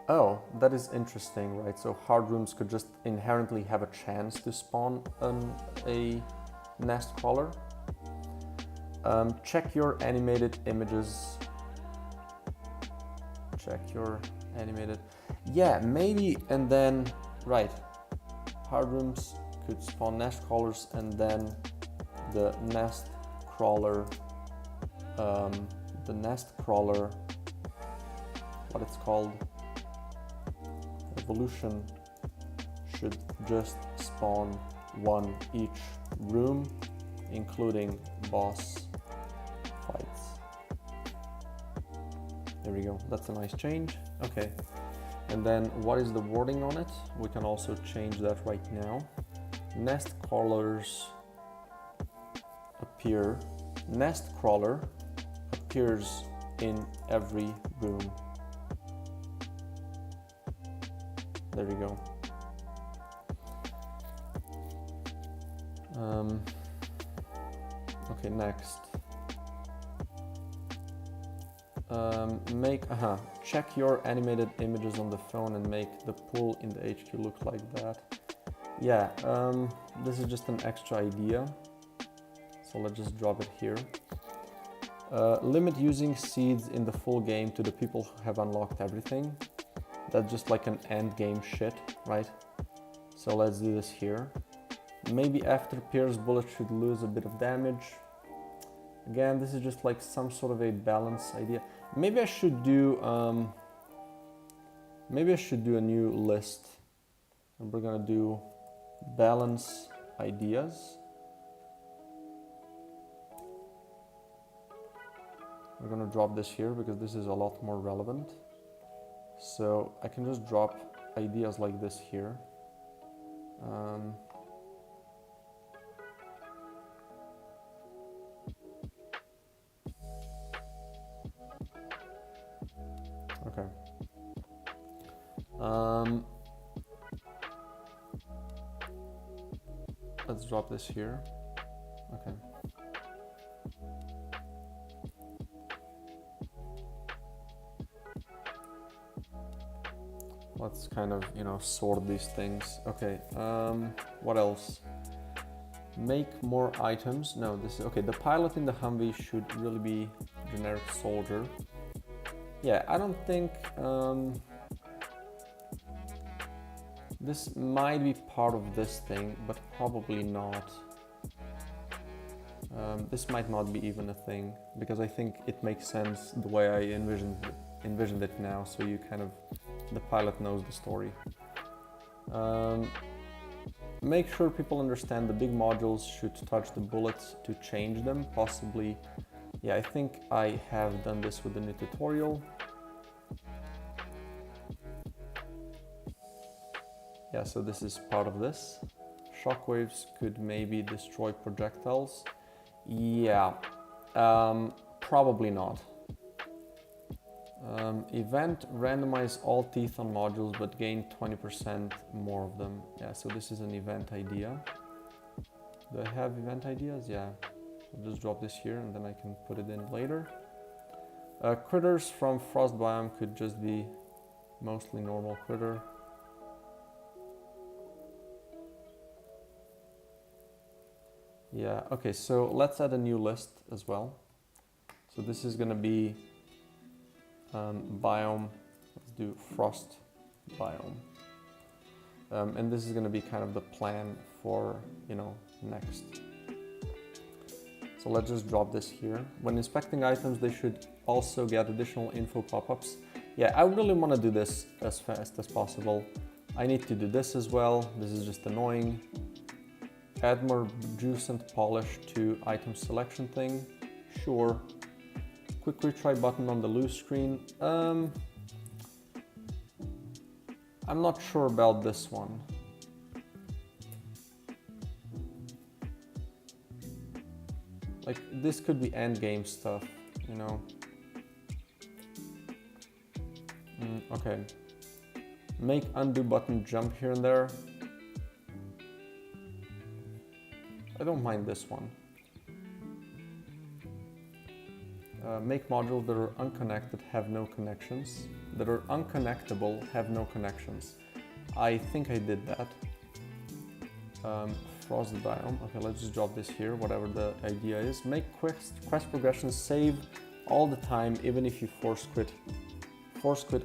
Oh, that is interesting, right? So hard rooms could just inherently have a chance to spawn a nest crawler. Check your animated images. Check your animated. Yeah, maybe, and then, right. Hard rooms could spawn nest crawlers, and then the nest crawler, what it's called, evolution, should just spawn one each room, including boss fights. There we go, that's a nice change. Okay, and then what is the wording on it? We can also change that right now. Nest crawlers appear. Nest crawler appears in every room. There we go. Okay, next. Check your animated images on the phone and make the pool in the HQ look like that. Yeah, this is just an extra idea. So let's just drop it here. Limit using seeds in the full game to the people who have unlocked everything. That's just like an end game shit, right? So let's do this here. Maybe after Pierce bullet should lose a bit of damage. Again, this is just like some sort of a balance idea. Maybe I should do a new list. And we're gonna do balance ideas. We're gonna drop this here because this is a lot more relevant. So I can just drop ideas like this here. Okay. Let's drop this here. Okay. Let's kind of, you know, sort these things. Okay, what else? Make more items. No, this is, okay, the pilot in the Humvee should really be generic soldier. Yeah, I don't think, this might be part of this thing, but probably not. This might not be even a thing, because I think it makes sense the way I envisioned it now, so you kind of, the pilot knows the story. Make sure people understand the big modules should touch the bullets to change them, possibly. Yeah, I think I have done this with the new tutorial. Yeah, so this is part of this. Shockwaves could maybe destroy projectiles. Yeah, probably not. Event, randomize all teeth on modules but gain 20% more of them. Yeah, so this is an event idea. Do I have event ideas? Yeah. I'll just drop this here and then I can put it in later. Critters from Frost Biome could just be mostly normal critter. Yeah, okay, so let's add a new list as well. So this is gonna be biome, let's do Frost Biome. And this is gonna be kind of the plan for, you know, next. So let's just drop this here. When inspecting items, they should also get additional info pop-ups. Yeah, I really want to do this as fast as possible. I need to do this as well. This is just annoying. Add more juice and polish to item selection thing. Sure. Quick retry button on the loose screen. I'm not sure about this one. Like, this could be endgame stuff, you know? Okay. Make undo button jump here and there. I don't mind this one. Make modules that are unconnected have no connections. That are unconnectable have no connections. I think I did that. Frost biome. Okay, let's just drop this here, whatever the idea is. Make quest progressions save all the time, even if you force quit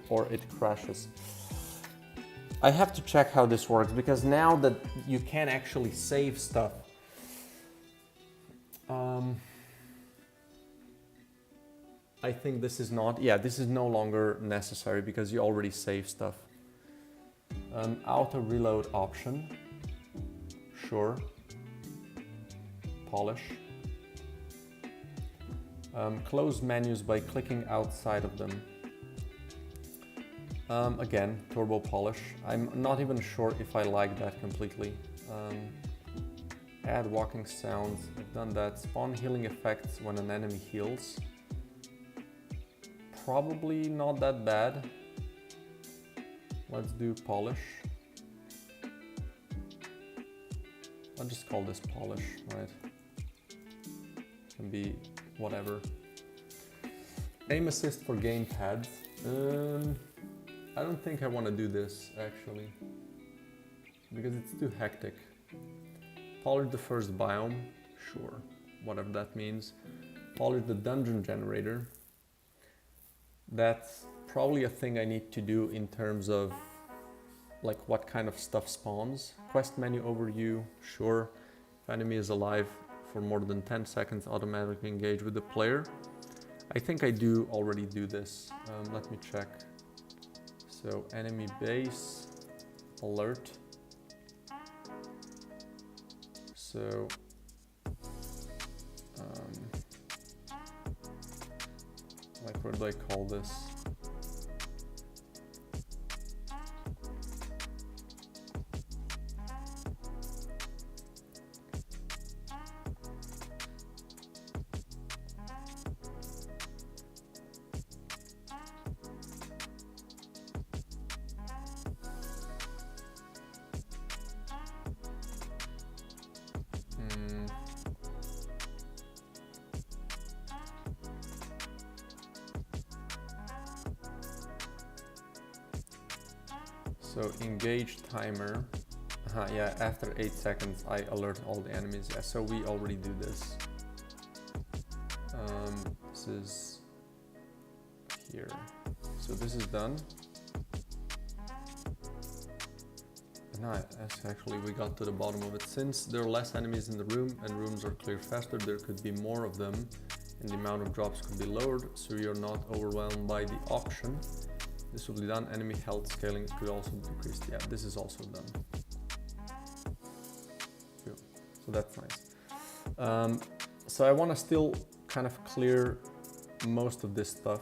or it crashes. I have to check how this works, because now that you can actually save stuff, I think this is not, yeah, this is no longer necessary because you already save stuff. Auto reload option, sure. Polish. Close menus by clicking outside of them. Again, turbo polish. I'm not even sure if I like that completely. Add walking sounds, I've done that. Spawn healing effects when an enemy heals. Probably not that bad. Let's do polish. I'll just call this polish, right? Can be whatever. Aim assist for gamepads. I don't think I want to do this actually, because it's too hectic. Polish the first biome, sure, whatever that means. Polish the dungeon generator. That's probably a thing I need to do in terms of like what kind of stuff spawns. Quest menu overview, sure. If enemy is alive for more than 10 seconds, automatically engage with the player. I think I do already do this. Let me check. So enemy base, alert. So like, what do I call this? So engage timer. Yeah, after 8 seconds I alert all the enemies. Yeah, so we already do this. This is here. So this is done. And actually we got to the bottom of it. Since there are less enemies in the room and rooms are cleared faster, there could be more of them and the amount of drops could be lowered, so you're not overwhelmed by the auction. This will be done. Enemy health scaling could also be decreased. Yeah, this is also done. Cool. So that's nice. So I want to still kind of clear most of this stuff.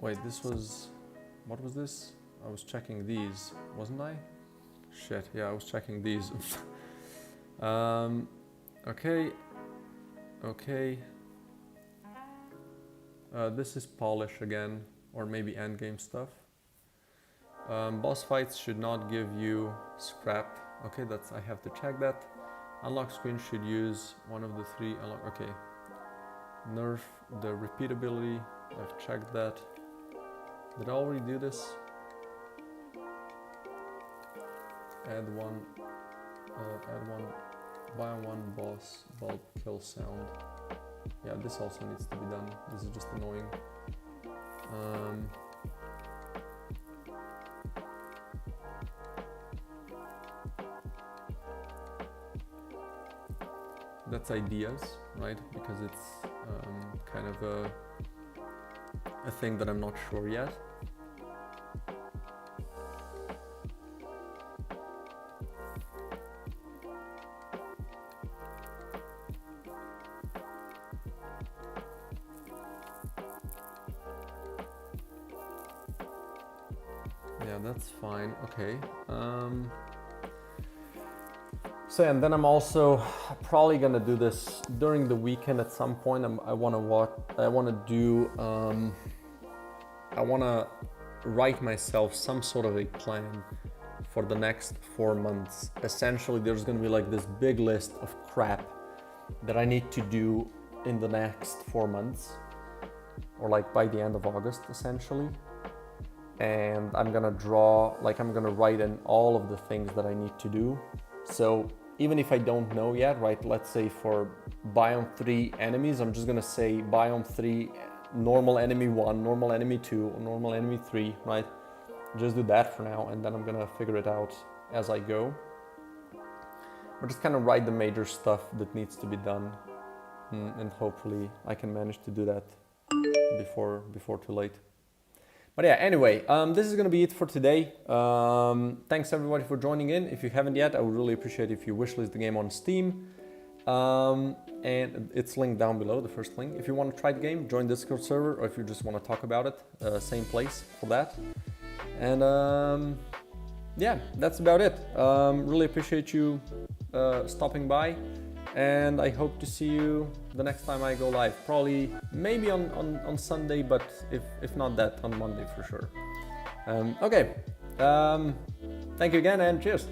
Wait, this was... What was this? I was checking these, wasn't I? Shit, yeah, I was checking these. Okay. Okay. This is polish again, or maybe endgame stuff. Boss fights should not give you scrap. Okay, I have to check that. Unlock screen should use one of the 3 unlock. Okay. Nerf the repeatability. I've checked that. Did I already do this? Add one buy one boss bulb kill sound. Yeah, this also needs to be done. This is just annoying. That's ideas, right? Because it's kind of a thing that I'm not sure yet. Yeah, that's fine. Okay. So, and then I'm also probably gonna do this during the weekend at some point. I wanna write myself some sort of a plan for the next 4 months. Essentially, there's gonna be like this big list of crap that I need to do in the next 4 months, or like by the end of August, essentially. And I'm gonna write in all of the things that I need to do. So even if I don't know yet, right, let's say for biome 3 enemies, I'm just gonna say biome 3, normal enemy 1, normal enemy 2, normal enemy 3, right? Just do that for now, and then I'm gonna figure it out as I go. But just kind of write the major stuff that needs to be done, and hopefully I can manage to do that before too late. But yeah, anyway, this is gonna be it for today. Thanks everybody for joining in. If you haven't yet, I would really appreciate if you wishlist the game on Steam. And it's linked down below, the first link. If you want to try the game, join the Discord server, or if you just want to talk about it, same place for that. And yeah, that's about it. Really appreciate you stopping by. And I hope to see you the next time I go live. Probably, maybe on Sunday, but if not that, on Monday for sure. Okay, thank you again and cheers.